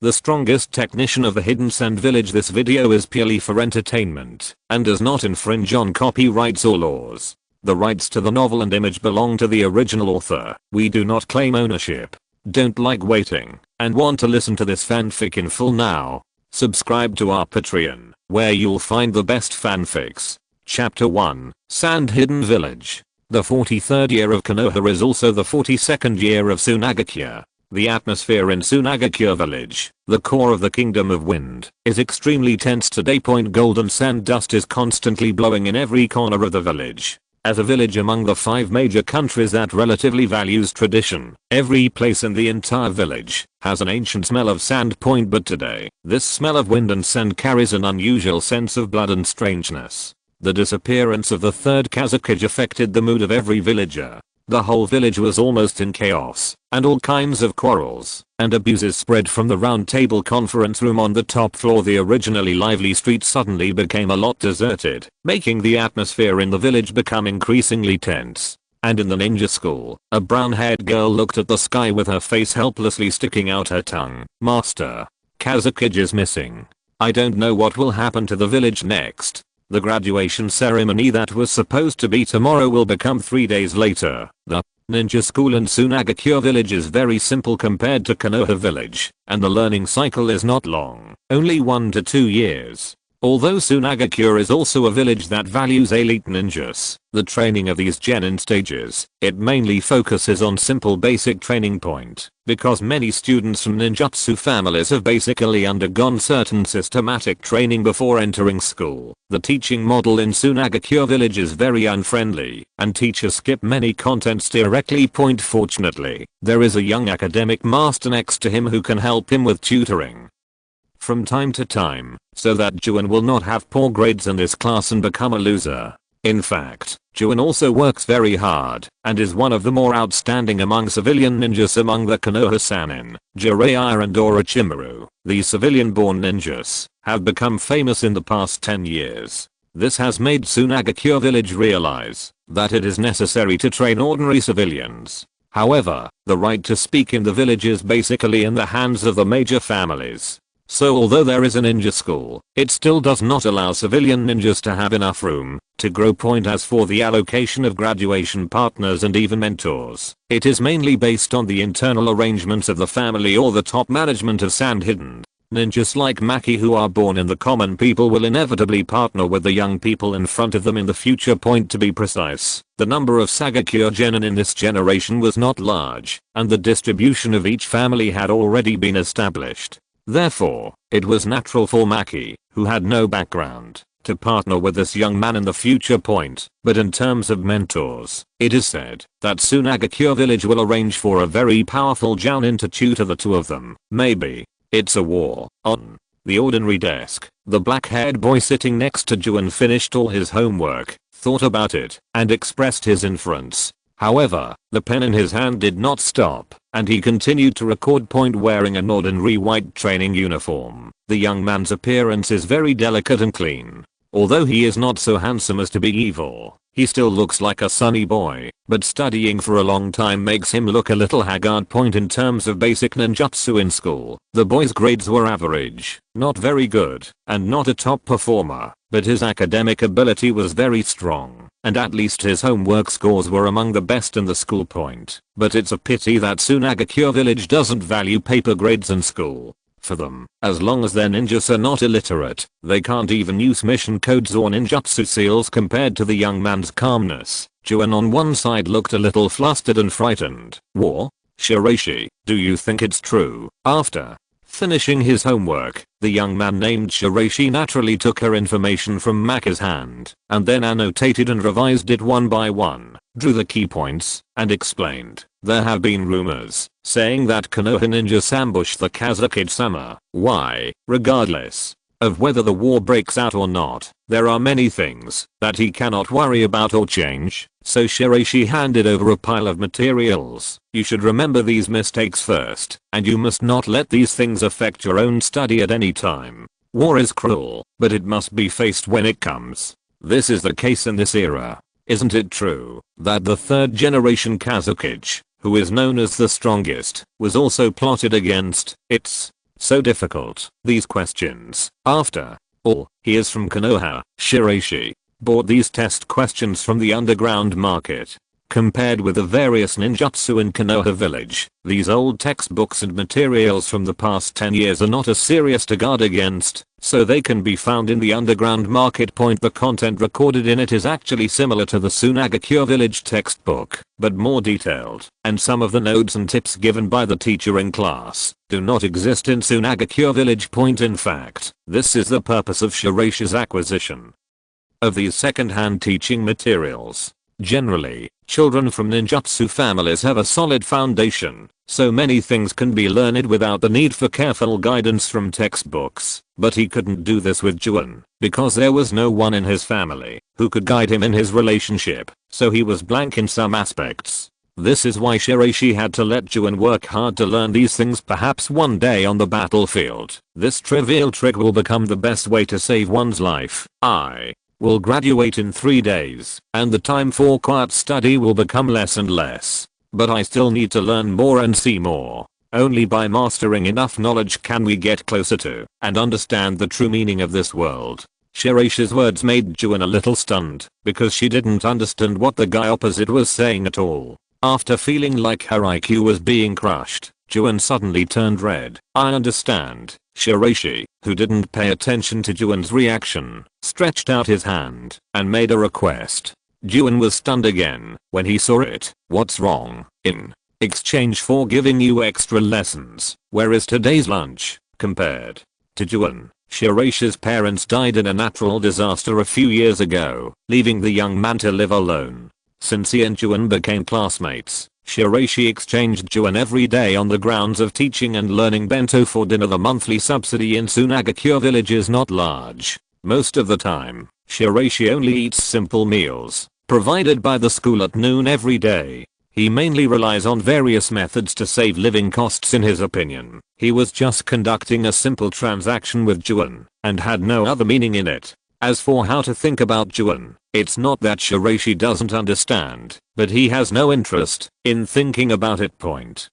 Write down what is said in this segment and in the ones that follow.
the strongest technician of the hidden sand village. This video is purely for entertainment and does not infringe on copyrights or laws. The rights to the novel and image belong to the original author. We do not claim ownership. Don't like waiting and want to listen to this fanfic in full now? Subscribe to our Patreon, where you'll find the best fanfics. Chapter 1, Sand Hidden Village. The 43rd year of Konoha is also the 42nd year of Sunagakure. The atmosphere in Sunagakure village, the core of the Kingdom of Wind, is extremely tense today. Golden sand dust is constantly blowing in every corner of the village. As a village among the 5 major countries that relatively values tradition, every place in the entire village has an ancient smell of sand. But today, this smell of wind and sand carries an unusual sense of blood and strangeness. The disappearance of the Third Kazekage affected the mood of every villager. The whole village was almost in chaos, and all kinds of quarrels and abuses spread from the round table conference room on the top floor. The originally lively street suddenly became a lot deserted, making the atmosphere in the village become increasingly tense. And in the ninja school, a brown-haired girl looked at the sky with her face helplessly sticking out her tongue. Master, Kazekage is missing. I don't know what will happen to the village next. The graduation ceremony that was supposed to be tomorrow will become 3 days later. The ninja school in Sunagakure village is very simple compared to Konoha village, and the learning cycle is not long, only 1 to 2 years. Although Sunagakure is also a village that values elite ninjas, the training of these genin stages, it mainly focuses on simple basic training point, because many students from ninjutsu families have basically undergone certain systematic training before entering school. The teaching model in Sunagakure village is very unfriendly, and teachers skip many contents directly. Fortunately, there is a young academic master next to him who can help him with tutoring from time to time, so that Jounin will not have poor grades in this class and become a loser. In fact, Jounin also works very hard, and is one of the more outstanding among civilian ninjas among the Konoha Sannin, Jiraiya and Orochimaru. These civilian-born ninjas have become famous in the past 10 years. This has made Sunagakure village realize that it is necessary to train ordinary civilians. However, the right to speak in the village is basically in the hands of the major families. So although there is a ninja school, it still does not allow civilian ninjas to have enough room to grow. As for the allocation of graduation partners and even mentors, it is mainly based on the internal arrangements of the family or the top management of Sand Hidden. Ninjas like Maki who are born in the common people will inevitably partner with the young people in front of them in the future. To be precise, the number of Sagakure genin in this generation was not large, and the distribution of each family had already been established. Therefore, it was natural for Maki, who had no background, to partner with this young man in the future. But in terms of mentors, it is said that Sunagakure village will arrange for a very powerful jounin to tutor the two of them. Maybe it's a war. On the ordinary desk, the black-haired boy sitting next to Jounin finished all his homework, thought about it, and expressed his inference. However, the pen in his hand did not stop, and he continued to record. Wearing an ordinary white training uniform, the young man's appearance is very delicate and clean. Although he is not so handsome as to be evil, he still looks like a sunny boy, but studying for a long time makes him look a little haggard. In terms of basic ninjutsu in school, the boy's grades were average, not very good, and not a top performer, but his academic ability was very strong, and at least his homework scores were among the best in the school. But it's a pity that Sunagakure village doesn't value paper grades in school. For them, as long as their ninjas are not illiterate, they can't even use mission codes or ninjutsu seals. Compared to the young man's calmness, Jounin on one side looked a little flustered and frightened. War? Shiraishi, do you think it's true? After finishing his homework, the young man named Shiraishi naturally took her information from Maki's hand, and then annotated and revised it one by one, drew the key points, and explained. There have been rumors saying that Konoha ninjas ambushed the Kazekage-sama. Why, regardless of whether the war breaks out or not, there are many things that he cannot worry about or change. So Shiraishi handed over a pile of materials. You should remember these mistakes first, and you must not let these things affect your own study at any time. War is cruel, but it must be faced when it comes. This is the case in this era. Isn't it true that the third generation Kazekage, who is known as the strongest, was also plotted against? It's So difficult, these questions. After all, he is from Konoha. Shiraishi bought these test questions from the underground market. Compared with the various ninjutsu in Konoha village, these old textbooks and materials from the past 10 years are not as serious to guard against, so they can be found in the underground market. The content recorded in it is actually similar to the Sunagakure village textbook, but more detailed, and some of the notes and tips given by the teacher in class do not exist in Sunagakure village. In fact, this is the purpose of Shiraishi's acquisition of these second-hand teaching materials. Generally, children from ninjutsu families have a solid foundation, so many things can be learned without the need for careful guidance from textbooks. But he couldn't do this with Jounin, because there was no one in his family who could guide him in his relationship, so he was blank in some aspects. This is why Shiraishi had to let Jounin work hard to learn these things. Perhaps one day on the battlefield, this trivial trick will become the best way to save one's life. I will graduate in 3 days, and the time for quiet study will become less and less. But I still need to learn more and see more. Only by mastering enough knowledge can we get closer to and understand the true meaning of this world. Shiraishi's words made Jounin a little stunned, because she didn't understand what the guy opposite was saying at all. After feeling like her IQ was being crushed, Jounin suddenly turned red. I understand. Shiraishi, who didn't pay attention to Jounin's reaction, stretched out his hand and made a request. Jounin was stunned again when he saw it. What's wrong? In exchange for giving you extra lessons, where is today's lunch? Compared to Jounin, Shiraishi's parents died in a natural disaster a few years ago, leaving the young man to live alone. Since he and Jounin became classmates, Shiraishi exchanged Jounin every day on the grounds of teaching and learning bento for dinner. The monthly subsidy in Sunagakure village is not large. Most of the time, Shiraishi only eats simple meals, provided by the school at noon every day. He mainly relies on various methods to save living costs. In his opinion, he was just conducting a simple transaction with Jounin, and had no other meaning in it. As for how to think about Jounin, it's not that Shiraishi doesn't understand, but he has no interest in thinking about it.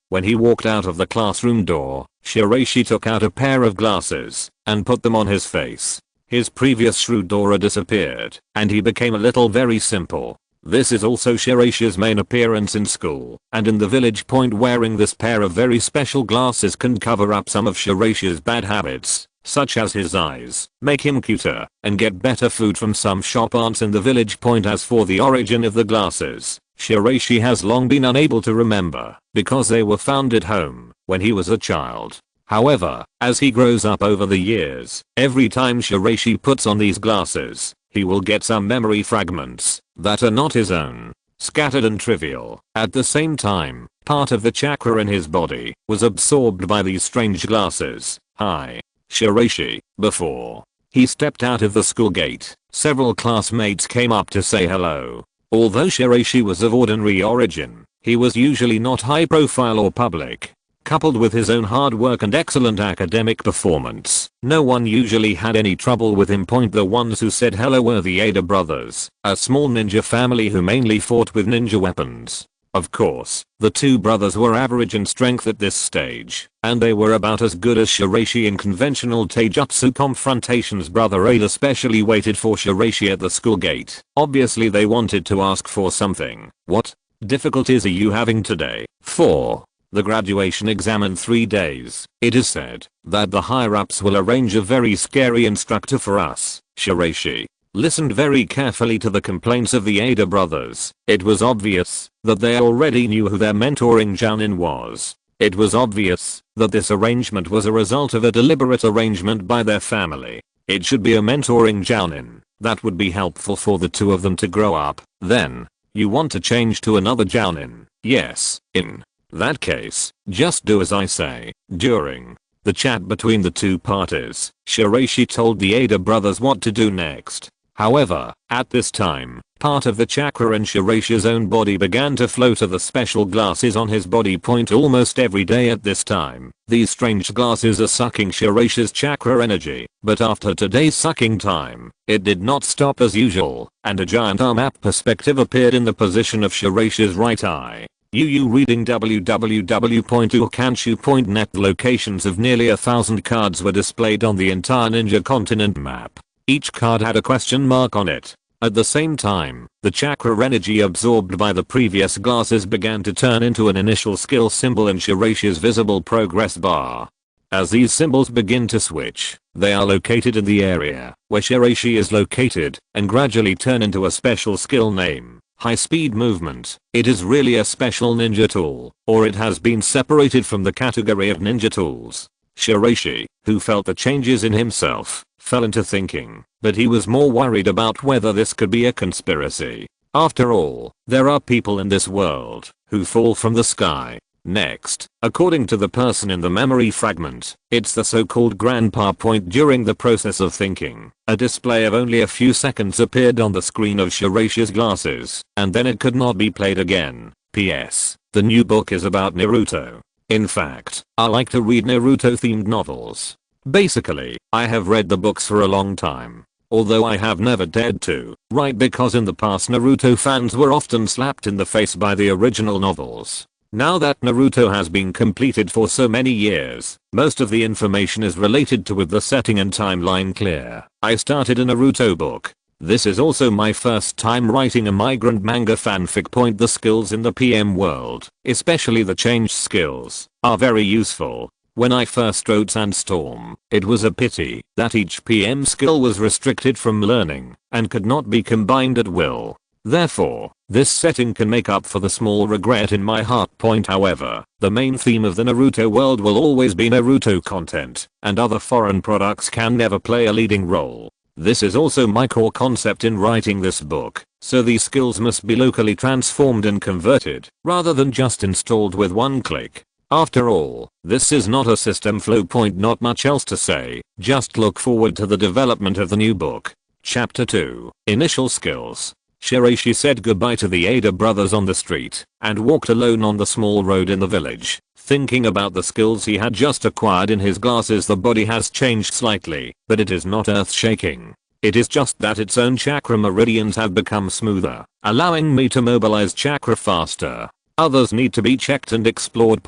When he walked out of the classroom door, Shiraishi took out a pair of glasses and put them on his face. His previous shrewd aura disappeared, and he became a little very simple. This is also Shiraishi's main appearance in school and in the village. Wearing this pair of very special glasses can cover up some of Shiraishi's bad habits, such as his eyes, make him cuter, and get better food from some shop aunts in the village. As for the origin of the glasses, Shiraishi has long been unable to remember, because they were found at home when he was a child. However, as he grows up over the years, every time Shiraishi puts on these glasses, he will get some memory fragments that are not his own, scattered and trivial. At the same time, part of the chakra in his body was absorbed by these strange glasses. Hi, Shiraishi. Before he stepped out of the school gate, several classmates came up to say hello. Although Shiraishi was of ordinary origin, he was usually not high profile or public. Coupled with his own hard work and excellent academic performance, no one usually had any trouble with him. The ones who said hello were the Ada brothers, a small ninja family who mainly fought with ninja weapons. Of course, the two brothers were average in strength at this stage, and they were about as good as Shiraishi in conventional taijutsu confrontations. Brother Ada especially waited for Shiraishi at the school gate. Obviously they wanted to ask for something. What difficulties are you having today? For the graduation exam in 3 days, it is said that the higher-ups will arrange a very scary instructor for us. Shiraishi listened very carefully to the complaints of the Ada brothers. It was obvious that they already knew who their mentoring jounin was. It was obvious that this arrangement was a result of a deliberate arrangement by their family. It should be a mentoring jounin that would be helpful for the two of them to grow up. Then, you want to change to another jounin? Yes, in that case, just do as I say. During the chat between the two parties, Shiraishi told the Ada brothers what to do next. However, at this time, part of the chakra in Shiraishi's own body began to flow to the special glasses on his body. Almost every day at this time, these strange glasses are sucking Shiraishi's chakra energy, but after today's sucking time, it did not stop as usual, and a giant arm map perspective appeared in the position of Shiraishi's right eye. You reading www.ukanshu.net. Locations of nearly 1,000 cards were displayed on the entire ninja continent map. Each card had a question mark on it. At the same time, the chakra energy absorbed by the previous glasses began to turn into an initial skill symbol in Shiraishi's visible progress bar. As these symbols begin to switch, they are located in the area where Shiraishi is located and gradually turn into a special skill name, high speed movement. It is really a special ninja tool, or it has been separated from the category of ninja tools. Shiraishi, who felt the changes in himself, fell into thinking, but he was more worried about whether this could be a conspiracy. After all, there are people in this world who fall from the sky. Next, according to the person in the memory fragment, it's the so-called grandpa point. During the process of thinking, a display of only a few seconds appeared on the screen of Shiraishi's glasses, and then it could not be played again. P.S. The new book is about Naruto. In fact, I like to read Naruto themed novels. Basically, I have read the books for a long time, although I have never dared to, right, because in the past Naruto fans were often slapped in the face by the original novels. Now that Naruto has been completed for so many years, most of the information is related to with the setting and timeline clear. I started a Naruto book. This is also my first time writing a migrant manga fanfic. The skills in the PM world, especially the changed skills, are very useful. When I first wrote Sandstorm, it was a pity that each PM skill was restricted from learning and could not be combined at will. Therefore, this setting can make up for the small regret in my heart. However, the main theme of the Naruto world will always be Naruto content, and other foreign products can never play a leading role. This is also my core concept in writing this book, so these skills must be locally transformed and converted, rather than just installed with one click. After all, this is not a system flow. Not much else to say, just look forward to the development of the new book. Chapter 2, Initial Skills. Shiraishi said goodbye to the Ada brothers on the street and walked alone on the small road in the village, thinking about the skills he had just acquired in his glasses. The body has changed slightly, but it is not earth-shaking. It is just that its own chakra meridians have become smoother, allowing me to mobilize chakra faster. Others need to be checked and explored.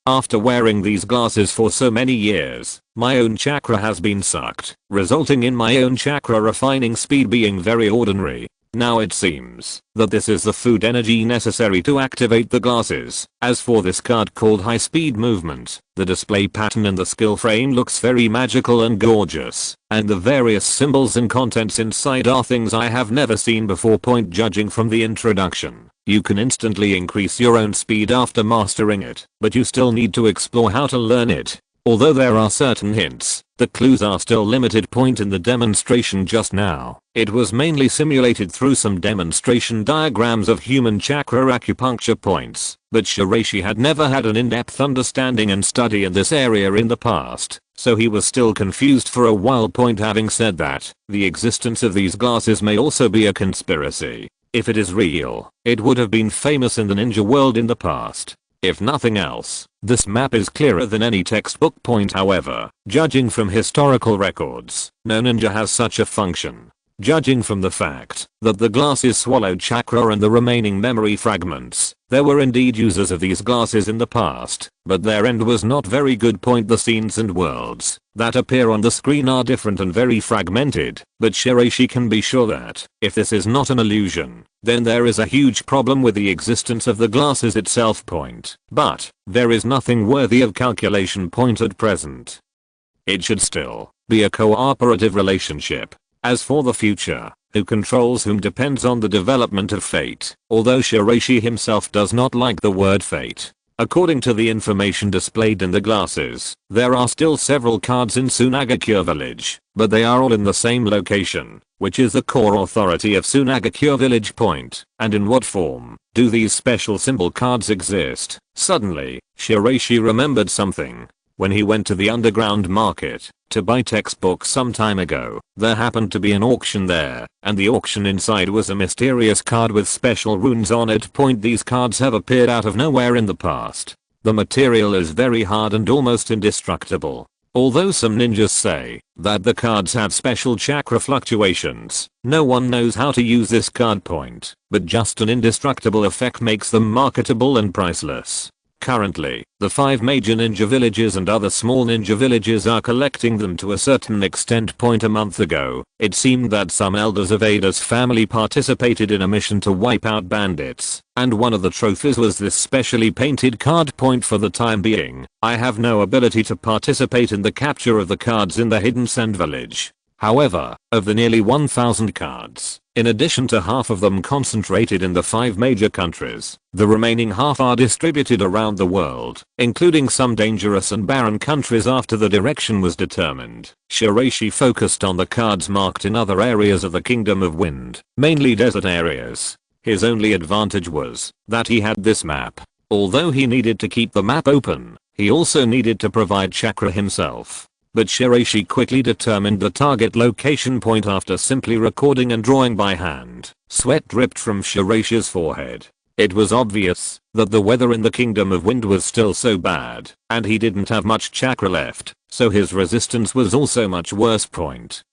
After wearing these glasses for so many years, my own chakra has been sucked, resulting in my own chakra refining speed being very ordinary. Now it seems that this is the food energy necessary to activate the glasses. As for this card called High Speed Movement, the display pattern in the skill frame looks very magical and gorgeous, and the various symbols and contents inside are things I have never seen before. Judging from the introduction, you can instantly increase your own speed after mastering it, but you still need to explore how to learn it. Although there are certain hints, the clues are still limited. In the demonstration just now, it was mainly simulated through some demonstration diagrams of human chakra acupuncture points, but Shiraishi had never had an in-depth understanding and study in this area in the past, so he was still confused for a while. Having said that, the existence of these glasses may also be a conspiracy. If it is real, it would have been famous in the ninja world in the past. If nothing else, this map is clearer than any textbook. However, judging from historical records, no ninja has such a function. Judging from the fact that the glasses swallowed chakra and the remaining memory fragments, there were indeed users of these glasses in the past, but their end was not very good. The scenes and worlds that appear on the screen are different and very fragmented, but Shiraishi can be sure that if this is not an illusion, then there is a huge problem with the existence of the glasses itself. But there is nothing worthy of calculation at present. It should still be a cooperative relationship. As for the future, who controls whom depends on the development of fate, although Shiraishi himself does not like the word fate. According to the information displayed in the glasses, there are still several cards in Sunagakure village, but they are all in the same location, which is the core authority of Sunagakure village. And in what form do these special symbol cards exist? Suddenly, Shiraishi remembered something. When he went to the underground market to buy textbooks some time ago, there happened to be an auction there, and the auction inside was a mysterious card with special runes on it. These cards have appeared out of nowhere in the past. The material is very hard and almost indestructible. Although some ninjas say that the cards have special chakra fluctuations, no one knows how to use this card point, but just an indestructible effect makes them marketable and priceless. Currently, the 5 major ninja villages and other small ninja villages are collecting them to a certain extent. A month ago, it seemed that some elders of Ada's family participated in a mission to wipe out bandits, and one of the trophies was this specially painted card point. For the time being, I have no ability to participate in the capture of the cards in the Hidden Sand village. However, of the nearly 1000 cards, in addition to half of them concentrated in the 5 major countries, the remaining half are distributed around the world, including some dangerous and barren countries after the direction was determined. Shiraishi focused on the cards marked in other areas of the Kingdom of Wind, mainly desert areas. His only advantage was that he had this map. Although he needed to keep the map open, he also needed to provide chakra himself. But Shiraishi quickly determined the target location point after simply recording and drawing by hand. Sweat dripped from Shiraishi's forehead. It was obvious that the weather in the Kingdom of Wind was still so bad, and he didn't have much chakra left, so his resistance was also much worse.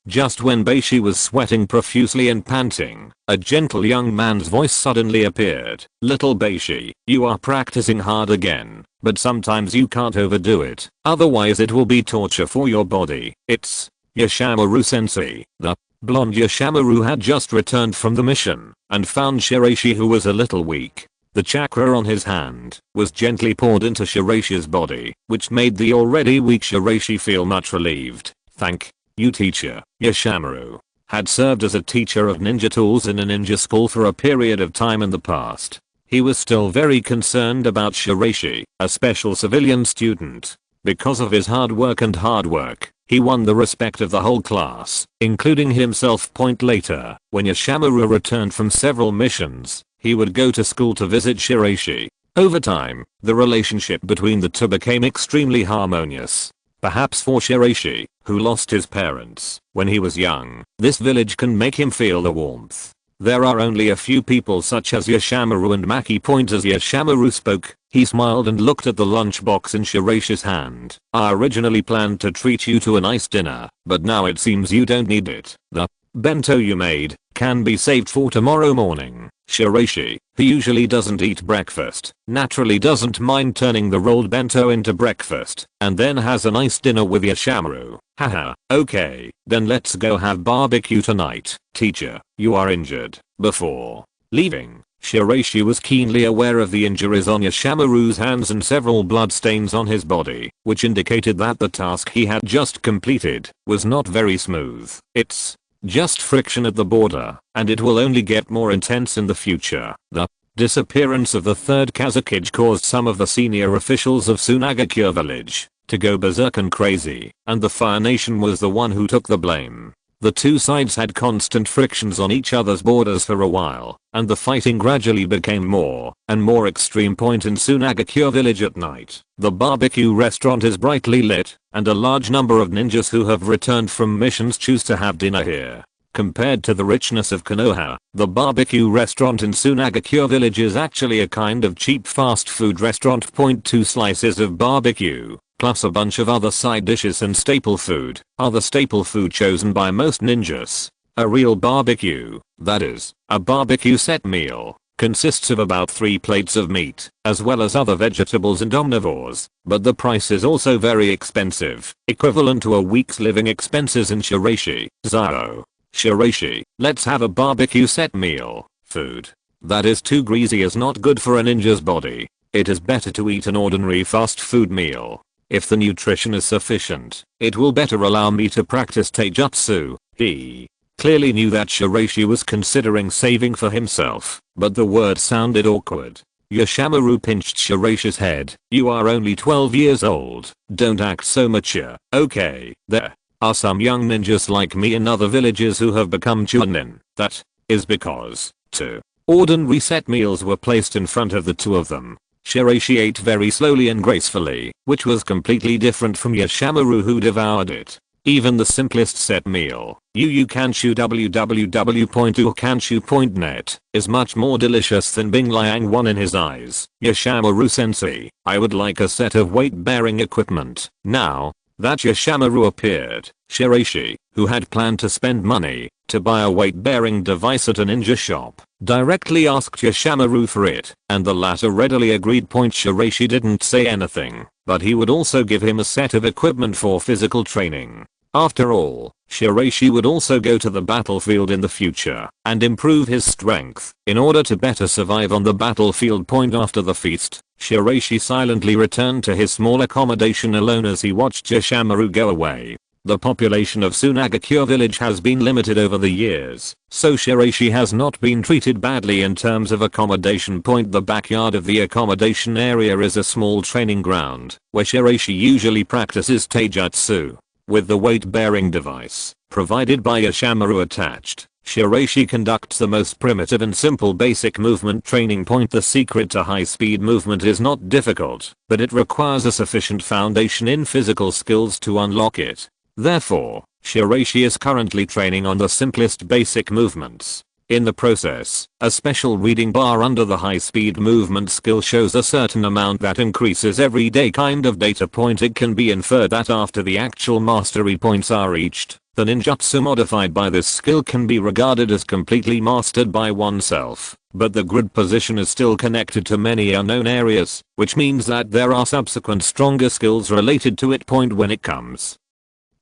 Just when Beishi was sweating profusely and panting, a gentle young man's voice suddenly appeared. Little Beishi, you are practicing hard again, but sometimes you can't overdo it, otherwise it will be torture for your body. It's Yashamaru sensei. The blonde Yashamaru had just returned from the mission and found Shiraishi, who was a little weak. The chakra on his hand was gently poured into Shiraishi's body, which made the already weak Shiraishi feel much relieved. Thank you, teacher. Yashamaru had served as a teacher of ninja tools in a ninja school for a period of time in the past. He was still very concerned about Shiraishi, a special civilian student. Because of his hard work, he won the respect of the whole class, including himself. Later, when Yashamaru returned from several missions, he would go to school to visit Shiraishi. Over time, the relationship between the two became extremely harmonious. Perhaps for Shiraishi, who lost his parents when he was young, this village can make him feel the warmth. There are only a few people such as Yashamaru and Maki. As Yashamaru spoke, he smiled and looked at the lunchbox in Shiraishi's hand. I originally planned to treat you to a nice dinner, but now it seems you don't need it. The bento you made can be saved for tomorrow morning. Shiraishi, who usually doesn't eat breakfast, naturally doesn't mind turning the rolled bento into breakfast, and then has a nice dinner with Yashamaru. Haha, okay, then let's go have barbecue tonight. Teacher, you are injured. Before leaving, Shiraishi was keenly aware of the injuries on Yashamaru's hands and several bloodstains on his body, which indicated that the task he had just completed was not very smooth. It's just friction at the border, and it will only get more intense in the future. The disappearance of the Third Kazekage caused some of the senior officials of Sunagakure village to go berserk and crazy, and the Fire Nation was the one who took the blame. The two sides had constant frictions on each other's borders for a while, and the fighting gradually became more and more extreme. In Sunagakure village at night, the barbecue restaurant is brightly lit, and a large number of ninjas who have returned from missions choose to have dinner here. Compared to the richness of Konoha, the barbecue restaurant in Sunagakure village is actually a kind of cheap fast food restaurant. 2 slices of barbecue, plus a bunch of other side dishes and staple food, are the staple food chosen by most ninjas. A real barbecue, that is, a barbecue set meal, consists of about 3 plates of meat, as well as other vegetables and omnivores, but the price is also very expensive, equivalent to a week's living expenses in Shiraishi. Zao. Shiraishi, let's have a barbecue set meal. Food that is too greasy is not good for a ninja's body. It is better to eat an ordinary fast food meal. If the nutrition is sufficient, it will better allow me to practice taijutsu. He clearly knew that Shiraishi was considering saving for himself, but the word sounded awkward. Yashamaru pinched Shiraishi's head. You are only 12 years old. Don't act so mature. Okay, there are some young ninjas like me in other villages who have become jounin. That is because 2 ordinary set meals were placed in front of the two of them. Shiraishi ate very slowly and gracefully, which was completely different from Yashamaru, who devoured it. Even the simplest set meal, Kanshu www.ukanshu.net, is much more delicious than Bing Liang one in his eyes. Yashamaru sensei, I would like a set of weight bearing equipment. Now, that Yoshamaru appeared, Shiraishi, who had planned to spend money to buy a weight-bearing device at a ninja shop, directly asked Yoshamaru for it, and the latter readily agreed. Shiraishi didn't say anything, but he would also give him a set of equipment for physical training. After all, Shiraishi would also go to the battlefield in the future and improve his strength in order to better survive on the battlefield. After the feast, Shiraishi silently returned to his small accommodation alone as he watched Yoshamaru go away. The population of Sunagakure village has been limited over the years, so Shiraishi has not been treated badly in terms of accommodation. The backyard of the accommodation area is a small training ground where Shiraishi usually practices taijutsu. With the weight-bearing device provided by Yoshamaru attached, Shiraishi conducts the most primitive and simple basic movement training. The secret to high-speed movement is not difficult, but it requires a sufficient foundation in physical skills to unlock it. Therefore, Shiraishi is currently training on the simplest basic movements. In the process, a special reading bar under the high-speed movement skill shows a certain amount that increases every day. Data point. It can be inferred that after the actual mastery points are reached, the ninjutsu modified by this skill can be regarded as completely mastered by oneself, but the grid position is still connected to many unknown areas, which means that there are subsequent stronger skills related to it. When it comes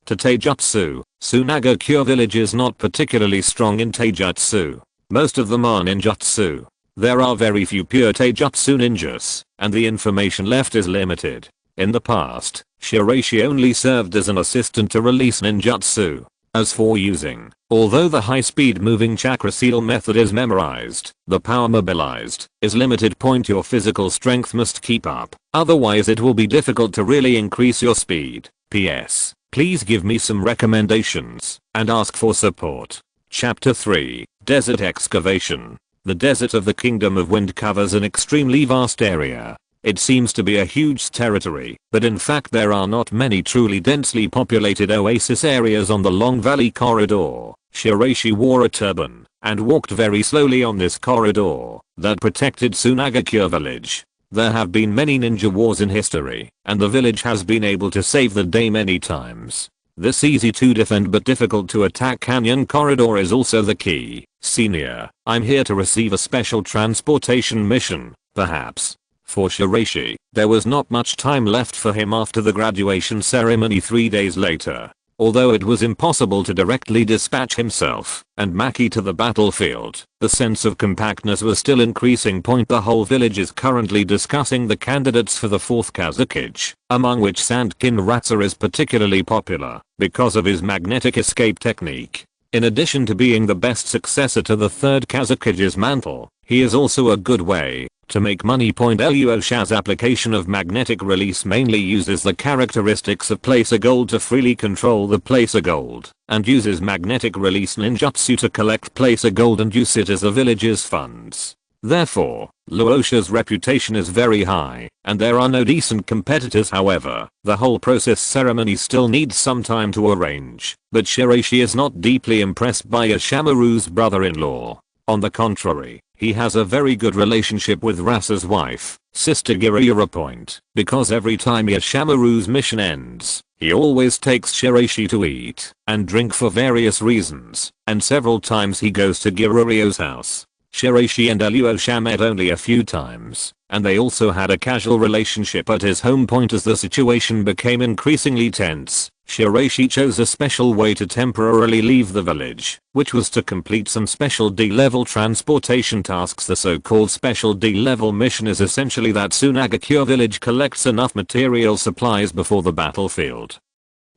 to taijutsu, Sunagakure village is not particularly strong in taijutsu. Most of them are ninjutsu. There are very few pure taijutsu ninjas, and the information left is limited. In the past, Shiraishi only served as an assistant to release ninjutsu. As for using, although the high-speed moving chakra seal method is memorized, the power mobilized is limited. Your physical strength must keep up, otherwise it will be difficult to really increase your speed. PS. Please give me some recommendations and ask for support. Chapter 3, Desert Excavation. The desert of the Kingdom of Wind covers an extremely vast area. It seems to be a huge territory, but in fact there are not many truly densely populated oasis areas on the long valley corridor. Shiraishi wore a turban and walked very slowly on this corridor that protected Sunagakure village. There have been many ninja wars in history, and the village has been able to save the day many times. This easy to defend but difficult to attack canyon corridor is also the key. Senior, I'm here to receive a special transportation mission, perhaps. For Shiraishi, there was not much time left for him after the graduation ceremony 3 days later. Although it was impossible to directly dispatch himself and Maki to the battlefield, the sense of compactness was still increasing. The whole village is currently discussing the candidates for the Fourth Kazekage, among which Sandkin Ratsa is particularly popular because of his magnetic escape technique. In addition to being the best successor to the Third Kazekage's mantle, he is also a good way to make money. Luosha's application of magnetic release mainly uses the characteristics of placer gold to freely control the placer gold, and uses magnetic release ninjutsu to collect placer gold and use it as the village's funds. Therefore, Luosha's reputation is very high, and there are no decent competitors. However, the whole process ceremony still needs some time to arrange, but Shiraishi is not deeply impressed by Yoshamaru's brother-in-law. On the contrary, he has a very good relationship with Rasa's wife, Sister Girayura. Because every time Yoshamaru's mission ends, he always takes Shiraishi to eat and drink for various reasons, and several times he goes to Girario's house. Shiraishi and Alyosha met only a few times, and they also had a casual relationship at his home. As the situation became increasingly tense, Shiraishi chose a special way to temporarily leave the village, which was to complete some special D-level transportation tasks. The so-called special D-level mission is essentially that Sunagakure village collects enough material supplies before the battlefield,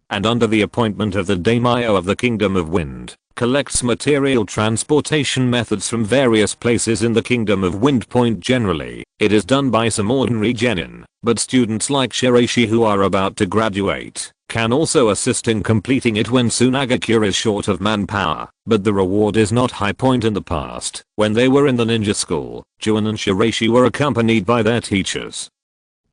and under the appointment of the daimyo of the Kingdom of Wind, collects material transportation methods from various places in the Kingdom of Wind. Generally, it is done by some ordinary genin, but students like Shiraishi who are about to graduate can also assist in completing it when Sunagakure is short of manpower, but the reward is not high. In the past, when they were in the ninja school, Jounin and Shiraishi were accompanied by their teachers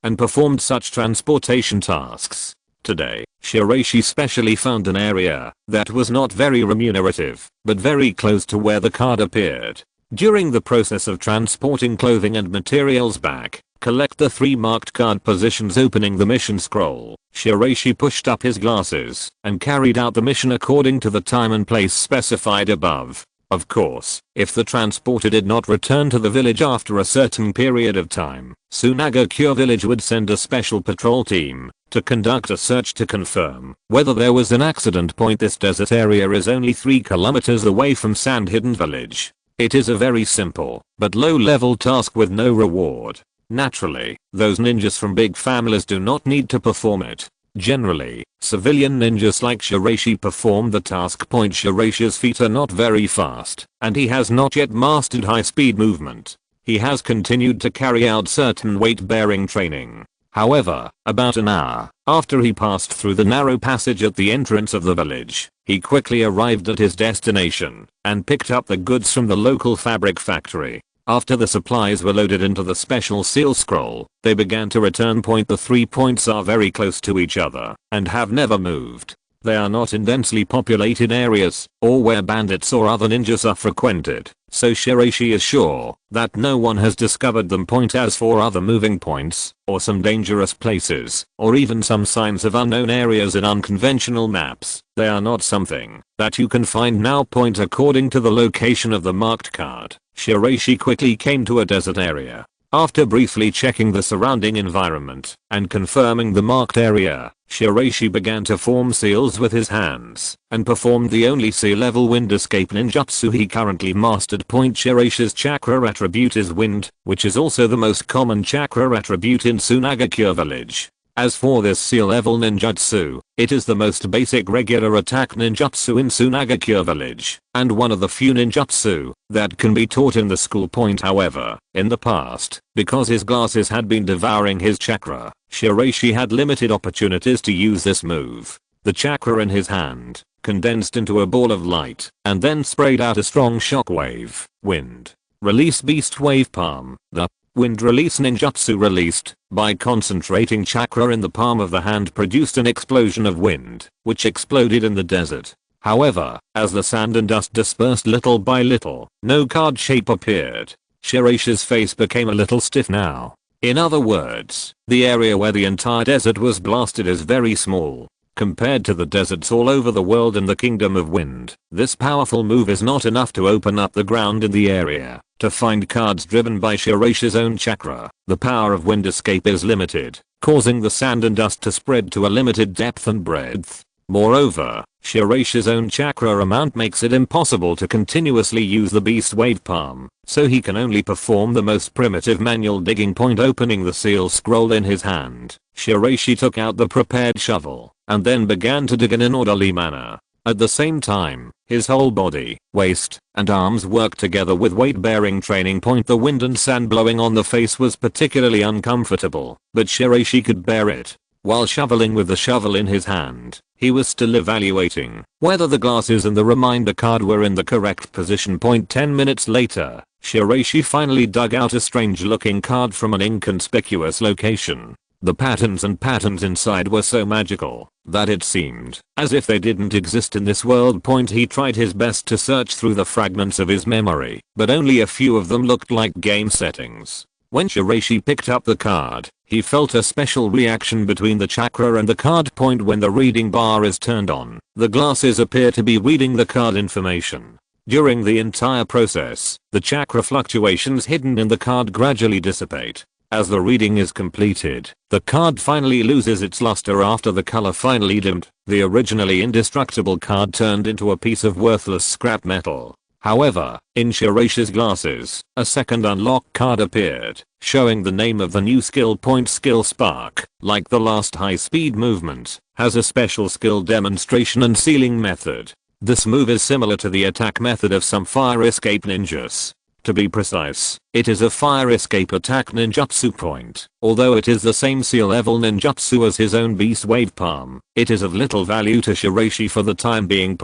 and performed such transportation tasks. Today, Shiraishi specially found an area that was not very remunerative, but very close to where the card appeared. During the process of transporting clothing and materials back, collect the 3 marked card positions. Opening the mission scroll, Shiraishi pushed up his glasses and carried out the mission according to the time and place specified above. Of course, if the transporter did not return to the village after a certain period of time, Sunagakure village would send a special patrol team to conduct a search to confirm whether there was an accident. This desert area is only 3 kilometers away from Sand Hidden village. It is a very simple but low-level task with no reward. Naturally, those ninjas from big families do not need to perform it. Generally, civilian ninjas like Shiraishi perform the task. Shiraishi's feet are not very fast, and he has not yet mastered high-speed movement. He has continued to carry out certain weight-bearing training. However, about an hour after he passed through the narrow passage at the entrance of the village, he quickly arrived at his destination and picked up the goods from the local fabric factory. After the supplies were loaded into the special seal scroll, they began to return. The 3 points are very close to each other and have never moved. They are not in densely populated areas or where bandits or other ninjas are frequented, so Shiraishi is sure that no one has discovered them. As for other moving points, or some dangerous places, or even some signs of unknown areas in unconventional maps, they are not something that you can find now. According to the location of the marked card, Shiraishi quickly came to a desert area. After briefly checking the surrounding environment and confirming the marked area, Shiraishi began to form seals with his hands and performed the only sea level wind escape ninjutsu he currently mastered. Shiraishi's chakra attribute is wind, which is also the most common chakra attribute in Sunagakure village. As for this seal level ninjutsu, it is the most basic regular attack ninjutsu in Sunagakure village, and one of the few ninjutsu that can be taught in the school. However, in the past, because his glasses had been devouring his chakra, Shiraishi had limited opportunities to use this move. The chakra in his hand condensed into a ball of light and then sprayed out a strong shockwave. Wind. Release beast wave palm. The wind release ninjutsu released by concentrating chakra in the palm of the hand produced an explosion of wind, which exploded in the desert. However, as the sand and dust dispersed little by little, no card shape appeared. Shiraishi's face became a little stiff now. In other words, the area where the entire desert was blasted is very small. Compared to the deserts all over the world in the Kingdom of Wind, this powerful move is not enough to open up the ground in the area to find cards driven by Shiraishi's own chakra. The power of wind escape is limited, causing the sand and dust to spread to a limited depth and breadth. Moreover, Shiraishi's own chakra amount makes it impossible to continuously use the beast wave palm, so he can only perform the most primitive manual digging. Opening the seal scroll in his hand, Shiraishi took out the prepared shovel and then began to dig in an orderly manner. At the same time, his whole body, waist, and arms worked together with weight-bearing training. The wind and sand blowing on the face was particularly uncomfortable, but Shiraishi could bear it. While shoveling with the shovel in his hand, he was still evaluating whether the glasses and the reminder card were in the correct position. 10 minutes later, Shiraishi finally dug out a strange-looking card from an inconspicuous location. The patterns inside were so magical that it seemed as if they didn't exist in this world. He tried his best to search through the fragments of his memory, but only a few of them looked like game settings. When Shiraishi picked up the card, he felt a special reaction between the chakra and the card. When the reading bar is turned on, the glasses appear to be reading the card information. During the entire process, the chakra fluctuations hidden in the card gradually dissipate. As the reading is completed, the card finally loses its luster after the color finally dimmed. The originally indestructible card turned into a piece of worthless scrap metal. However, in Shiraishi's glasses, a second unlock card appeared, showing the name of the new skill. Skill Spark, like the last high-speed movement, has a special skill demonstration and sealing method. This move is similar to the attack method of some fire escape ninjas. To be precise, it is a fire escape attack ninjutsu. Although it is the same seal level ninjutsu as his own beast wave palm, it is of little value to Shiraishi for the time being.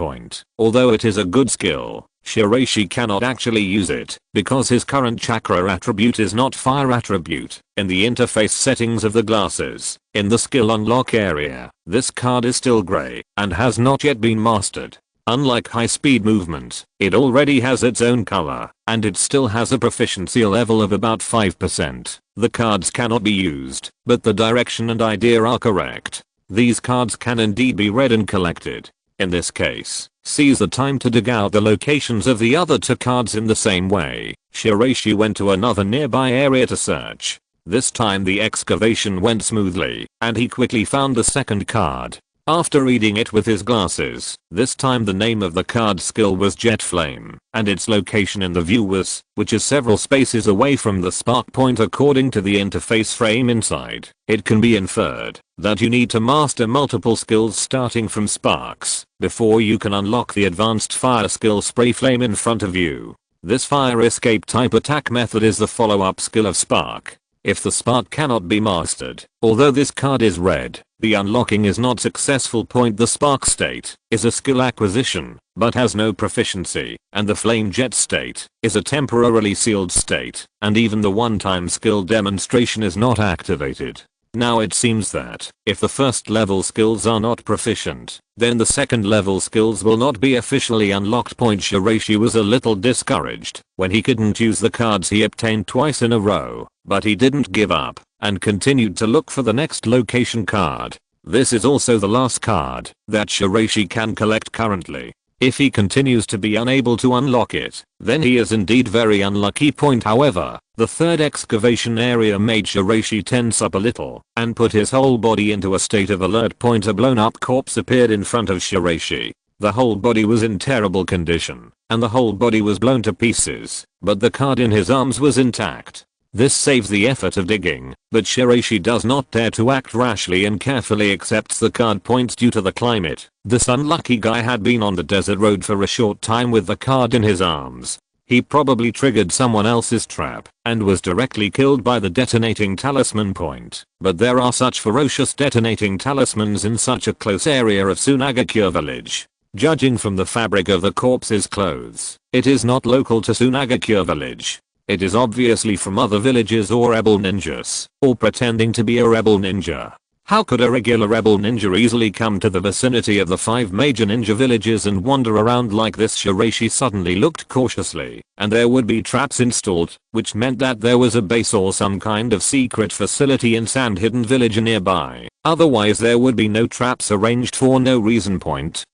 Although it is a good skill, Shiraishi cannot actually use it because his current chakra attribute is not fire attribute. In the interface settings of the glasses, in the skill unlock area, this card is still gray and has not yet been mastered. Unlike high-speed movement, it already has its own color, and it still has a proficiency level of about 5%. The cards cannot be used, but the direction and idea are correct. These cards can indeed be read and collected. In this case, seize the time to dig out the locations of the other two cards in the same way. Shiraishi went to another nearby area to search. This time the excavation went smoothly, and he quickly found the second card. After reading it with his glasses, this time the name of the card skill was Jet Flame, and its location in the view was, which is several spaces away from the spark point according to the interface frame inside. It can be inferred that you need to master multiple skills starting from sparks before you can unlock the advanced fire skill Spray Flame in front of you. This fire escape type attack method is the follow-up skill of spark. If the spark cannot be mastered, although this card is red, the unlocking is not successful. The spark state is a skill acquisition, but has no proficiency, and the flame jet state is a temporarily sealed state, and even the one-time skill demonstration is not activated. Now it seems that, if the first level skills are not proficient, then the second level skills will not be officially unlocked. Shiraishi was a little discouraged when he couldn't use the cards he obtained twice in a row, but he didn't give up, and continued to look for the next location card. This is also the last card that Shiraishi can collect currently. If he continues to be unable to unlock it, then he is indeed very unlucky. However, the third excavation area made Shiraishi tense up a little and put his whole body into a state of alert. A blown up corpse appeared in front of Shiraishi. The whole body was in terrible condition, and the whole body was blown to pieces, but the card in his arms was intact. This saves the effort of digging, but Shiraishi does not dare to act rashly and carefully accepts the card points due to the climate. This unlucky guy had been on the desert road for a short time with the card in his arms. He probably triggered someone else's trap and was directly killed by the detonating talisman point. But there are such ferocious detonating talismans in such a close area of Sunagakure village. Judging from the fabric of the corpse's clothes, it is not local to Sunagakure village. It is obviously from other villages or rebel ninjas, or pretending to be a rebel ninja. How could a regular rebel ninja easily come to the vicinity of the 5 major ninja villages and wander around like this? Shiraishi suddenly looked cautiously, and there would be traps installed, which meant that there was a base or some kind of secret facility in Sand Hidden Village nearby. Otherwise there would be no traps arranged for no reason.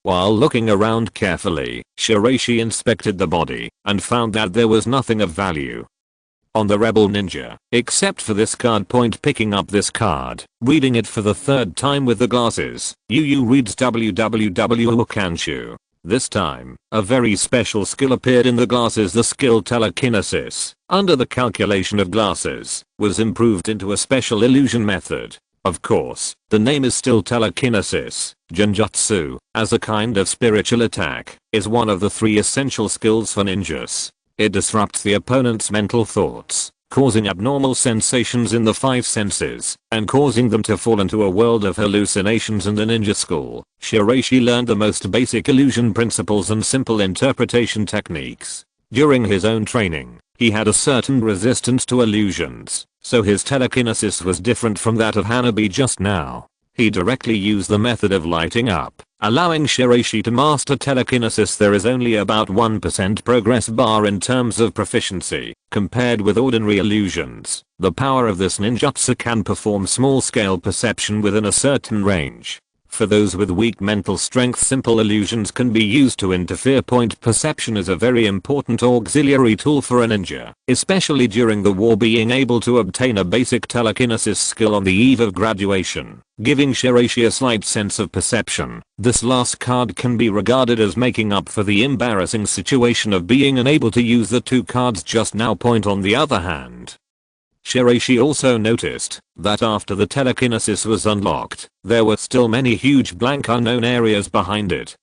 While looking around carefully, Shiraishi inspected the body and found that there was nothing of value on the rebel ninja, except for this card. Picking up this card, reading it for the third time with the glasses, Yu reads www. This time, a very special skill appeared in the glasses. The skill telekinesis, under the calculation of glasses, was improved into a special illusion method. Of course, the name is still telekinesis. Genjutsu, as a kind of spiritual attack, is one of the 3 essential skills for ninjas. It disrupts the opponent's mental thoughts, causing abnormal sensations in the 5 senses, and causing them to fall into a world of hallucinations. In the ninja school, Shiraishi learned the most basic illusion principles and simple interpretation techniques. During his own training, he had a certain resistance to illusions, so his telekinesis was different from that of Hanabi just now. He directly used the method of lighting up, allowing Shiraishi to master telekinesis. There is only about 1% progress bar in terms of proficiency, compared with ordinary illusions. The power of this ninjutsu can perform small-scale perception within a certain range. For those with weak mental strength, simple illusions can be used to interfere. Perception is a very important auxiliary tool for a ninja, especially during the war. Being able to obtain a basic telekinesis skill on the eve of graduation, giving Shiraishi a slight sense of perception. This last card can be regarded as making up for the embarrassing situation of being unable to use the 2 cards just now. On the other hand, Shiraishi also noticed that after the telekinesis was unlocked, there were still many huge blank unknown areas behind it.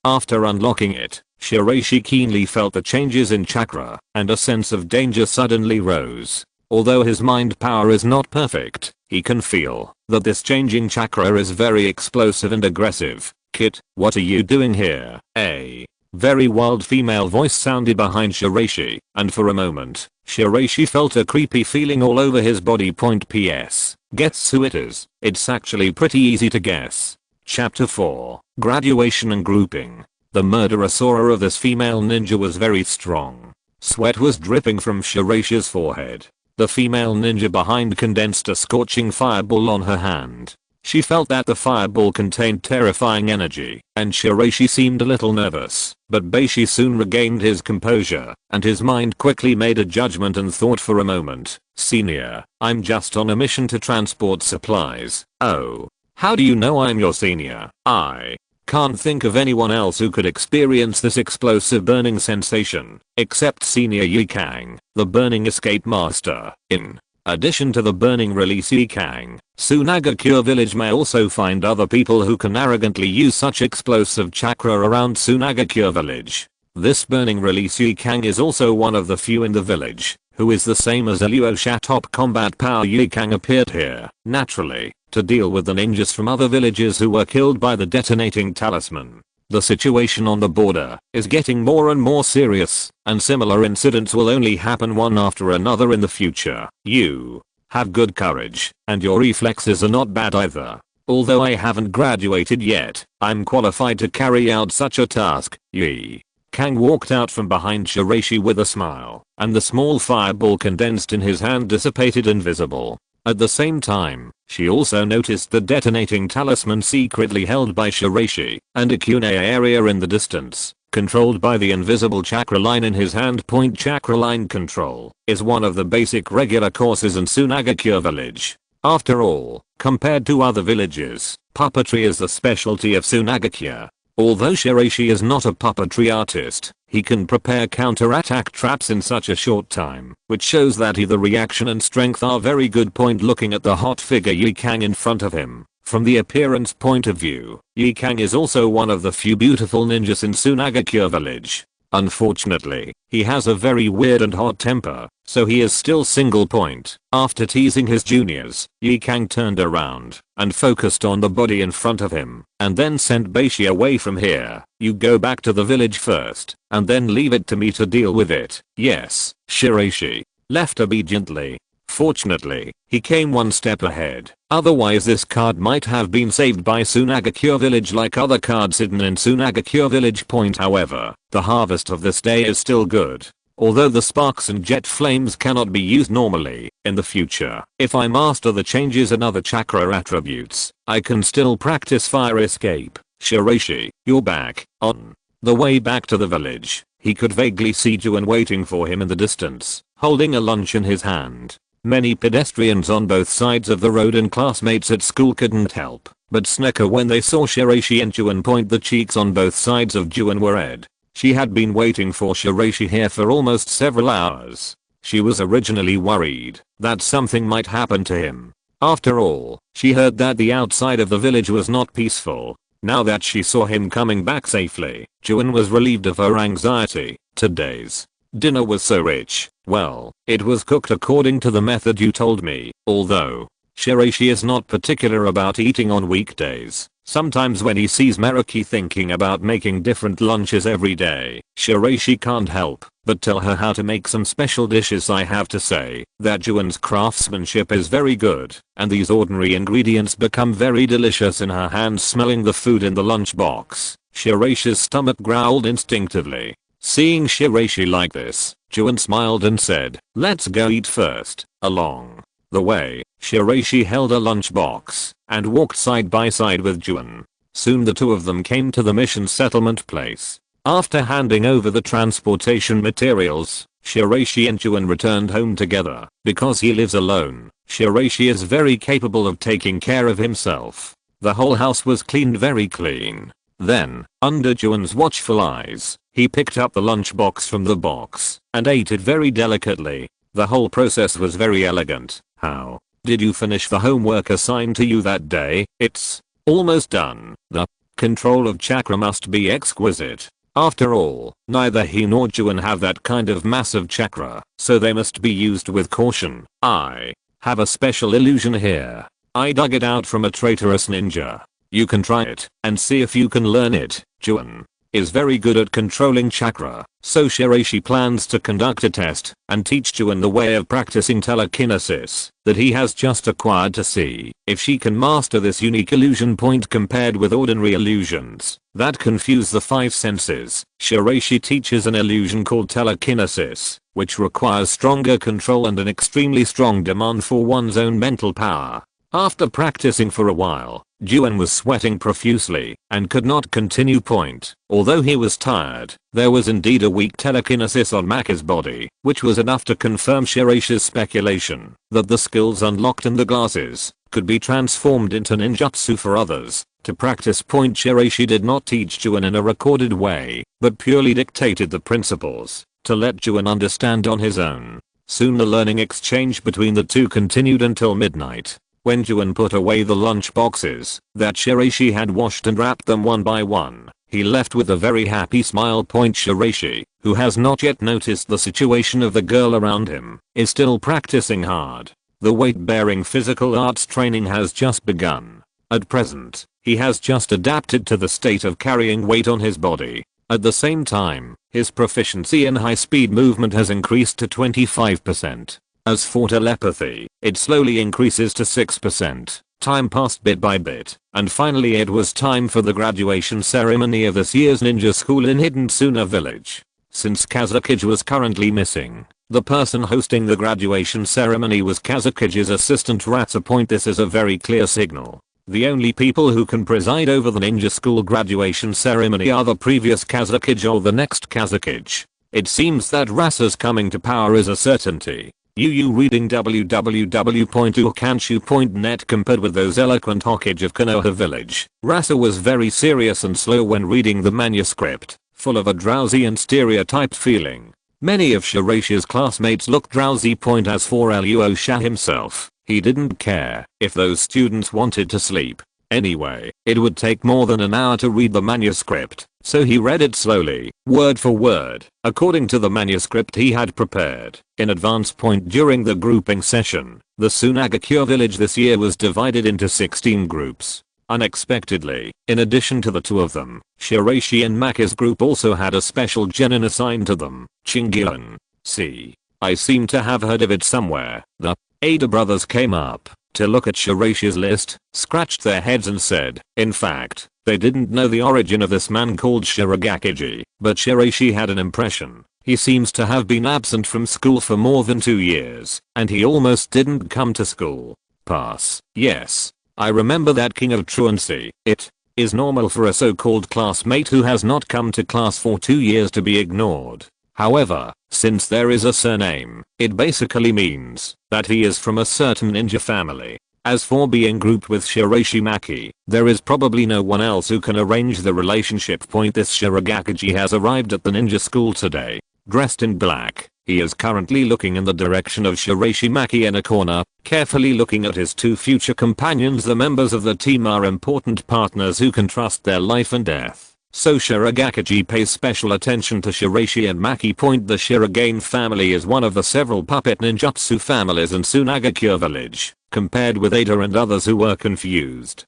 After unlocking it, Shiraishi keenly felt the changes in chakra, and a sense of danger suddenly rose. Although his mind power is not perfect, he can feel that this changing chakra is very explosive and aggressive. "Kit, what are you doing here?" A very wild female voice sounded behind Shiraishi, and for a moment, Shiraishi felt a creepy feeling all over his body. PS. Guess who it is? It's actually pretty easy to guess. Chapter 4. Graduation and Grouping. The murderous aura of this female ninja was very strong. Sweat was dripping from Shiraishi's forehead. The female ninja behind condensed a scorching fireball on her hand. She felt that the fireball contained terrifying energy, and Shiraishi seemed a little nervous, but Beishi soon regained his composure, and his mind quickly made a judgment and thought for a moment. Senior, I'm just on a mission to transport supplies. Oh. How do you know I'm your senior? I can't think of anyone else who could experience this explosive burning sensation, except Senior Ye Cang, the burning escape master. In addition to the burning release Ye Cang, Sunagakure village may also find other people who can arrogantly use such explosive chakra around Sunagakure village. This burning release Ye Cang is also one of the few in the village, who is the same as Aluosha top combat power. Ye Cang appeared here, naturally, to deal with the ninjas from other villages who were killed by the detonating talisman. The situation on the border is getting more and more serious, and similar incidents will only happen one after another in the future. You have good courage, and your reflexes are not bad either. Although I haven't graduated yet, I'm qualified to carry out such a task. Ye Cang walked out from behind Shiraishi with a smile, and the small fireball condensed in his hand dissipated invisible. At the same time, she also noticed the detonating talisman secretly held by Shiraishi, and a Kune area in the distance, controlled by the invisible chakra line in his hand. Point chakra line control is one of the basic regular courses in Sunagakure village. After all, compared to other villages, puppetry is the specialty of Sunagakure. Although Shiraishi is not a puppetry artist, he can prepare counter-attack traps in such a short time, which shows that the reaction and strength are very good. Point looking at the hot figure Ye Cang in front of him, from the appearance point of view, Ye Cang is also one of the few beautiful ninjas in Sunagakure village. Unfortunately, he has a very weird and hot temper, so he is still single point. After teasing his juniors, Ye Cang turned around and focused on the body in front of him, and then sent Beishi away from here. You go back to the village first, and then leave it to me to deal with it. Yes. Shiraishi left obediently. Fortunately, he came one step ahead, otherwise this card might have been saved by Sunagakure village like other cards hidden in Sunagakure village. Point however, the harvest of this day is still good. Although the sparks and jet flames cannot be used normally, in the future, if I master the changes and other chakra attributes, I can still practice fire escape. Shiraishi, you're back. On the way back to the village, he could vaguely see Jounin waiting for him in the distance, holding a lunch in his hand. Many pedestrians on both sides of the road and classmates at school couldn't help but snicker when they saw Shiraishi and Jounin. Point the cheeks on both sides of Jounin were red. She had been waiting for Shiraishi here for almost several hours. She was originally worried that something might happen to him. After all, she heard that the outside of the village was not peaceful. Now that she saw him coming back safely, Jounin was relieved of her anxiety. Today's dinner was so rich. Well, it was cooked according to the method you told me. Although Shiraishi is not particular about eating on weekdays, sometimes when he sees Maki thinking about making different lunches every day, Shiraishi can't help but tell her how to make some special dishes. I have to say that Jounin's craftsmanship is very good, and these ordinary ingredients become very delicious in her hands. Smelling the food in the lunchbox, Shiraishi's stomach growled instinctively. Seeing Shiraishi like this, Jounin smiled and said, "Let's go eat first." Along the way, Shiraishi held a lunchbox and walked side by side with Jounin. Soon the two of them came to the mission settlement place. After handing over the transportation materials, Shiraishi and Jounin returned home together. Because he lives alone, Shiraishi is very capable of taking care of himself. The whole house was cleaned very clean. Then, under Jounin's watchful eyes, he picked up the lunchbox from the box and ate it very delicately. The whole process was very elegant. How did you finish the homework assigned to you that day? It's almost done. The control of chakra must be exquisite. After all, neither he nor Jounin have that kind of massive chakra, so they must be used with caution. I have a special illusion here. I dug it out from a traitorous ninja. You can try it and see if you can learn it. Jounin is very good at controlling chakra, so Shiraishi plans to conduct a test and teach Jounin the way of practicing telekinesis that he has just acquired to see if she can master this unique illusion. Point compared with ordinary illusions that confuse the five senses, Shiraishi teaches an illusion called telekinesis, which requires stronger control and an extremely strong demand for one's own mental power. After practicing for a while, Jounin was sweating profusely and could not continue point. Although he was tired, there was indeed a weak telekinesis on Maki's body, which was enough to confirm Shiraishi's speculation that the skills unlocked in the glasses could be transformed into ninjutsu for others. To practice point, Shiraishi did not teach Jounin in a recorded way, but purely dictated the principles to let Jounin understand on his own. Soon the learning exchange between the two continued until midnight. When Jounin put away the lunch boxes that Shiraishi had washed and wrapped them one by one, he left with a very happy smile. Shiraishi, who has not yet noticed the situation of the girl around him, is still practicing hard. The weight-bearing physical arts training has just begun. At present, he has just adapted to the state of carrying weight on his body. At the same time, his proficiency in high-speed movement has increased to 25%. As for telepathy, it slowly increases to 6%. Time passed bit by bit, and finally it was time for the graduation ceremony of this year's ninja school in hidden Suna village. Since Kazekage was currently missing, the person hosting the graduation ceremony was Kazekage's assistant Ratsa. This is a very clear signal. The only people who can preside over the ninja school graduation ceremony are the previous Kazekage or the next Kazekage. It seems that Rasa's coming to power is a certainty. You reading www.ukanshu.net. Compared with those eloquent Hokage of Konoha village, Rasa was very serious and slow when reading the manuscript, full of a drowsy and stereotyped feeling. Many of Shiraishi's classmates looked drowsy. As for Alyosha himself, he didn't care if those students wanted to sleep. Anyway, it would take more than an hour to read the manuscript, so he read it slowly, word for word, according to the manuscript he had prepared in advance. During the grouping session, the Sunagakure village this year was divided into 16 groups. Unexpectedly, in addition to the two of them, Shiraishi and Maki's group also had a special genin assigned to them, tinged. See, I seem to have heard of it somewhere. The Ada brothers came up to look at Shiraishi's list, scratched their heads and said, in fact, they didn't know the origin of this man called Shirogakiji, but Shiraishi had an impression. He seems to have been absent from school for more than 2 years, and he almost didn't come to school. Pass. Yes, I remember that king of truancy. It is normal for a so-called classmate who has not come to class for 2 years to be ignored. However, since there is a surname, it basically means that he is from a certain ninja family. As for being grouped with Shiraishi Maki, there is probably no one else who can arrange the relationship. This Shirogakiji has arrived at the ninja school today. Dressed in black, he is currently looking in the direction of Shiraishi Maki in a corner, carefully looking at his two future companions. The members of the team are important partners who can trust their life and death. So Shirogakiji pays special attention to Shiraishi and Maki. The Shirogane family is one of the several puppet ninjutsu families in Sunagakure village, compared with Ada and others who were confused.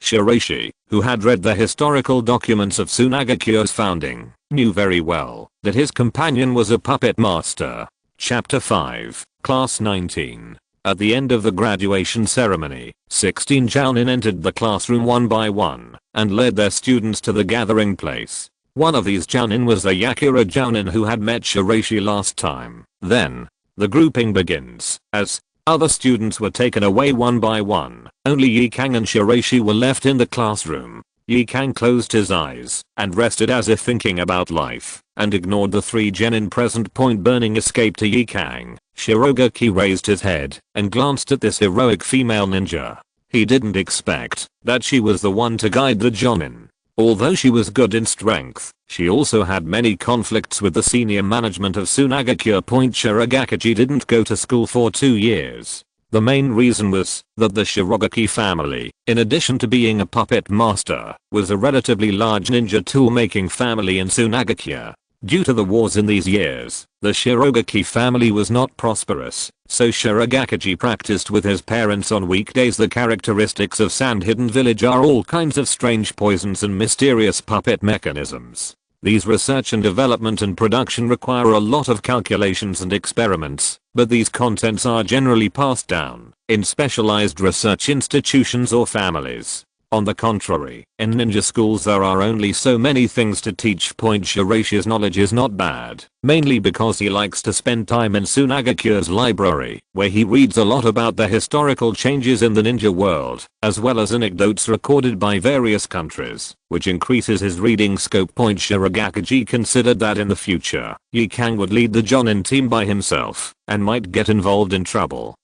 Shiraishi, who had read the historical documents of Sunagakure's founding, knew very well that his companion was a puppet master. Chapter 5, Class 19. At the end of the graduation ceremony, 16 jounin entered the classroom one by one and led their students to the gathering place. One of these jounin was the Yakura jounin who had met Shiraishi last time. Then, the grouping begins. As other students were taken away one by one, only Ye Cang and Shiraishi were left in the classroom. Ye Cang closed his eyes and rested as if thinking about life, and ignored the 3 genin present. Burning escape to Ye Cang. Shirogakiji raised his head and glanced at this heroic female ninja. He didn't expect that she was the one to guide the jounin. Although she was good in strength, she also had many conflicts with the senior management of Sunagakure. Shirogakiji didn't go to school for 2 years. The main reason was that the Shirogakiji family, in addition to being a puppet master, was a relatively large ninja tool-making family in Sunagakure. Due to the wars in these years, the Shirogakiji family was not prosperous, so Shirogakiji practiced with his parents on weekdays. The characteristics of Sand Hidden Village are all kinds of strange poisons and mysterious puppet mechanisms. These research and development and production require a lot of calculations and experiments, but these contents are generally passed down in specialized research institutions or families. On the contrary, in ninja schools there are only so many things to teach. Shiraishi's knowledge is not bad, mainly because he likes to spend time in Sunagakure's library, where he reads a lot about the historical changes in the ninja world, as well as anecdotes recorded by various countries, which increases his reading scope. Shirogakiji considered that in the future, Ye Cang would lead the jounin team by himself, and might get involved in trouble.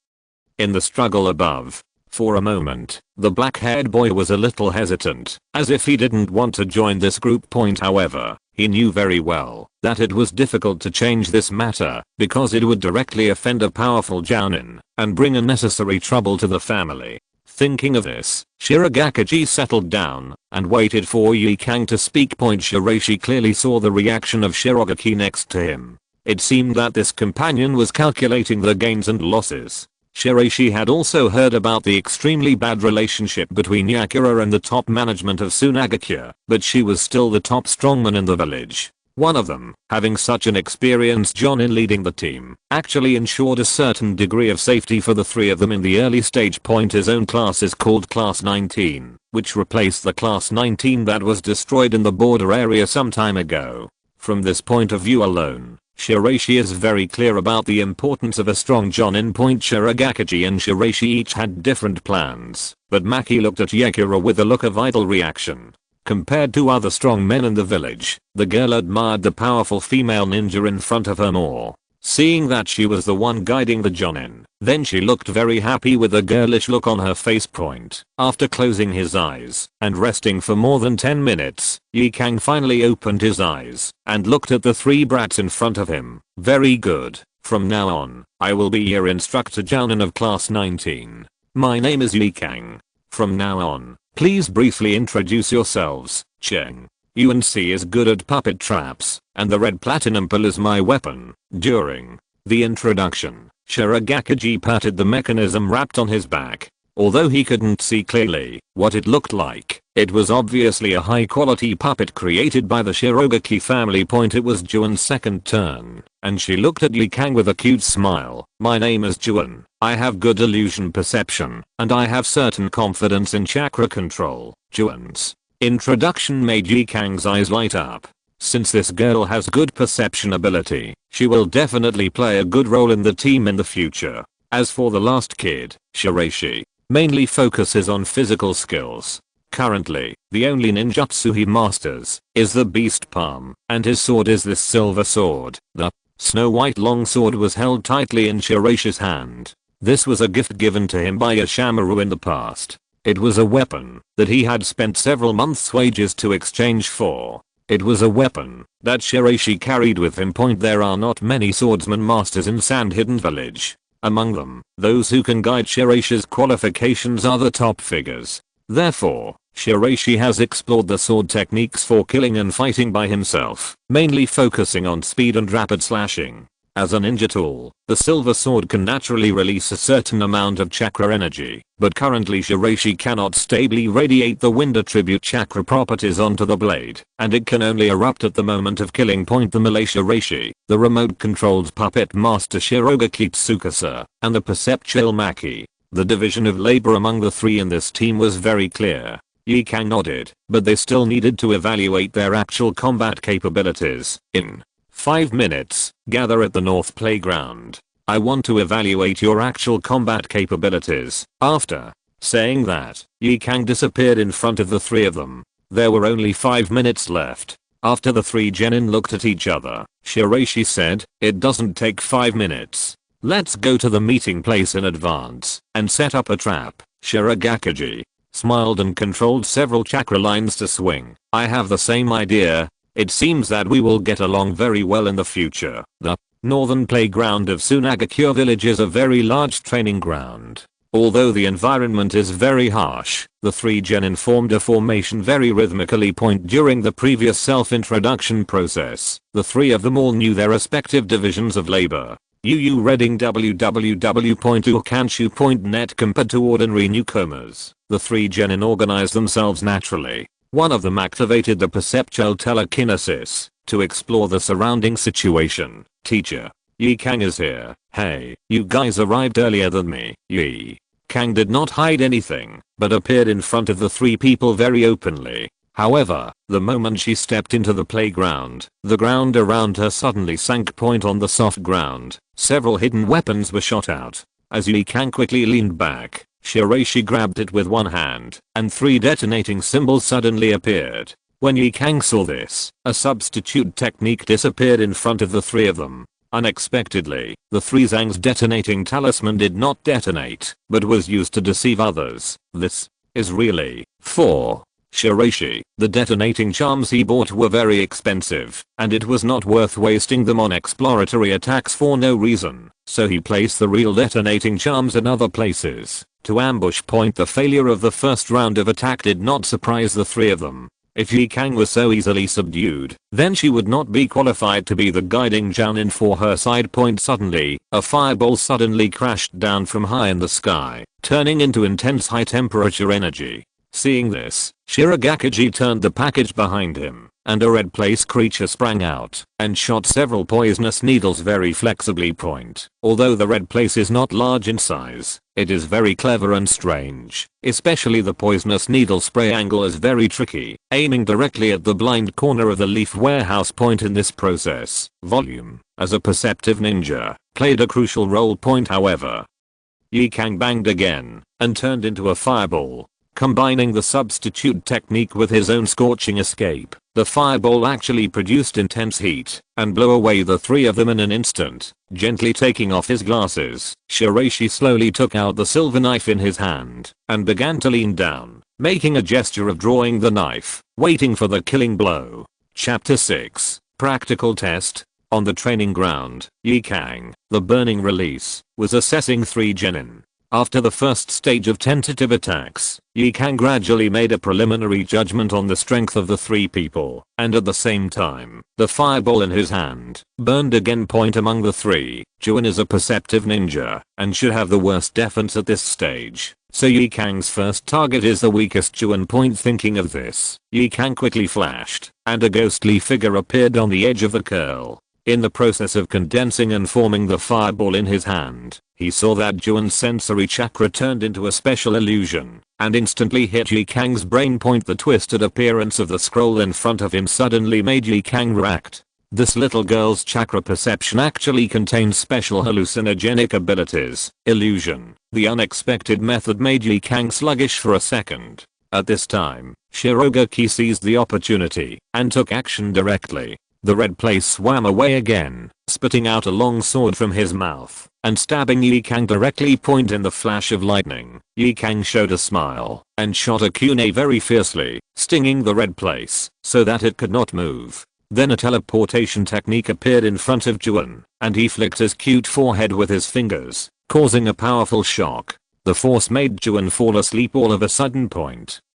In the struggle above, for a moment, the black-haired boy was a little hesitant, as if he didn't want to join this group. However, he knew very well that it was difficult to change this matter, because it would directly offend a powerful jounin, and bring unnecessary trouble to the family. Thinking of this, Shirogakiji settled down, and waited for Ye Cang to speak. Shiraishi clearly saw the reaction of Shirogaki next to him. It seemed that this companion was calculating the gains and losses. Shiraishi had also heard about the extremely bad relationship between Yakura and the top management of Sunagakure, but she was still the top strongman in the village. One of them, having such an experienced jounin leading the team, actually ensured a certain degree of safety for the three of them in the early stage. His own class is called Class 19, which replaced the Class 19 that was destroyed in the border area some time ago. From this point of view alone, Shiraishi is very clear about the importance of a strong jounin. Shirogakiji and Shiraishi each had different plans, but Maki looked at Yakura with a look of idle reaction. Compared to other strong men in the village, the girl admired the powerful female ninja in front of her more. Seeing that she was the one guiding the jounin, then she looked very happy with a girlish look on her face. After closing his eyes and resting for more than 10 minutes, Ye Cang finally opened his eyes and looked at the three brats in front of him. Very good. From now on, I will be your instructor jounin of Class 19. My name is Ye Cang. From now on, please briefly introduce yourselves. Cheng. UNC is good at puppet traps, and the red platinum pill is my weapon. During the introduction, Shirogakiji patted the mechanism wrapped on his back. Although he couldn't see clearly what it looked like, it was obviously a high-quality puppet created by the Shirogaki family. It was Juan's second turn, and she looked at Ye Cang with a cute smile. My name is Juan. I have good illusion perception, and I have certain confidence in chakra control. Juan's introduction made Ye Cang's eyes light up. Since this girl has good perception ability, she will definitely play a good role in the team in the future. As for the last kid, Shiraishi mainly focuses on physical skills. Currently, the only ninjutsu he masters is the beast palm, and his sword is this silver sword. The snow white long sword was held tightly in Shiraishi's hand. This was a gift given to him by a Shamaru in the past. It was a weapon that he had spent several months' wages to exchange for. It was a weapon that Shiraishi carried with him. There are not many swordsman masters in Sand Hidden Village. Among them, those who can guide Shiraishi's qualifications are the top figures. Therefore, Shiraishi has explored the sword techniques for killing and fighting by himself, mainly focusing on speed and rapid slashing. As a ninja tool, the silver sword can naturally release a certain amount of chakra energy, but currently Shiraishi cannot stably radiate the wind attribute chakra properties onto the blade, and it can only erupt at the moment of killing. The melee Shiraishi, the remote-controlled puppet master Shirogaki Tsukasa, and the perceptual Maki. The division of labor among the three in this team was very clear. Ye Cang nodded, but they still needed to evaluate their actual combat capabilities. In 5 minutes, gather at the North Playground. I want to evaluate your actual combat capabilities. After saying that, Ye Cang disappeared in front of the three of them. There were only 5 minutes left. After the three genin looked at each other, Shiraishi said, it doesn't take 5 minutes. Let's go to the meeting place in advance and set up a trap. Shirogakiji smiled and controlled several chakra lines to swing. I have the same idea. It seems that we will get along very well in the future. The northern playground of Sunagakure village is a very large training ground. Although the environment is very harsh, the three genin formed a formation very rhythmically. During the previous self-introduction process, the three of them all knew their respective divisions of labor. UU reading www.ukanshu.net. Compared to ordinary newcomers, the three genin organized themselves naturally. One of them activated the perceptual telekinesis to explore the surrounding situation. Teacher, Ye Cang is here. Hey, you guys arrived earlier than me. Ye Cang did not hide anything, but appeared in front of the three people very openly. However, the moment she stepped into the playground, the ground around her suddenly sank. On the soft ground, several hidden weapons were shot out. As Ye Cang quickly leaned back, Shiraishi grabbed it with one hand, and 3 detonating symbols suddenly appeared. When Ye Cang saw this, a substitute technique disappeared in front of the 3 of them. Unexpectedly, the 3 Zhang's detonating talisman did not detonate, but was used to deceive others. This is really for Shiraishi. The detonating charms he bought were very expensive, and it was not worth wasting them on exploratory attacks for no reason, so he placed the real detonating charms in other places. To ambush point the failure of the first round of attack did not surprise the 3 of them. If Ye Cang was so easily subdued, then she would not be qualified to be the guiding jounin for her side. Suddenly, a fireball suddenly crashed down from high in the sky, turning into intense high temperature energy. Seeing this, Shirogakiji turned the package behind him, and a red place creature sprang out and shot several poisonous needles very flexibly. Although the red place is not large in size, it is very clever and strange. Especially the poisonous needle spray angle is very tricky, aiming directly at the blind corner of the leaf warehouse. In this process, volume, as a perceptive ninja, played a crucial role. However, Ye Cang banged again and turned into a fireball. Combining the substitute technique with his own scorching escape, the fireball actually produced intense heat and blew away the 3 of them in an instant. Gently taking off his glasses, Shiraishi slowly took out the silver knife in his hand and began to lean down, making a gesture of drawing the knife, waiting for the killing blow. Chapter 6 Practical Test. On the training ground, Ye Cang, the burning release, was assessing 3 genin. After the first stage of tentative attacks, Ye Cang gradually made a preliminary judgment on the strength of the 3 people, and at the same time, the fireball in his hand burned again. Among the 3, Jounin is a perceptive ninja, and should have the worst defense at this stage, so Ye Cang's first target is the weakest Jounin. Thinking of this, Ye Cang quickly flashed, and a ghostly figure appeared on the edge of the curl. In the process of condensing and forming the fireball in his hand, he saw that Jounin's sensory chakra turned into a special illusion, and instantly hit Ye Cang's brain. The twisted appearance of the scroll in front of him suddenly made Ye Cang react. This little girl's chakra perception actually contains special hallucinogenic abilities. Illusion. The unexpected method made Ye Cang sluggish for a second. At this time, Shirogakiji seized the opportunity and took action directly. The red place swam away again, spitting out a long sword from his mouth and stabbing Ye Cang directly. In the flash of lightning, Ye Cang showed a smile and shot a kunai very fiercely, stinging the red place so that it could not move. Then a teleportation technique appeared in front of Jounin, and he flicked his cute forehead with his fingers, causing a powerful shock. The force made Jounin fall asleep all of a sudden.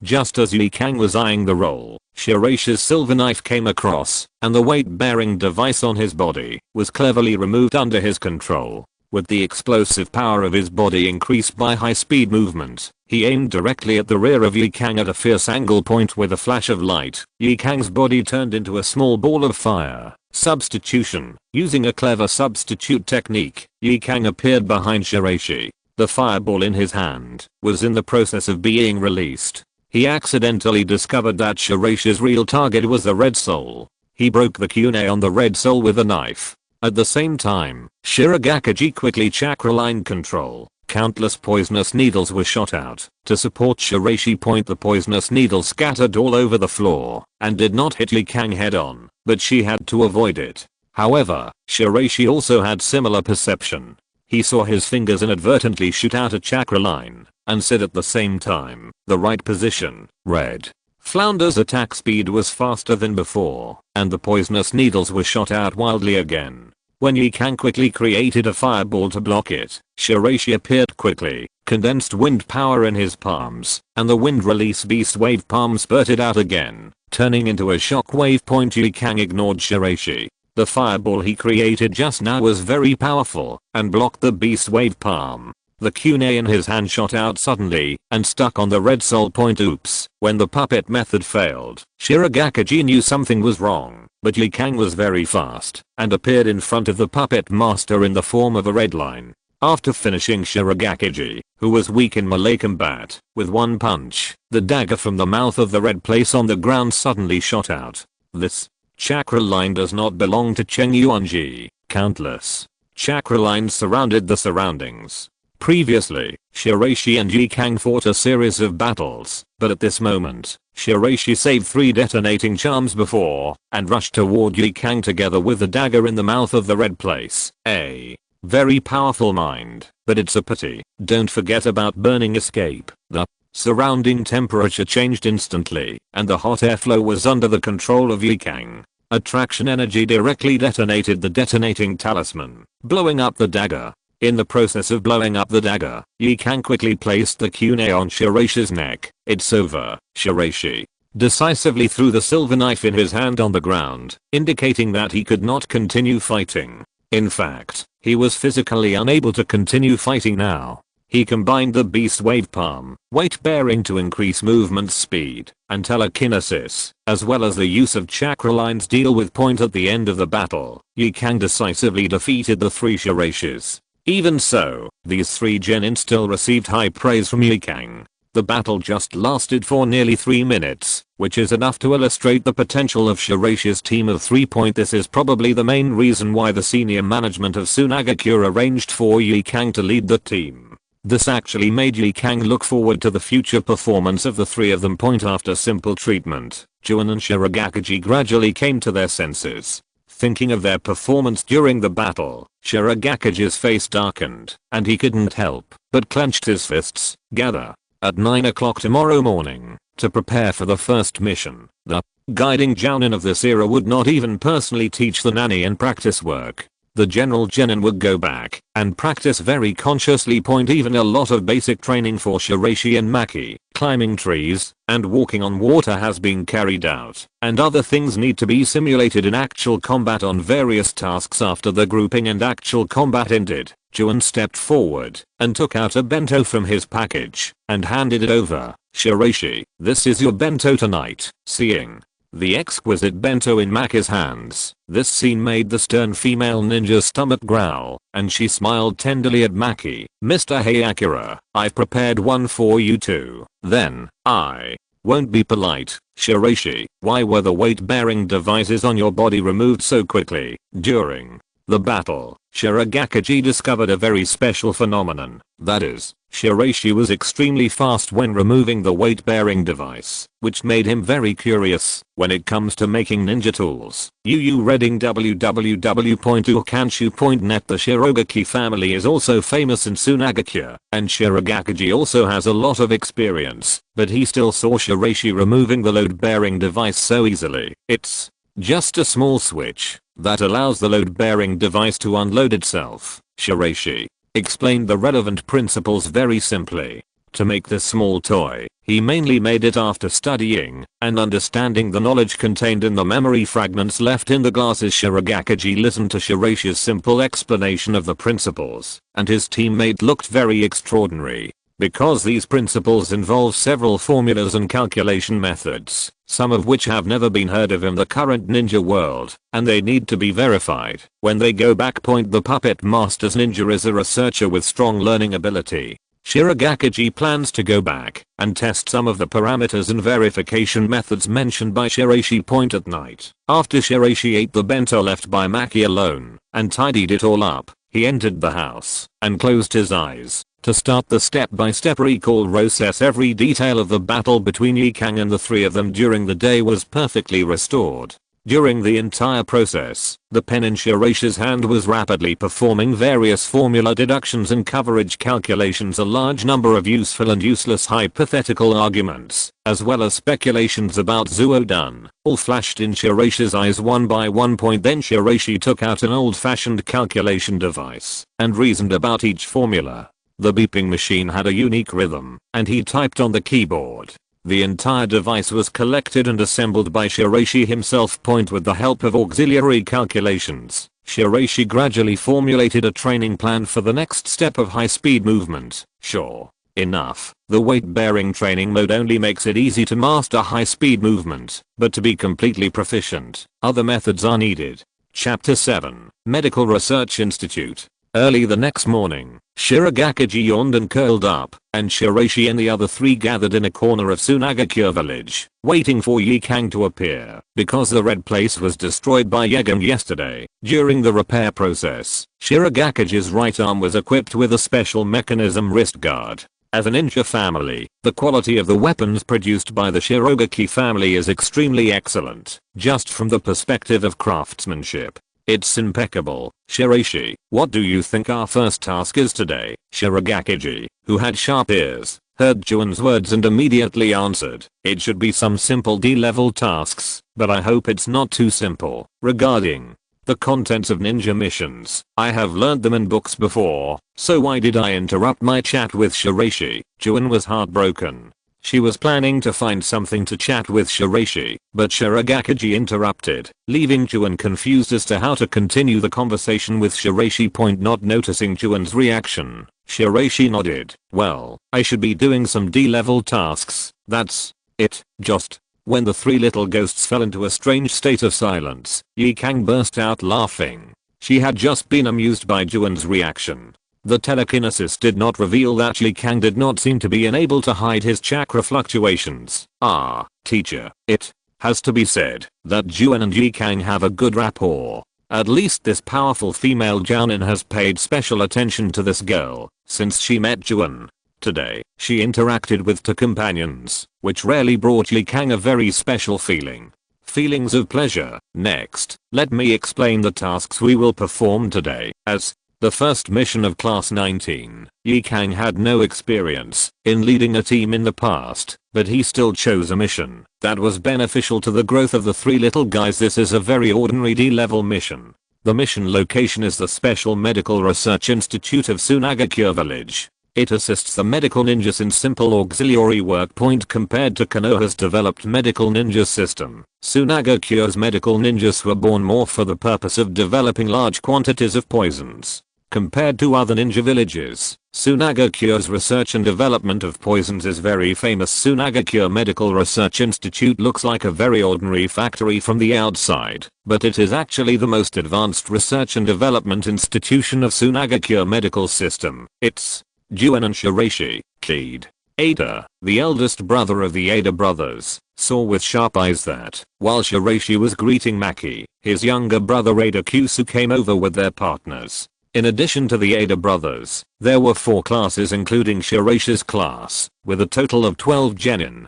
Just as Ye Cang was eyeing the roll, Shiraishi's silver knife came across, and the weight-bearing device on his body was cleverly removed under his control. With the explosive power of his body increased by high-speed movement, he aimed directly at the rear of Ye Cang at a fierce angle. With a flash of light, Ye Cang's body turned into a small ball of fire. Substitution. Using a clever substitute technique, Ye Cang appeared behind Shiraishi. The fireball in his hand was in the process of being released. He accidentally discovered that Shiraishi's real target was the red soul. He broke the kunai on the red soul with a knife. At the same time, Shirogakiji quickly chakra line control. Countless poisonous needles were shot out to support Shiraishi. The poisonous needles scattered all over the floor and did not hit Ye Cang head on, but she had to avoid it. However, Shiraishi also had similar perception. He saw his fingers inadvertently shoot out a chakra line and said at the same time, the right position, red. Flounder's attack speed was faster than before, and the poisonous needles were shot out wildly again. When Ye Cang quickly created a fireball to block it, Shiraishi appeared quickly, condensed wind power in his palms, and the wind release beast wave palm spurted out again, turning into a shock wave. Ye Cang ignored Shiraishi. The fireball he created just now was very powerful and blocked the beast wave palm. The kunai in his hand shot out suddenly and stuck on the red soul. Oops. When the puppet method failed, Shirogakiji knew something was wrong, but Ye Cang was very fast and appeared in front of the puppet master in the form of a red line. After finishing Shirogakiji, who was weak in melee combat, with one punch, the dagger from the mouth of the red place on the ground suddenly shot out. This chakra line does not belong to Cheng Yuanji. Countless chakra lines surrounded the surroundings. Previously, Shiraishi and Ye Cang fought a series of battles, but at this moment, Shiraishi saved 3 detonating charms before, and rushed toward Ye Cang together with the dagger in the mouth of the red place. A very powerful mind, but it's a pity. Don't forget about burning escape. The surrounding temperature changed instantly, and the hot airflow was under the control of Ye Cang. Attraction energy directly detonated the detonating talisman, blowing up the dagger. In the process of blowing up the dagger, Ye Cang quickly placed the kunai on Shiraishi's neck. It's over. Shiraishi decisively threw the silver knife in his hand on the ground, indicating that he could not continue fighting. In fact, he was physically unable to continue fighting now. He combined the beast wave palm, weight bearing to increase movement speed, and telekinesis, as well as the use of chakra lines deal with point at the end of the battle. Ye Cang decisively defeated the 3 Shiraishis. Even so, these 3 genin still received high praise from Ye Cang. The battle just lasted for nearly 3 minutes, which is enough to illustrate the potential of Shiraishi's team of 3. This is probably the main reason why the senior management of Sunagakure arranged for Ye Cang to lead the team. This actually made Ye Cang look forward to the future performance of the 3 of them. After simple treatment, Jounin and Shirogakiji gradually came to their senses. Thinking of their performance during the battle, Shirogakiji's face darkened, and he couldn't help but clenched his fists. Gather at 9 o'clock tomorrow morning to prepare for the first mission. The guiding jounin of this era would not even personally teach the nanny and practice work. The general genin would go back and practice very consciously. Even a lot of basic training for Shiraishi and Maki, climbing trees, and walking on water has been carried out, and other things need to be simulated in actual combat on various tasks. After the grouping and actual combat ended, Jounin stepped forward and took out a bento from his package and handed it over. Shiraishi, this is your bento tonight. Seeing the exquisite bento in Maki's hands, this scene made the stern female ninja's stomach growl, and she smiled tenderly at Maki. Mr. Hayakura, I've prepared one for you too. Then, I won't be polite. Shiraishi, why were the weight-bearing devices on your body removed so quickly? During the battle, Shirogakiji discovered a very special phenomenon. That is, Shiraishi was extremely fast when removing the weight-bearing device, which made him very curious. When it comes to making ninja tools, reading www.ukanshu.net. The Shirogaki family is also famous in Sunagakure, and Shirogakiji also has a lot of experience, but he still saw Shiraishi removing the load-bearing device so easily. It's just a small switch that allows the load-bearing device to unload itself. Shiraishi explained the relevant principles very simply. To make this small toy, he mainly made it after studying and understanding the knowledge contained in the memory fragments left in the glasses. Shirogakiji listened to Shiraishi's simple explanation of the principles, and his teammate looked very extraordinary. Because these principles involve several formulas and calculation methods, some of which have never been heard of in the current ninja world, and they need to be verified when they go back. The puppet master's ninja is a researcher with strong learning ability. Shirogakiji plans to go back and test some of the parameters and verification methods mentioned by Shiraishi. At night, after Shiraishi ate the bento left by Maki alone and tidied it all up, he entered the house and closed his eyes to start the step-by-step recall process. Every detail of the battle between Ye Cang and the 3 of them during the day was perfectly restored. During the entire process, the pen in Shiraishi's hand was rapidly performing various formula deductions and coverage calculations. A large number of useful and useless hypothetical arguments, as well as speculations about Zuodan, all flashed in Shiraishi's eyes one by one. Then Shiraishi took out an old-fashioned calculation device and reasoned about each formula. The beeping machine had a unique rhythm, and he typed on the keyboard. The entire device was collected and assembled by Shiraishi himself. With the help of auxiliary calculations, Shiraishi gradually formulated a training plan for the next step of high-speed movement. Sure enough, the weight-bearing training mode only makes it easy to master high-speed movement, but to be completely proficient, other methods are needed. Chapter 7, Medical Research Institute. Early the next morning, Shirogakiji yawned and curled up, and Shiraishi and the other three gathered in a corner of Sunagakure village, waiting for Ye Cang to appear, because the red place was destroyed by Ye Cang yesterday. During the repair process, Shirogakiji's right arm was equipped with a special mechanism wrist guard. As a ninja family, the quality of the weapons produced by the Shirogaki family is extremely excellent, just from the perspective of craftsmanship. It's impeccable. Shiraishi, what do you think our first task is today? Shirogakiji, who had sharp ears, heard Jounin's words and immediately answered, it should be some simple D-level tasks, but I hope it's not too simple. Regarding the contents of ninja missions, I have learned them in books before, so why did I interrupt my chat with Shiraishi? Jounin was heartbroken. She was planning to find something to chat with Shiraishi, but Shirogakiji interrupted, leaving Jounin confused as to how to continue the conversation with Shiraishi. Not noticing Jounin's reaction, Shiraishi nodded. Well, I should be doing some D-level tasks, that's it. Just when the three little ghosts fell into a strange state of silence, Ye Cang burst out laughing. She had just been amused by Jounin's reaction. The telekinesis did not reveal that Ye Cang did not seem to be unable to hide his chakra fluctuations. Ah, teacher, it has to be said that Jounin and Ye Cang have a good rapport. At least this powerful female jounin has paid special attention to this girl since she met Jounin. Today, she interacted with two companions, which rarely brought Ye Cang a very special feeling. Feelings of pleasure. Next, let me explain the tasks we will perform today. As the first mission of Class 19, Ye Cang had no experience in leading a team in the past, but he still chose a mission that was beneficial to the growth of the three little guys. This is a very ordinary D-level mission. The mission location is the Special Medical Research Institute of Sunagakure Village. It assists the medical ninjas in simple auxiliary work. Compared to Konoha's developed medical ninja system, Sunagakure's medical ninjas were born more for the purpose of developing large quantities of poisons. Compared to other ninja villages, Sunagakure's research and development of poisons is very famous. Sunagakure Medical Research Institute looks like a very ordinary factory from the outside, but it is actually the most advanced research and development institution of Sunagakure medical system. It's Jounin and Shiraishi, Kid. Ada, the eldest brother of the Ada brothers, saw with sharp eyes that, while Shiraishi was greeting Maki, his younger brother Ada Kusu came over with their partners. In addition to the Ada brothers, there were 4 classes including Shiraishi's class, with a total of 12 genin.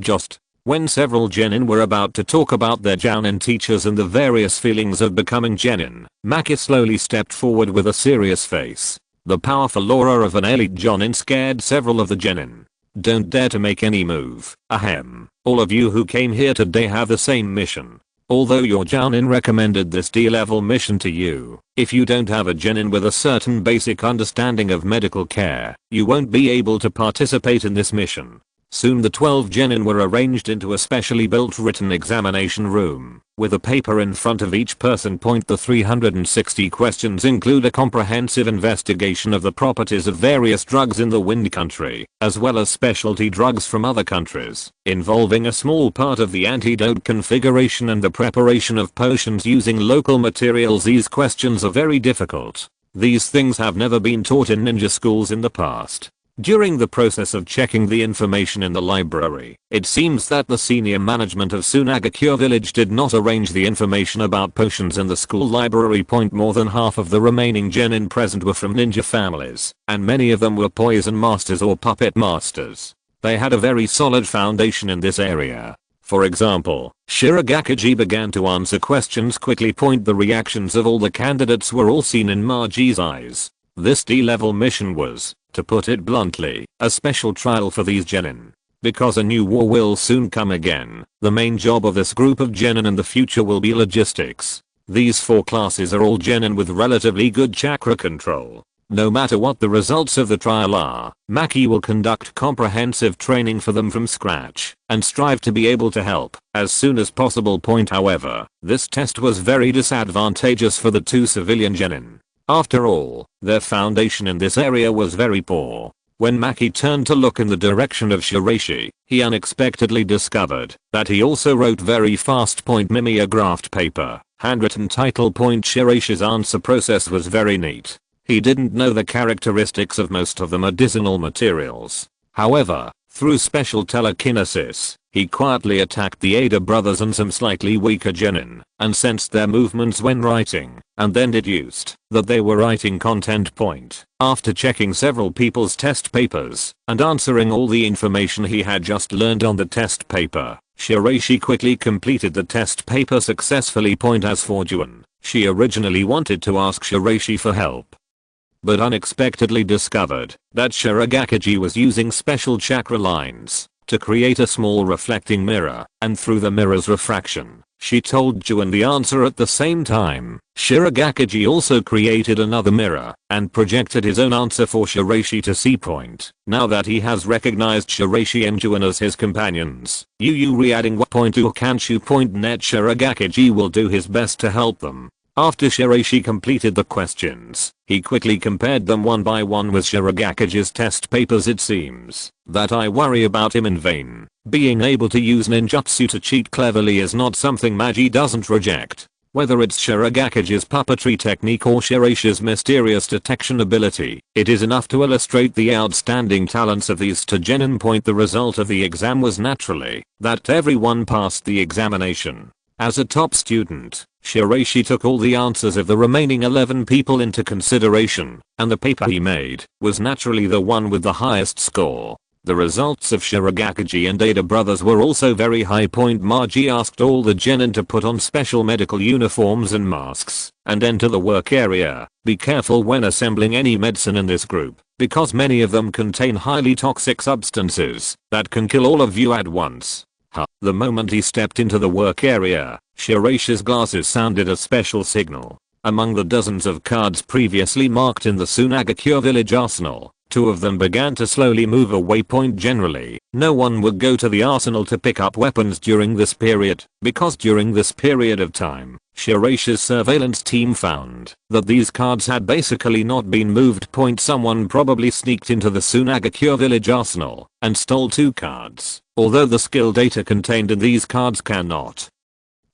Just when several genin were about to talk about their jounin teachers and the various feelings of becoming genin, Maki slowly stepped forward with a serious face. The powerful aura of an elite jounin scared several of the genin. Don't dare to make any move. All of you who came here today have the same mission. Although your jounin recommended this D-level mission to you, if you don't have a genin with a certain basic understanding of medical care, you won't be able to participate in this mission. Soon the 12 genin were arranged into a specially built written examination room, with a paper in front of each person. The 360 questions include a comprehensive investigation of the properties of various drugs in the Wind Country, as well as specialty drugs from other countries, involving a small part of the antidote configuration and the preparation of potions using local materials. These questions are very difficult. These things have never been taught in ninja schools in the past. During the process of checking the information in the library, it seems that the senior management of Sunagakure village did not arrange the information about potions in the school library. More than half of the remaining genin present were from ninja families, and many of them were poison masters or puppet masters. They had a very solid foundation in this area. For example, Shirogakiji began to answer questions quickly. The reactions of all the candidates were all seen in Maji's eyes. This D-level mission was, to put it bluntly, a special trial for these genin. Because a new war will soon come again, the main job of this group of genin in the future will be logistics. These 4 classes are all genin with relatively good chakra control. No matter what the results of the trial are, Maki will conduct comprehensive training for them from scratch, and strive to be able to help as soon as possible. However, this test was very disadvantageous for the 2 civilian genin. After all, their foundation in this area was very poor. When Maki turned to look in the direction of Shiraishi, he unexpectedly discovered that he also wrote very fast. Mimeographed paper, handwritten title. Shiraishi's answer process was very neat. He didn't know the characteristics of most of the medicinal materials. However, through special telekinesis, he quietly attacked the Ada brothers and some slightly weaker genin, and sensed their movements when writing, and then deduced that they were writing content. After checking several people's test papers, and answering all the information he had just learned on the test paper, Shiraishi quickly completed the test paper successfully. As for Jounin, she originally wanted to ask Shiraishi for help, but unexpectedly discovered that Shirogakiji was using special chakra lines to create a small reflecting mirror, and through the mirror's refraction, she told Jounin the answer at the same time. Shirogakiji also created another mirror and projected his own answer for Shiraishi to see. Now that he has recognized Shiraishi and Jounin as his companions, re-adding what to Kanshu.net, Shirogakiji will do his best to help them. After Shiraishi completed the questions, he quickly compared them one by one with Shirogakiji's test papers. It seems that I worry about him in vain. Being able to use ninjutsu to cheat cleverly is not something Magi doesn't reject. Whether it's Shirogakiji's puppetry technique or Shiraishi's mysterious detection ability, it is enough to illustrate the outstanding talents of these two genin. The result of the exam was naturally that everyone passed the examination. As a top student, Shiraishi took all the answers of the remaining 11 people into consideration, and the paper he made was naturally the one with the highest score. The results of Shirogakiji and Ada brothers were also very high. Magi asked all the genin to put on special medical uniforms and masks and enter the work area. Be careful when assembling any medicine in this group, because many of them contain highly toxic substances that can kill all of you at once. The moment he stepped into the work area, Shiraishi's glasses sounded a special signal. Among the dozens of cards previously marked in the Sunagakure village arsenal, 2 of them began to slowly move away. Generally, no one would go to the arsenal to pick up weapons during this period, because during this period of time, Shiraishi's surveillance team found that these cards had basically not been moved. Someone probably sneaked into the Sunagakure village arsenal and stole 2 cards, although the skill data contained in these cards cannot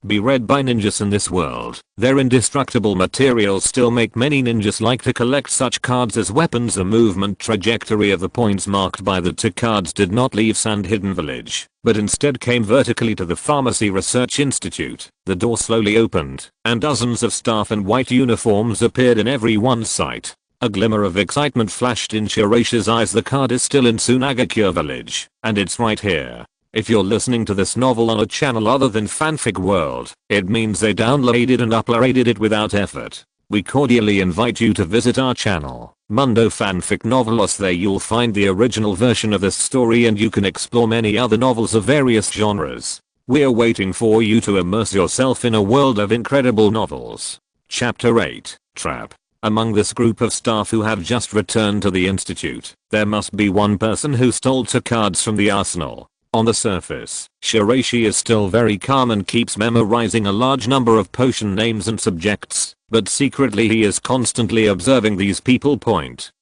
be read by ninjas in this world. Their indestructible materials still make many ninjas like to collect such cards as weapons. The movement trajectory of the points marked by the 2 cards did not leave Sand Hidden Village, but instead came vertically to the Pharmacy Research Institute. The door slowly opened, and dozens of staff in white uniforms appeared in everyone's sight. A glimmer of excitement flashed in Shiraishi's eyes. The card is still in Sunagakure village, and it's right here. If you're listening to this novel on a channel other than Fanfic World, it means they downloaded and uploaded it without effort. We cordially invite you to visit our channel, Mundo Fanfic Novelos. There you'll find the original version of this story, and you can explore many other novels of various genres. We're waiting for you to immerse yourself in a world of incredible novels. Chapter 8, Trap. Among this group of staff who have just returned to the institute, there must be one person who stole 2 cards from the arsenal. On the surface, Shiraishi is still very calm and keeps memorizing a large number of potion names and subjects, but secretly he is constantly observing these people.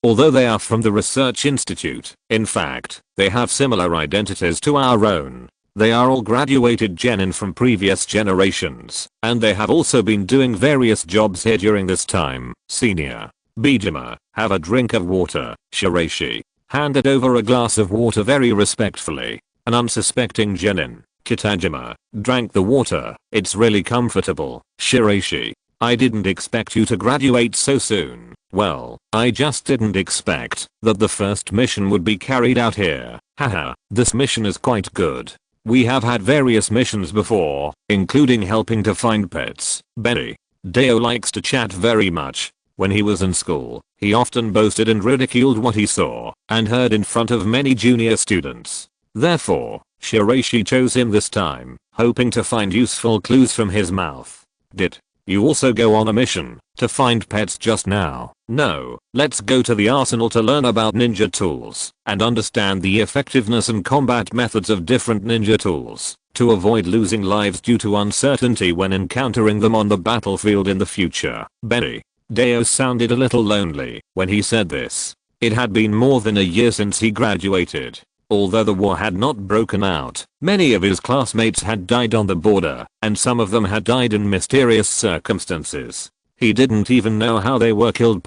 Although they are from the research institute, in fact, they have similar identities to our own. They are all graduated genin from previous generations, and they have also been doing various jobs here during this time. Senior Bijima, have a drink of water. Shiraishi handed over a glass of water very respectfully. An unsuspecting genin, Kitajima, drank the water. It's really comfortable. Shiraishi, I didn't expect you to graduate so soon. Well, I just didn't expect that the first mission would be carried out here. Haha, this mission is quite good. We have had various missions before, including helping to find pets. Benny. Deo likes to chat very much. When he was in school, he often boasted and ridiculed what he saw and heard in front of many junior students. Therefore, Shiraishi chose him this time, hoping to find useful clues from his mouth. Did you also go on a mission to find pets just now? No, let's go to the arsenal to learn about ninja tools and understand the effectiveness and combat methods of different ninja tools to avoid losing lives due to uncertainty when encountering them on the battlefield in the future. Benny. Deo sounded a little lonely when he said this. It had been more than a year since he graduated. Although the war had not broken out, many of his classmates had died on the border, and some of them had died in mysterious circumstances. He didn't even know how they were killed.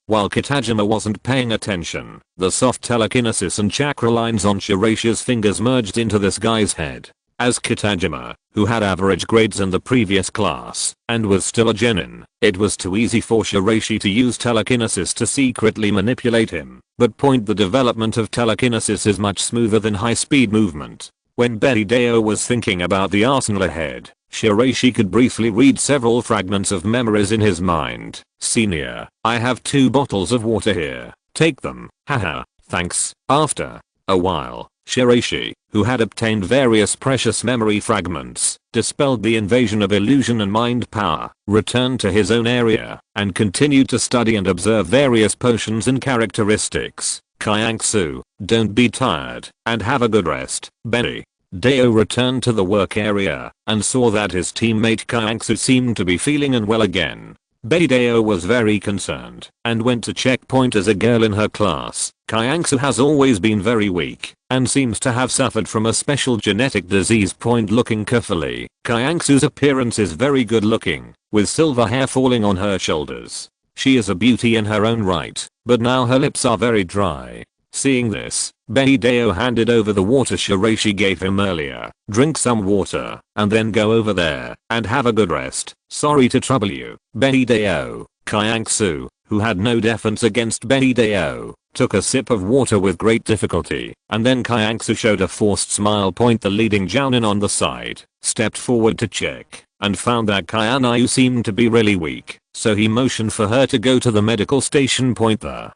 While Kitajima wasn't paying attention, the soft telekinesis and chakra lines on Shiraishi's fingers merged into this guy's head. As Kitajima, who had average grades in the previous class, and was still a genin, it was too easy for Shiraishi to use telekinesis to secretly manipulate him. But the development of telekinesis is much smoother than high-speed movement. When Hideo was thinking about the arsenal ahead, Shiraishi could briefly read several fragments of memories in his mind. Senior, I have 2 bottles of water here. Take them. Haha, thanks. After a while, Shiraishi, who had obtained various precious memory fragments, dispelled the invasion of illusion and mind power, returned to his own area, and continued to study and observe various potions and characteristics. Kyanksu, don't be tired, and have a good rest. Hideo returned to the work area, and saw that his teammate Kyanksu seemed to be feeling unwell again. Hideo was very concerned, and went to checkpoint as a girl in her class. Kyanksu has always been very weak, and seems to have suffered from a special genetic disease. Looking carefully, Kyanksu's appearance is very good looking, with silver hair falling on her shoulders. She is a beauty in her own right, but now her lips are very dry. Seeing this, Hideo handed over the water Shiraishi gave him earlier. Drink some water, and then go over there, and have a good rest. Sorry to trouble you. Hideo. Kyanksu, who had no defense against Hideo, took a sip of water with great difficulty, and then Kyanksu showed a forced smile. The leading jounin on the side stepped forward to check, and found that Kyanksu seemed to be really weak, so he motioned for her to go to the medical station. The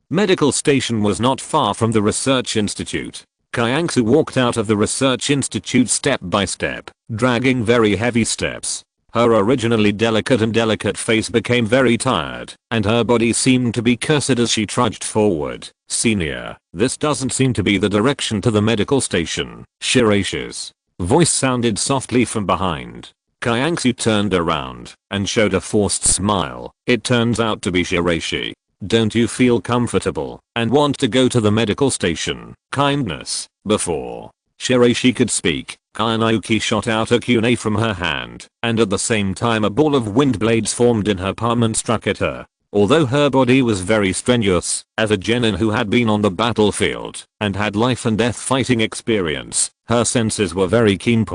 medical station was not far from the research institute. Kyanksu walked out of the research institute step by step, dragging very heavy steps. Her originally delicate face became very tired, and her body seemed to be cursed as she trudged forward. Senior, this doesn't seem to be the direction to the medical station. Shiraishi's voice sounded softly from behind. Kyanksu turned around, and showed a forced smile. It turns out to be Shiraishi. Don't you feel comfortable, and want to go to the medical station? Kindness. Before Shiraishi could speak, Kyanksu shot out a kunai from her hand, and at the same time a ball of wind blades formed in her palm and struck at her. Although her body was very strenuous, as a genin who had been on the battlefield, and had life and death fighting experience, her senses were very keen.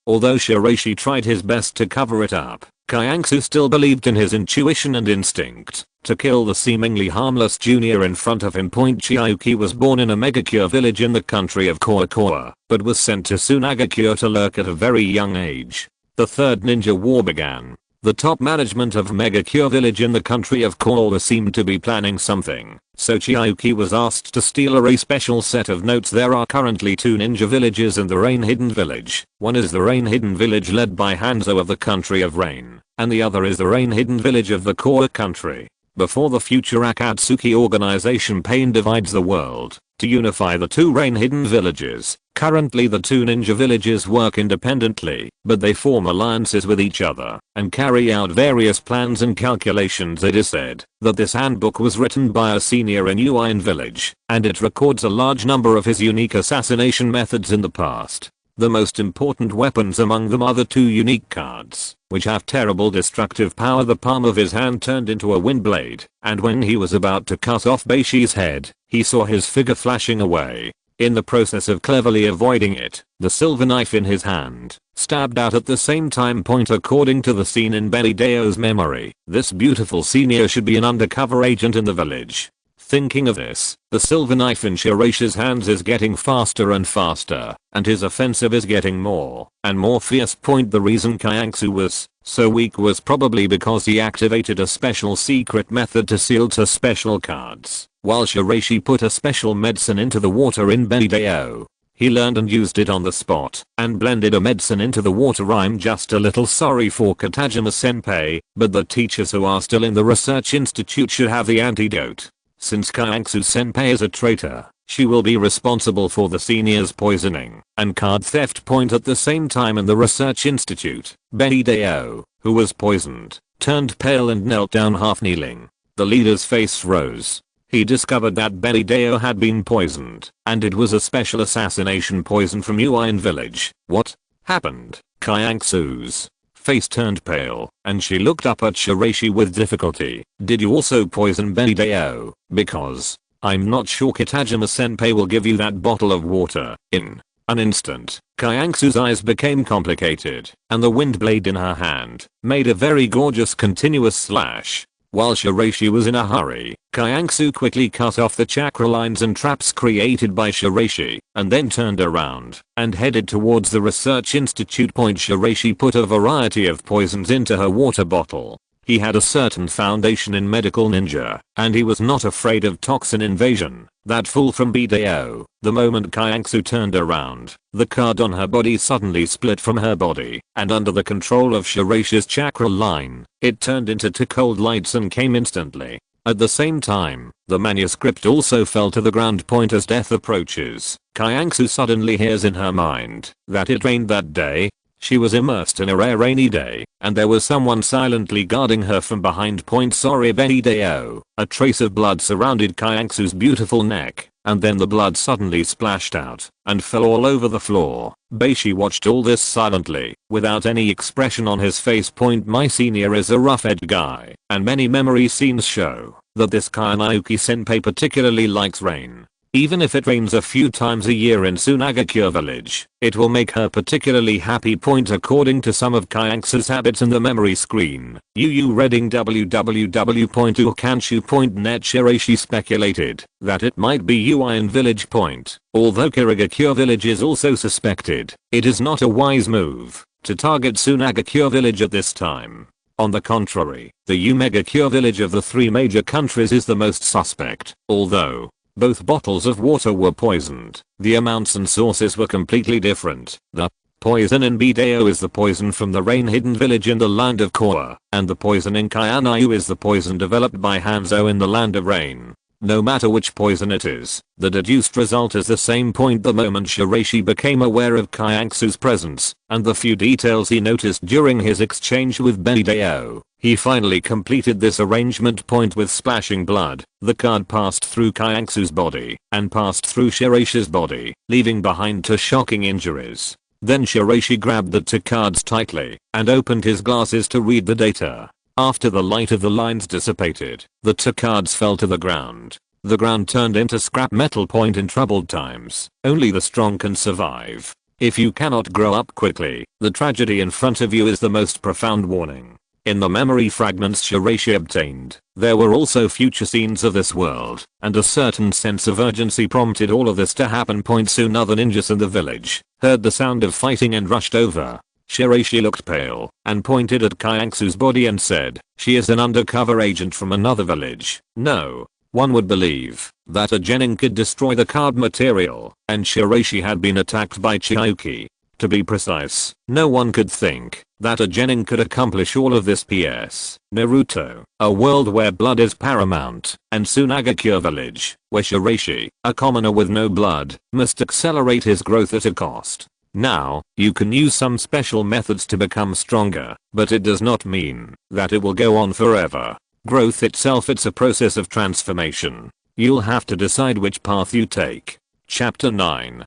Although Shiraishi tried his best to cover it up, Kyanksu still believed in his intuition and instinct to kill the seemingly harmless junior in front of him. Chiauki was born in a Megacure village in the country of Koa, but was sent to Sunagakure to lurk at a very young age. The Third Ninja War began. The top management of Megacure village in the country of Koa seemed to be planning something, so Chiauki was asked to steal a special set of notes. There are currently 2 ninja villages in the Rain Hidden village. One is the Rain Hidden village led by Hanzo of the country of Rain, and the other is the Rain Hidden village of the Koa country. Before the future Akatsuki organization Pain divides the world to unify the 2 Rain Hidden villages. Currently the 2 ninja villages work independently, but they form alliances with each other and carry out various plans and calculations. It is said that this handbook was written by a senior in Uin village, and it records a large number of his unique assassination methods in the past. The most important weapons among them are the 2 unique cards, which have terrible destructive power. The palm of his hand turned into a wind blade, and when he was about to cut off Beishi's head, he saw his figure flashing away. In the process of cleverly avoiding it, the silver knife in his hand stabbed out at the same time. According to the scene in Hideo's memory, this beautiful senior should be an undercover agent in the village. Thinking of this, the silver knife in Shiraishi's hands is getting faster and faster, and his offensive is getting more and more fierce. The reason Kyanksu was so weak was probably because he activated a special secret method to seal 2 special cards. While Shiraishi put a special medicine into the water in Hideo, he learned and used it on the spot, and blended a medicine into the water. I'm just a little sorry for Katajima senpai, but the teachers who are still in the research institute should have the antidote. Since Kyanksu senpai is a traitor, she will be responsible for the senior's poisoning and card theft. At the same time in the research institute, Hideo, who was poisoned, turned pale and knelt down half kneeling. The leader's face rose. He discovered that Hideo had been poisoned, and it was a special assassination poison from Uin village. What happened? Kyanksu's face turned pale, and she looked up at Shiraishi with difficulty. Did you also poison Benideo? Because I'm not sure Kitajima-senpai will give you that bottle of water. In an instant, Kayangsu's eyes became complicated, and the wind blade in her hand made a very gorgeous continuous slash. While Shiraishi was in a hurry, Kayangsu quickly cut off the chakra lines and traps created by Shiraishi, and then turned around and headed towards the research institute. Shiraishi put a variety of poisons into her water bottle. He had a certain foundation in medical ninja, and he was not afraid of toxin invasion. That fool from Bideo. The moment Kayangsu turned around, the card on her body suddenly split from her body, and under the control of Shiraishi's chakra line, it turned into two cold lights and came instantly. At the same time, the manuscript also fell to the ground. As death approaches, Kayangsu suddenly hears in her mind that it rained that day. She was immersed in a rare rainy day, and there was someone silently guarding her from behind. Sorry Benideo. A trace of blood surrounded Kayangsu's beautiful neck, and then the blood suddenly splashed out and fell all over the floor. Beishi watched all this silently, without any expression on his face. My senior is a rough-edged guy, and many memory scenes show that this Kayanaoki-senpai particularly likes rain. Even if it rains a few times a year in Sunagakure village, it will make her particularly happy. According to some of Kayangsu's habits in the memory screen, reading www.ukanshu.net, Shiraishi speculated that it might be in village. Although Shirogakure village is also suspected, it is not a wise move to target Sunagakure village at this time. On the contrary, the Umegakure village of the three major countries is the most suspect. Although both bottles of water were poisoned, the amounts and sources were completely different. The poison in Bideo is the poison from the rain-hidden village in the land of Koa, and the poison in Kayanayu is the poison developed by Hanzo in the land of rain. No matter which poison it is, the deduced result is the same. The moment Shiraishi became aware of Kayangsu's presence, and the few details he noticed during his exchange with Benideo, he finally completed this arrangement. With splashing blood, the card passed through Kayangsu's body, and passed through Shiraishi's body, leaving behind two shocking injuries. Then Shiraishi grabbed the two cards tightly, and opened his glasses to read the data. After the light of the lines dissipated, the two cards fell to the ground. The ground turned into scrap metal. In troubled times, only the strong can survive. If you cannot grow up quickly, the tragedy in front of you is the most profound warning. In the memory fragments Shiraishi obtained, there were also future scenes of this world, and a certain sense of urgency prompted all of this to happen. Soon other ninjas in the village heard the sound of fighting and rushed over. Shiraishi looked pale and pointed at Kayangsu's body and said, "She is an undercover agent from another village." No one would believe that a genin could destroy the card material, and Shiraishi had been attacked by Chiauki. To be precise, no one could think that a genin could accomplish all of this. P.S. Naruto, a world where blood is paramount, and Sunagakure village, where Shiraishi, a commoner with no blood, must accelerate his growth at a cost. Now, you can use some special methods to become stronger, but it does not mean that it will go on forever. Growth itself, it's a process of transformation. You'll have to decide which path you take. Chapter 9,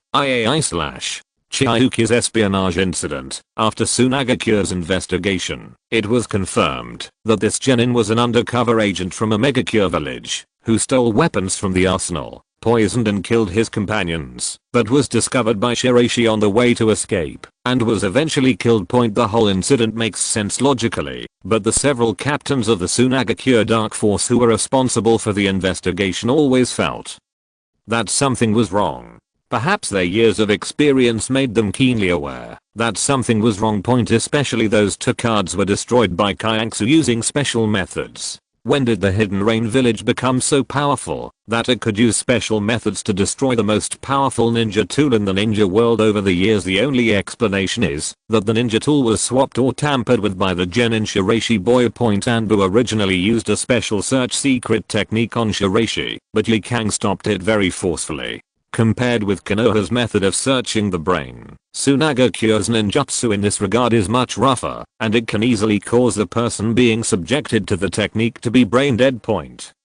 Chiauki's espionage incident. After Sunagakure's investigation, it was confirmed that this genin was an undercover agent from a Megakure village, who stole weapons from the arsenal, poisoned and killed his companions, but was discovered by Shiraishi on the way to escape, and was eventually killed. The whole incident makes sense logically, but the several captains of the Sunagakure Dark Force who were responsible for the investigation always felt that something was wrong. Perhaps their years of experience made them keenly aware that something was wrong. Especially those two cards were destroyed by Kayangsu using special methods. When did the Hidden Rain village become so powerful that it could use special methods to destroy the most powerful ninja tool in the ninja world? Over the years, the only explanation is that the ninja tool was swapped or tampered with by the genin Shiraishi boy. Anbu originally used a special search secret technique on Shiraishi, but Ye Cang stopped it very forcefully. Compared with Konoha's method of searching the brain, Sunagakure's ninjutsu in this regard is much rougher, and it can easily cause the person being subjected to the technique to be brain dead.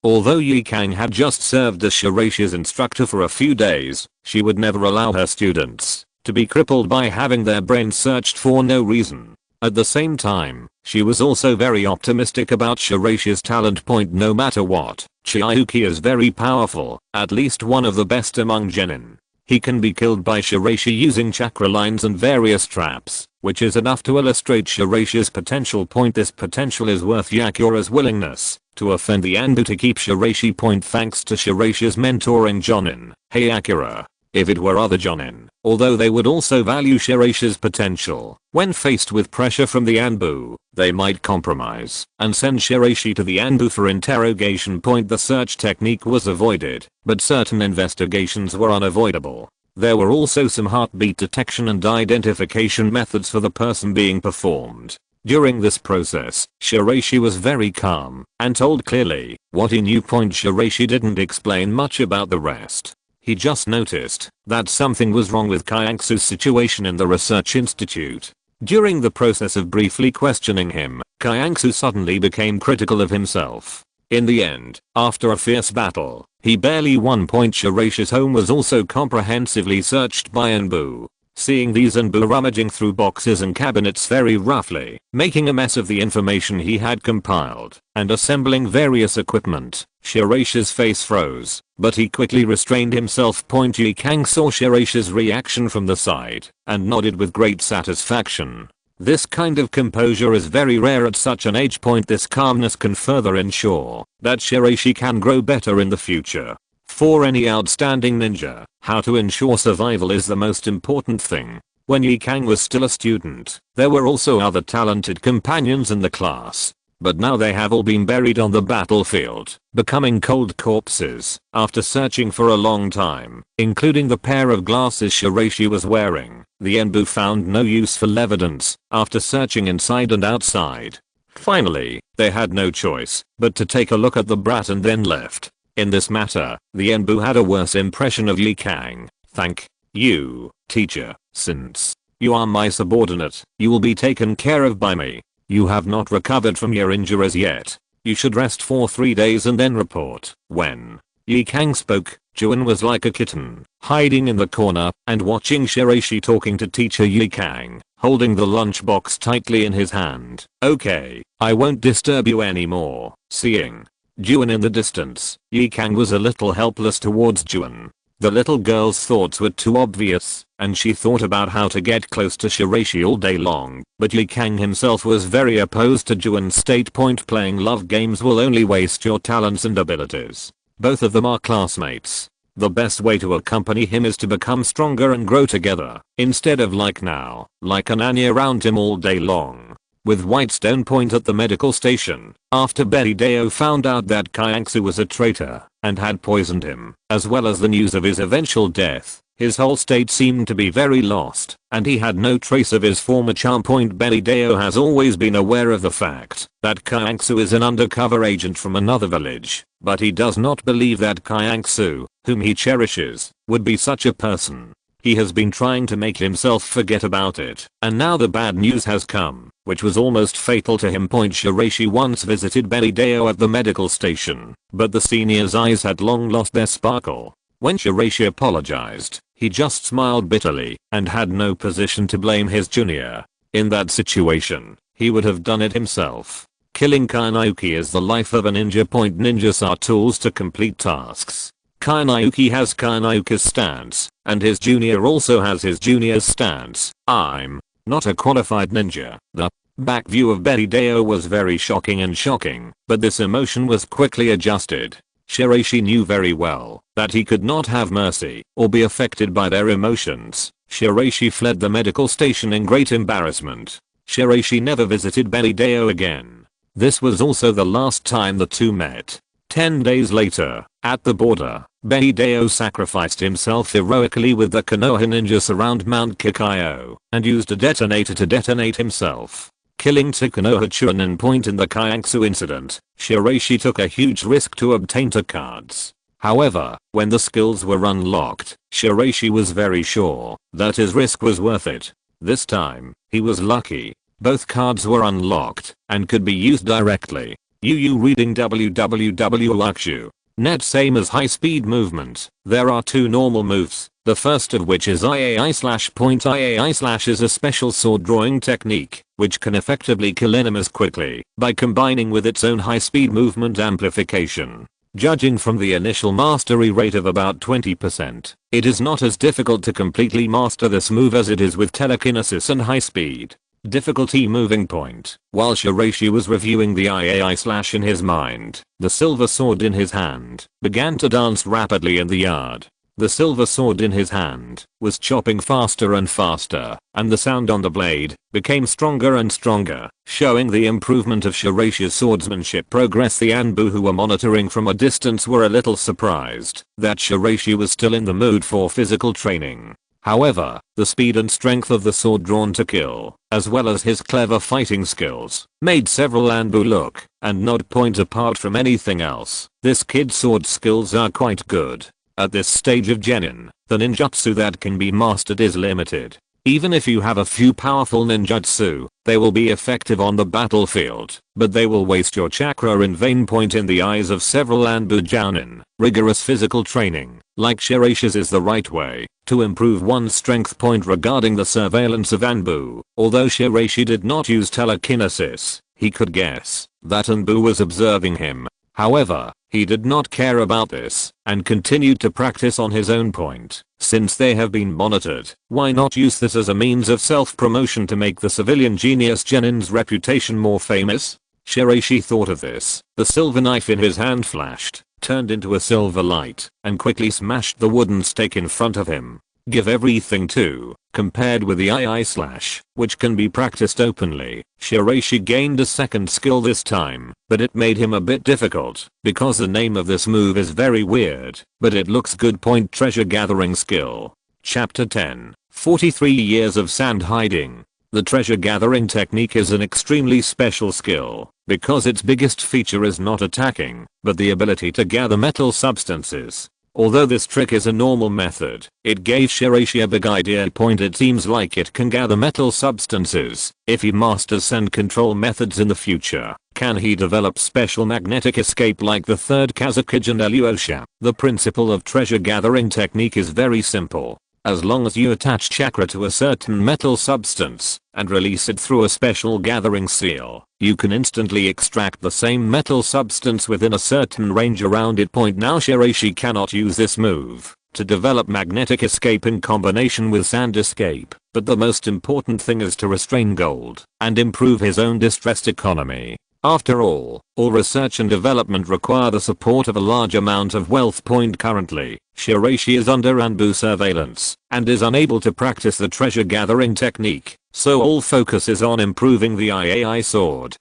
Although Ye Cang had just served as Shiraishi's instructor for a few days, she would never allow her students to be crippled by having their brains searched for no reason. At the same time, she was also very optimistic about Shiraishi's talent point no matter what. Chiyuki is very powerful, at least one of the best among genin. He can be killed by Shiraishi using chakra lines and various traps, which is enough to illustrate Shiraishi's potential point. This potential is worth Yakura's willingness to offend the Anbu to keep Shiraishi point thanks to Shiraishi's mentoring Jounin. Hey Yakura. If it were other jounin, although they would also value Shiraishi's potential, when faced with pressure from the Anbu, they might compromise and send Shiraishi to the Anbu for interrogation. The search technique was avoided, but certain investigations were unavoidable. There were also some heartbeat detection and identification methods for the person being performed. During this process, Shiraishi was very calm and told clearly what he knew. Shiraishi didn't explain much about the rest. He just noticed that something was wrong with Kayangsu's situation in the research institute. During the process of briefly questioning him, Kayangsu suddenly became critical of himself. In the end, after a fierce battle, he barely won. Shiraishi's home was also comprehensively searched by Anbu. Seeing these Anbu rummaging through boxes and cabinets very roughly, making a mess of the information he had compiled, and assembling various equipment, Shiraishi's face froze, but he quickly restrained himself. Ye Cang saw Shiraishi's reaction from the side, and nodded with great satisfaction. This kind of composure is very rare at such an age. This calmness can further ensure that Shiraishi can grow better in the future. For any outstanding ninja, how to ensure survival is the most important thing. When Ye Cang was still a student, there were also other talented companions in the class. But now they have all been buried on the battlefield, becoming cold corpses after searching for a long time, including the pair of glasses Shiraishi was wearing. The Anbu found no useful evidence after searching inside and outside. Finally, they had no choice but to take a look at the brat and then left. In this matter, the Anbu had a worse impression of Ye Cang. Thank you, teacher, since you are my subordinate, you will be taken care of by me. You have not recovered from your injuries yet. You should rest for 3 days and then report. When Ye Cang spoke, Jounin was like a kitten, hiding in the corner and watching Shiraishi talking to teacher Ye Cang, holding the lunchbox tightly in his hand. Okay, I won't disturb you anymore. Seeing Jounin in the distance, Ye Cang was a little helpless towards Jounin. The little girl's thoughts were too obvious, and she thought about how to get close to Shiraishi all day long, but Ye Cang himself was very opposed to Jounin's state. Playing love games will only waste your talents and abilities. Both of them are classmates. The best way to accompany him is to become stronger and grow together, instead of like now, like a nanny around him all day long. With Whitestone Point at the medical station, after Berideo found out that Kayangsu was a traitor and had poisoned him, as well as the news of his eventual death, his whole state seemed to be very lost, and he had no trace of his former charm. Berideo has always been aware of the fact that Kayangsu is an undercover agent from another village, but he does not believe that Kayangsu, whom he cherishes, would be such a person. He has been trying to make himself forget about it, and now the bad news has come, which was almost fatal to him. Shiraishi once visited Berideo at the medical station, but the senior's eyes had long lost their sparkle. When Shiraishi apologized, he just smiled bitterly and had no position to blame his junior. In that situation, he would have done it himself. Killing Kainauki is the life of a ninja. Ninjas are tools to complete tasks. Kainauki has Kainauki's stance, and his junior also has his junior's stance. I'm not a qualified ninja. The back view of Berideo was very shocking, but this emotion was quickly adjusted. Shiraishi knew very well that he could not have mercy or be affected by their emotions. Shiraishi fled the medical station in great embarrassment. Shiraishi never visited Berideo again. This was also the last time the two met. 10 days later, at the border, Berideo sacrificed himself heroically with the Konoha ninjas around Mount Kakayo and used a detonator to detonate himself, killing two Konoha Chunin. In the Kayangsu incident, Shiraishi took a huge risk to obtain two cards. However, when the skills were unlocked, Shiraishi was very sure that his risk was worth it. This time, he was lucky. Both cards were unlocked and could be used directly. Reading www.akshu.net. Same as high speed movement, there are two normal moves, the first of which is IAI/point. IAI/ is a special sword drawing technique, which can effectively kill enemies quickly by combining with its own high-speed movement amplification. Judging from the initial mastery rate of about 20%, it is not as difficult to completely master this move as it is with telekinesis and high speed. Difficulty moving point. While Shiraishi was reviewing the IAI/ in his mind, the silver sword in his hand began to dance rapidly in the yard. The silver sword in his hand was chopping faster and faster, and the sound on the blade became stronger and stronger, showing the improvement of Shiraishi's swordsmanship progress. The Anbu who were monitoring from a distance were a little surprised that Shiraishi was still in the mood for physical training. However, the speed and strength of the sword drawn to kill, as well as his clever fighting skills, made several Anbu look and nod point apart from anything else. This kid's sword skills are quite good. At this stage of genin, the ninjutsu that can be mastered is limited. Even if you have a few powerful ninjutsu, they will be effective on the battlefield, but they will waste your chakra in vain. Point in the eyes of several Anbu jounin, rigorous physical training, like Shiraishi's, is the right way to improve one's strength. Point regarding the surveillance of Anbu. Although Shiraishi did not use telekinesis, he could guess that Anbu was observing him. However, he did not care about this and continued to practice on his own. Point. Since they have been monitored, why not use this as a means of self-promotion to make the civilian genius genin's reputation more famous? Shiraishi thought of this. The silver knife in his hand flashed, turned into a silver light, and quickly smashed the wooden stake in front of him. Give everything to, compared with the II/, which can be practiced openly. Shiraishi gained a second skill this time, but it made him a bit difficult, because the name of this move is very weird, but it looks good. Point treasure gathering skill. Chapter 10. 43 years of sand hiding. The treasure gathering technique is an extremely special skill, because its biggest feature is not attacking, but the ability to gather metal substances. Although this trick is a normal method, it gave Shiraishi a big idea. Point. It seems like it can gather metal substances. If he masters sand control methods in the future, can he develop special magnetic escape like the Third Kazekage and Eluosha? The principle of treasure gathering technique is very simple. As long as you attach chakra to a certain metal substance and release it through a special gathering seal, you can instantly extract the same metal substance within a certain range around it. Point. Now Shiraishi cannot use this move to develop magnetic escape in combination with sand escape, but the most important thing is to restrain gold and improve his own distressed economy. After all research and development require the support of a large amount of wealth. Point. Currently, Shiraishi is under Anbu surveillance and is unable to practice the treasure gathering technique, so all focus is on improving the IAI sword.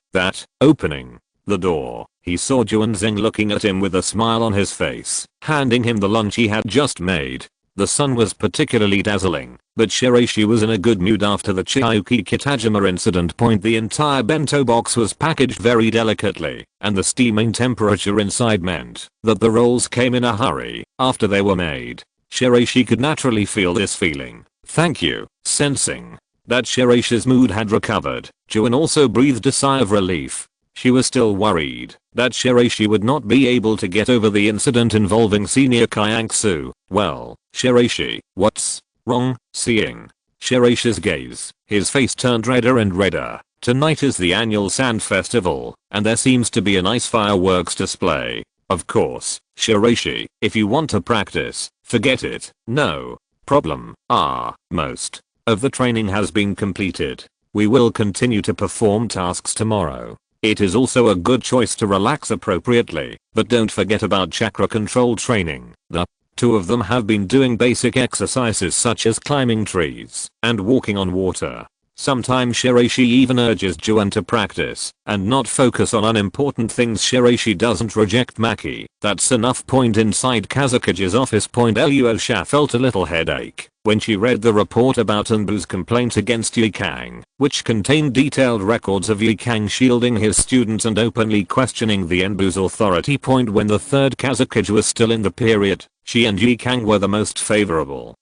Opening the door, he saw Juanzeng looking at him with a smile on his face, handing him the lunch he had just made. The sun was particularly dazzling, but Shiraishi was in a good mood after the Chiauki Kitajima incident. Point. The entire bento box was packaged very delicately, and the steaming temperature inside meant that the rolls came in a hurry after they were made. Shiraishi could naturally feel this feeling. Thank you. Sensing that Shiraishi's mood had recovered, Juan also breathed a sigh of relief. She was still worried that Shiraishi would not be able to get over the incident involving senior Kyanksu. Well, Shiraishi, what's wrong? Seeing Shiraishi's gaze, his face turned redder and redder. Tonight is the annual sand festival, and there seems to be a nice fireworks display. Of course, Shiraishi, if you want to practice, forget it. No problem. Most of the training has been completed. We will continue to perform tasks tomorrow. It is also a good choice to relax appropriately, but don't forget about chakra control training. The two of them have been doing basic exercises such as climbing trees and walking on water. Sometimes Shiraishi even urges Juan to practice and not focus on unimportant things. Shiraishi doesn't reject Maki. That's enough. Point. Inside Kazekage's office. Eluosha felt a little headache when she read the report about Anbu's complaint against Ye Cang, which contained detailed records of Ye Cang shielding his students and openly questioning the Anbu's authority. When the Third Kazekage was still in the period, she and Ye Cang were the most favorable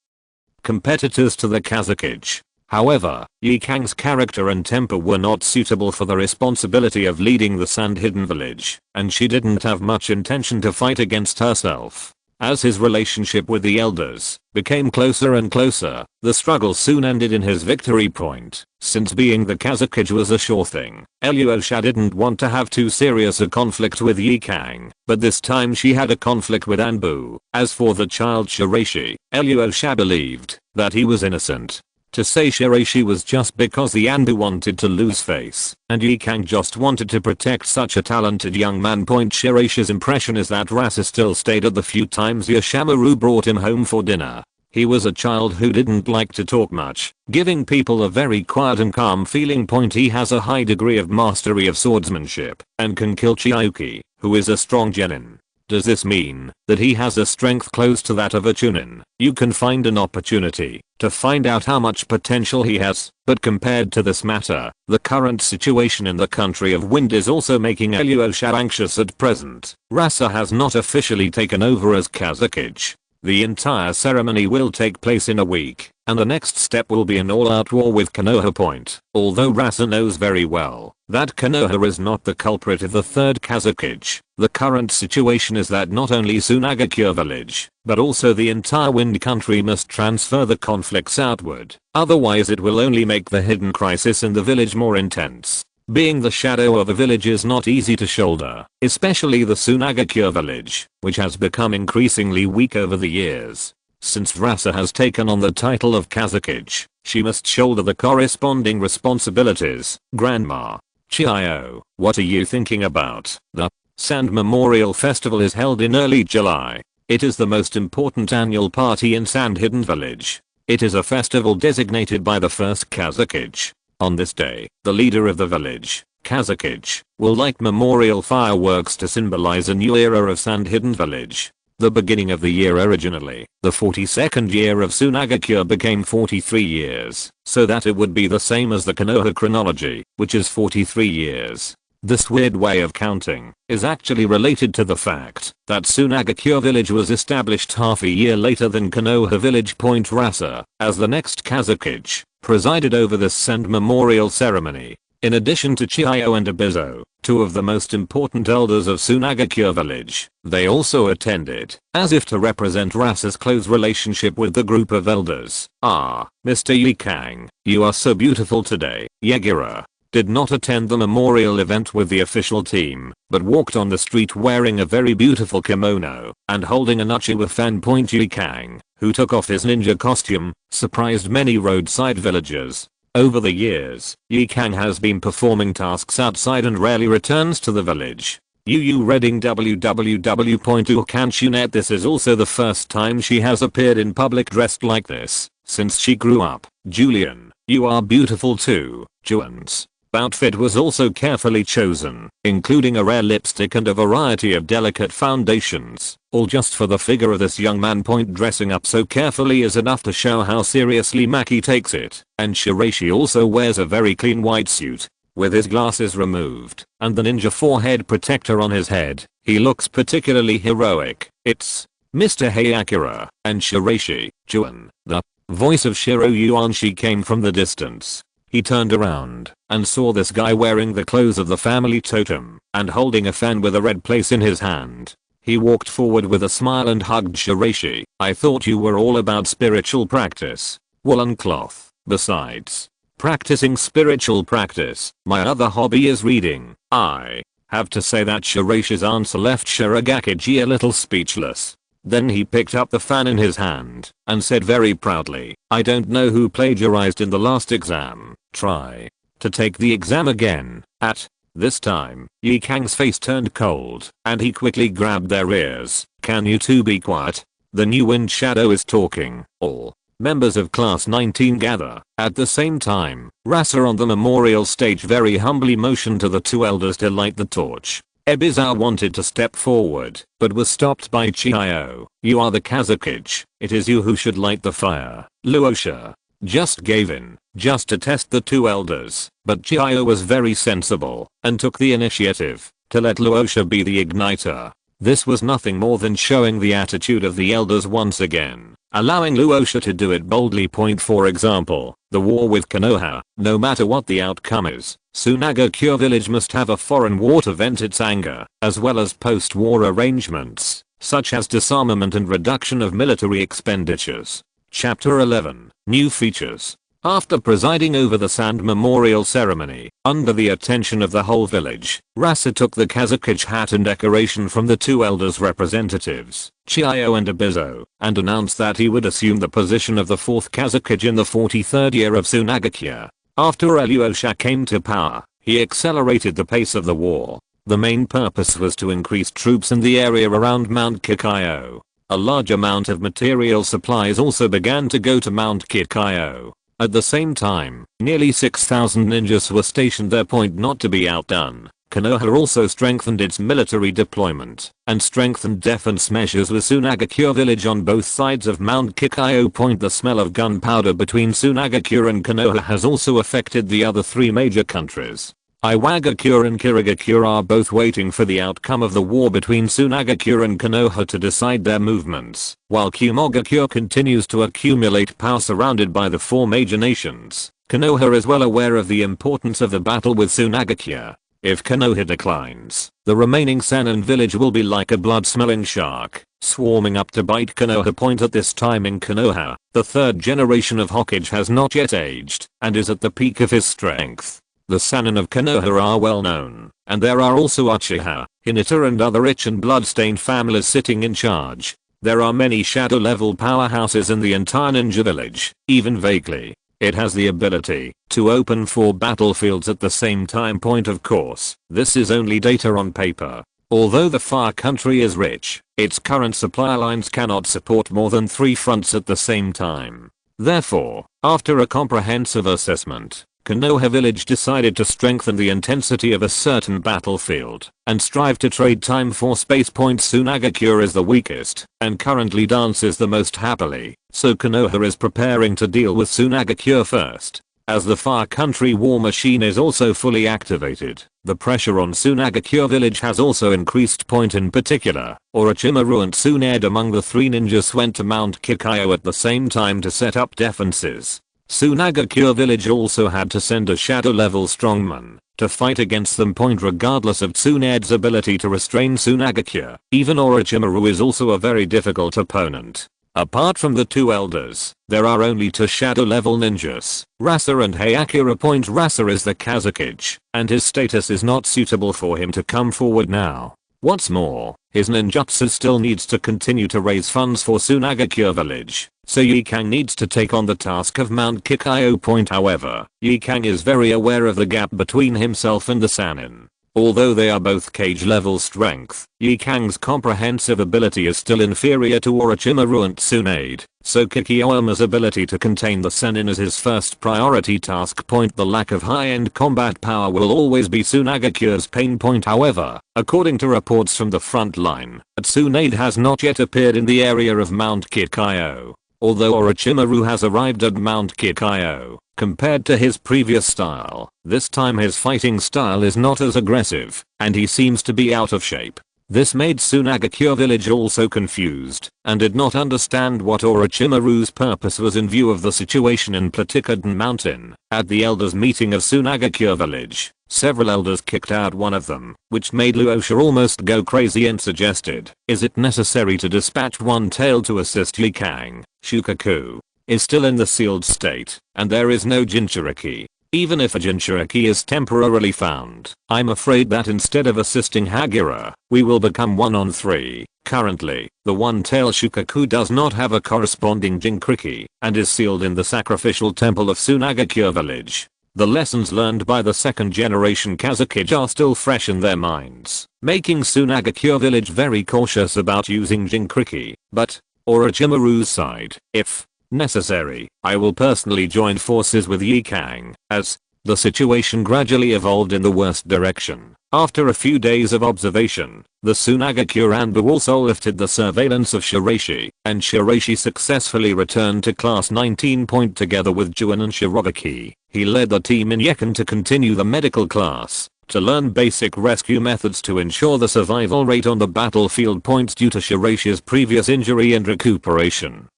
competitors to the Kazekage. However, Ye Cang's character and temper were not suitable for the responsibility of leading the Sand Hidden Village, and she didn't have much intention to fight against herself. As his relationship with the elders became closer and closer, the struggle soon ended in his victory point. Since being the Kazekage was a sure thing, Alyosha didn't want to have too serious a conflict with Ye Cang, but this time she had a conflict with Anbu. As for the child Shiraishi, Alyosha believed that he was innocent. To say Shiraishi was just because the Anbu wanted to lose face, and Ye Cang just wanted to protect such a talented young man. Shiraishi's impression is that Rasa still stayed at the few times Yoshamaru brought him home for dinner. He was a child who didn't like to talk much, giving people a very quiet and calm feeling. He has a high degree of mastery of swordsmanship and can kill Chiyoki, who is a strong genin. Does this mean that he has a strength close to that of a Chunin? You can find an opportunity to find out how much potential he has, but compared to this matter, the current situation in the country of wind is also making Alyosha anxious at present. Rasa has not officially taken over as Kazekage. The entire ceremony will take place in a week, and the next step will be an all-out war with Konoha. Although Rasa knows very well that Konoha is not the culprit of the third Kazekage, the current situation is that not only Sunagakure village, but also the entire wind country must transfer the conflicts outward, otherwise it will only make the hidden crisis in the village more intense. Being the shadow of a village is not easy to shoulder, especially the Sunagakure village, which has become increasingly weak over the years. Since Rasa has taken on the title of Kazekage, she must shoulder the corresponding responsibilities. Grandma. Chiyo, what are you thinking about? The Sand Memorial Festival is held in early July. It is the most important annual party in Sand Hidden Village. It is a festival designated by the first Kazekage. On this day, the leader of the village, Kazekage, will light memorial fireworks to symbolize a new era of Sand Hidden Village. The beginning of the year originally, the 42nd year of Sunagakure became 43 years, so that it would be the same as the Konoha chronology, which is 43 years. This weird way of counting is actually related to the fact that Sunagakure village was established half a year later than Konoha village. Rasa, as the next Kazekage, presided over this Sand Memorial ceremony. In addition to Chiyo and Abizo, two of the most important elders of Sunagakure village, they also attended, as if to represent Rasa's close relationship with the group of elders. Ah, Mr. Ye Cang, you are so beautiful today. Yagira did not attend the memorial event with the official team, but walked on the street wearing a very beautiful kimono and holding an uchi with fan. Ye Cang, who took off his ninja costume, surprised many roadside villagers. Over the years, Ye Cang has been performing tasks outside and rarely returns to the village. Reading www.ukanshunet. This is also the first time she has appeared in public dressed like this since she grew up. Julian, you are beautiful too. Juan's outfit was also carefully chosen, including a rare lipstick and a variety of delicate foundations, all just for the figure of this young man. Dressing up so carefully is enough to show how seriously Maki takes it, and Shiraishi also wears a very clean white suit, with his glasses removed, and the ninja forehead protector on his head. He looks particularly heroic. It's Mr. Hayakura, and Shiraishi, Juan. The voice of Shiro Yuanshi came from the distance. He turned around and saw this guy wearing the clothes of the family totem and holding a fan with a red place in his hand. He walked forward with a smile and hugged Shiraishi. I thought you were all about spiritual practice. Woolen cloth. Besides practicing spiritual practice, my other hobby is reading. I have to say that Shiraishi's answer left Shirogakiji a little speechless. Then he picked up the fan in his hand and said very proudly, I don't know who plagiarized in the last exam. Try to take the exam again. At this time, Ye Cang's face turned cold and he quickly grabbed their ears. Can you two be quiet? The new wind shadow is talking. All members of class 19 gather. At the same time, Rasa on the memorial stage very humbly motioned to the two elders to light the torch. Ebizawa wanted to step forward, but was stopped by Chiyo. You are the Kazekage. It is you who should light the fire. Luosha just gave in, just to test the two elders, but Chiyo was very sensible and took the initiative to let Luosha be the igniter. This was nothing more than showing the attitude of the elders once again, allowing Luosha to do it boldly. For example, the war with Konoha. No matter what the outcome is, Sunagakure village must have a foreign war to vent its anger, as well as post-war arrangements. such as disarmament and reduction of military expenditures. Chapter 11. New features. After presiding over the sand memorial ceremony, under the attention of the whole village, Rasa took the Kazekage hat and decoration from the two elders' representatives, Chiyo and Abizo, and announced that he would assume the position of the fourth Kazekage in the 43rd year of Sunagakure. After Ilyusha came to power, he accelerated the pace of the war. The main purpose was to increase troops in the area around Mount Kikayo. A large amount of material supplies also began to go to Mount Kikayo. At the same time, nearly 6,000 ninjas were stationed there. Not to be outdone, Konoha also strengthened its military deployment and strengthened defense measures with Sunagakure village on both sides of Mount Kikayo. The smell of gunpowder between Sunagakure and Konoha has also affected the other three major countries. Iwagakure and Shirogakure are both waiting for the outcome of the war between Sunagakure and Konoha to decide their movements, while Shirogakure continues to accumulate power surrounded by the four major nations. Konoha is well aware of the importance of the battle with Sunagakure. If Konoha declines, the remaining Sannin village will be like a blood-smelling shark, swarming up to bite Konoha. At this time in Konoha, the third generation of Hokage has not yet aged, and is at the peak of his strength. The Sannin of Konoha are well known, and there are also Uchiha, Hinata and other rich and blood-stained families sitting in charge. There are many shadow-level powerhouses in the entire ninja village, even vaguely. It has the ability to open 4 battlefields at the same time. Of course, this is only data on paper. Although the far country is rich, its current supply lines cannot support more than 3 fronts at the same time. Therefore, after a comprehensive assessment, Konoha village decided to strengthen the intensity of a certain battlefield and strive to trade time for space. Sunagakure is the weakest and currently dances the most happily, so Konoha is preparing to deal with Sunagakure first. As the far country war machine is also fully activated, the pressure on Sunagakure village has also increased. In particular, Orochimaru and Tsunade among the 3 ninjas went to Mount Kikayo at the same time to set up defenses. Sunagakure village also had to send a shadow level strongman to fight against them. Regardless of Tsunade's ability to restrain Sunagakure, even Orochimaru is also a very difficult opponent. Apart from the 2 elders, there are only 2 shadow level ninjas, Rasa and Hayakura. Rasa is the Kazekage, and his status is not suitable for him to come forward now. What's more, his ninjutsu still needs to continue to raise funds for Sunagakure village, so Ye Cang needs to take on the task of Mount Kikayo. However, Ye Cang is very aware of the gap between himself and the Sannin. Although they are both cage level strength, Ye Cang's comprehensive ability is still inferior to Orochimaru and Tsunade, so Kikiyoma's ability to contain the Sannin is his first priority task. The lack of high-end combat power will always be Sunagakure's pain point. However, according to reports from the front line, Tsunade has not yet appeared in the area of Mount Kikayo. Although Orochimaru has arrived at Mount Kikayo, compared to his previous style, this time his fighting style is not as aggressive, and he seems to be out of shape. This made Sunagakure village also confused, and did not understand what Orochimaru's purpose was in view of the situation in Platikadon Mountain. At the elders meeting of Sunagakure village, several elders kicked out one of them, which made Ilyusha almost go crazy and suggested, is it necessary to dispatch one tail to assist Ye Cang? Shukaku is still in the sealed state, and there is no Jinchuriki. Even if a Jinchuriki is temporarily found, I'm afraid that instead of assisting Hagura, we will become 1 on 3. Currently, the one-tail Shukaku does not have a corresponding Jinchuriki, and is sealed in the sacrificial temple of Sunagakure village. The lessons learned by the second generation Kazekage are still fresh in their minds, making Sunagakure village very cautious about using Jinchuriki. But, Orochimaru's side, if necessary, I will personally join forces with Ye Cang, as the situation gradually evolved in the worst direction. After a few days of observation, the Sunagakure Anbu also lifted the surveillance of Shiraishi, and Shiraishi successfully returned to class 19. Together with Jounin and Shirogakiji, he led the team in Ye Cang to continue the medical class, to learn basic rescue methods to ensure the survival rate on the battlefield. Due to Shiraishi's previous injury and recuperation,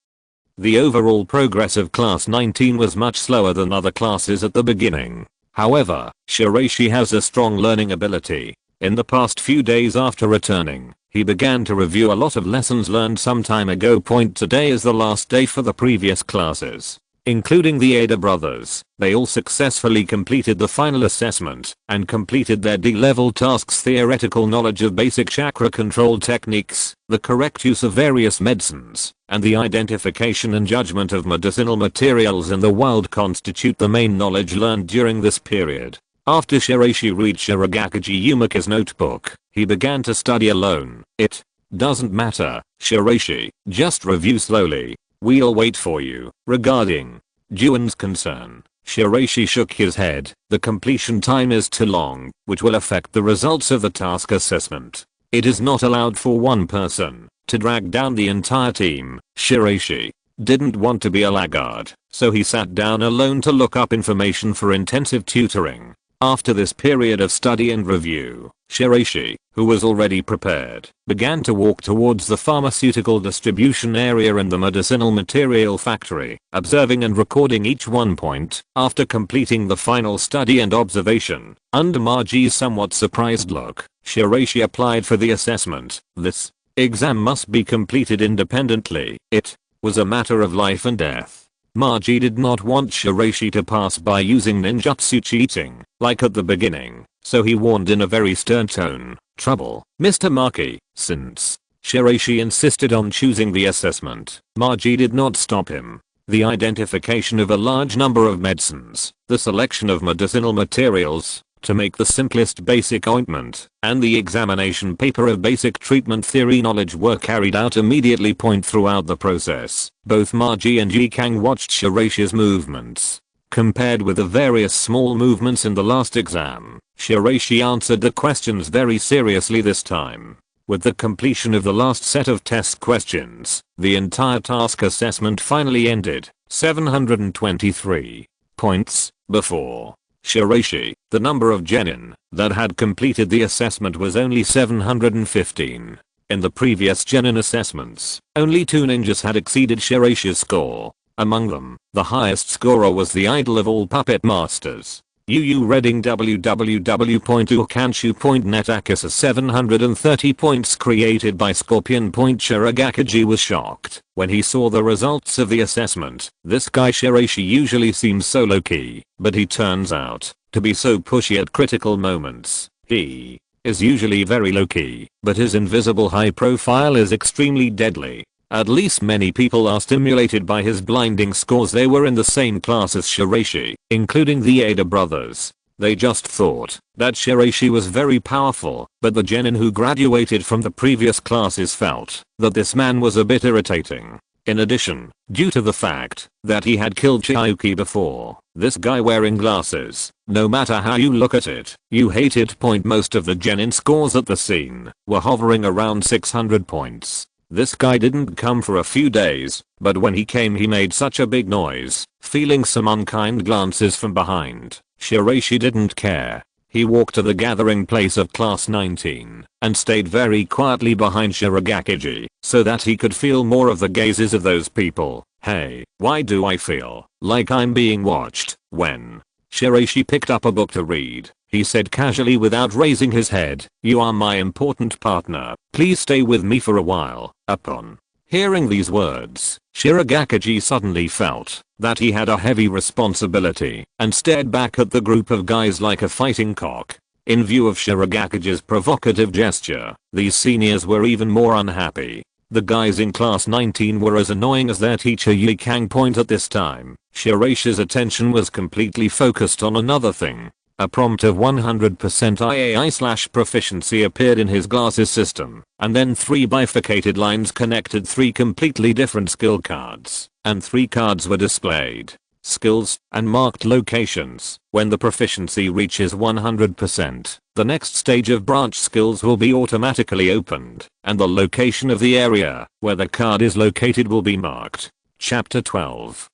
the overall progress of class 19 was much slower than other classes at the beginning. However, Shiraishi has a strong learning ability. In the past few days after returning, he began to review a lot of lessons learned some time ago. Today is the last day for the previous classes, including the Ada brothers. They all successfully completed the final assessment and completed their D-level tasks: theoretical knowledge of basic chakra control techniques, the correct use of various medicines, and the identification and judgment of medicinal materials in the wild constitute the main knowledge learned during this period. After Shiraishi read Shirogakiji Yumaki's notebook, he began to study alone. It doesn't matter, Shiraishi, just review slowly. We'll wait for you. Regarding Jounin's concern, Shiraishi shook his head. The completion time is too long, which will affect the results of the task assessment. It is not allowed for one person to drag down the entire team. Shiraishi didn't want to be a laggard, so he sat down alone to look up information for intensive tutoring. After this period of study and review, Shiraishi, who was already prepared, began to walk towards the pharmaceutical distribution area in the medicinal material factory, observing and recording each one point. After completing the final study and observation, under Maji's somewhat surprised look, Shiraishi applied for the assessment. This exam must be completed independently. It was a matter of life and death. Maki did not want Shiraishi to pass by using ninjutsu cheating, like at the beginning, so he warned in a very stern tone, "Trouble, Mr. Maki." Since Shiraishi insisted on choosing the assessment, Maki did not stop him. The identification of a large number of medicines, the selection of medicinal materials to make the simplest basic ointment, and the examination paper of basic treatment theory knowledge were carried out immediately. Throughout the process, both Maki and Ye Cang watched Shiraishi's movements. Compared with the various small movements in the last exam, Shiraishi answered the questions very seriously this time. With the completion of the last set of test questions, the entire task assessment finally ended. 723 points. Before Shiraishi, the number of genin that had completed the assessment was only 715. In the previous genin assessments, only 2 ninjas had exceeded Shiraishi's score. Among them, the highest scorer was the idol of all puppet masters, Yu Reading. www.ukanshu.net. Akisa 730 points created by Scorpion. Shirogakiji was shocked when he saw the results of the assessment. This guy Shiraishi usually seems so low-key, but he turns out to be so pushy at critical moments. He is usually very low-key, but his invisible high profile is extremely deadly. At least many people are stimulated by his blinding scores. They were in the same class as Shiraishi, including the Ada brothers. They just thought that Shiraishi was very powerful, but the genin who graduated from the previous classes felt that this man was a bit irritating. In addition, due to the fact that he had killed Chiyuki before, this guy wearing glasses, no matter how you look at it, you hate it. Most of the genin scores at the scene were hovering around 600 points. This guy didn't come for a few days, but when he came he made such a big noise, feeling some unkind glances from behind. Shiraishi didn't care. He walked to the gathering place of class 19 and stayed very quietly behind Shirogakiji so that he could feel more of the gazes of those people. Hey, why do I feel like I'm being watched? When Shiraishi picked up a book to read, he said casually without raising his head, "You are my important partner. Please stay with me for a while." Upon hearing these words, Shirogakiji suddenly felt that he had a heavy responsibility and stared back at the group of guys like a fighting cock. In view of Shirogakiji's provocative gesture, these seniors were even more unhappy. The guys in class 19 were as annoying as their teacher Ye Cang. At this time, Shiraishi's attention was completely focused on another thing. A prompt of 100% IAI/proficiency appeared in his glasses system, and then 3 bifurcated lines connected 3 completely different skill cards, and 3 cards were displayed. Skills and marked locations. When the proficiency reaches 100%, the next stage of branch skills will be automatically opened, and the location of the area where the card is located will be marked. Chapter 12.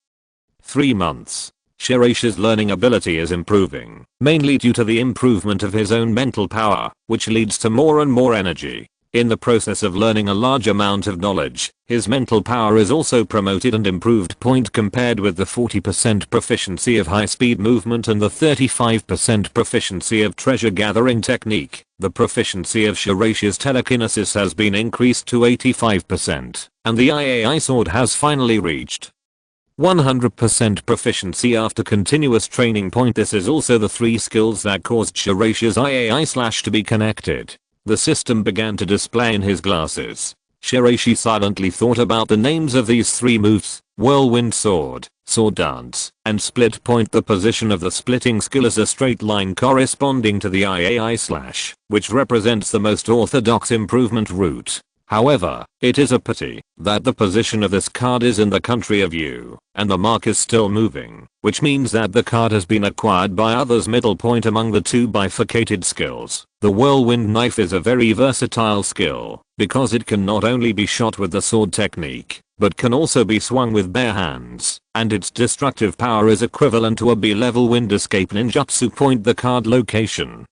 3 months. Shiraishi's learning ability is improving, mainly due to the improvement of his own mental power, which leads to more and more energy. In the process of learning a large amount of knowledge, his mental power is also promoted and improved. Compared with the 40% proficiency of high-speed movement and the 35% proficiency of treasure gathering technique, the proficiency of Shiraishi's telekinesis has been increased to 85%, and the IAI sword has finally reached 100% proficiency after continuous training. This is also the 3 skills that caused Shiraishi's IAI/ to be connected. The system began to display in his glasses. Shiraishi silently thought about the names of these 3 moves: whirlwind sword, sword dance, and split point. The position of the splitting skill is a straight line corresponding to the IAI/, which represents the most orthodox improvement route. However, it is a pity that the position of this card is in the country of U, and the mark is still moving, which means that the card has been acquired by others. Middle point among the 2 bifurcated skills. The whirlwind knife is a very versatile skill, because it can not only be shot with the sword technique, but can also be swung with bare hands, and its destructive power is equivalent to a B-level wind escape ninjutsu. The card location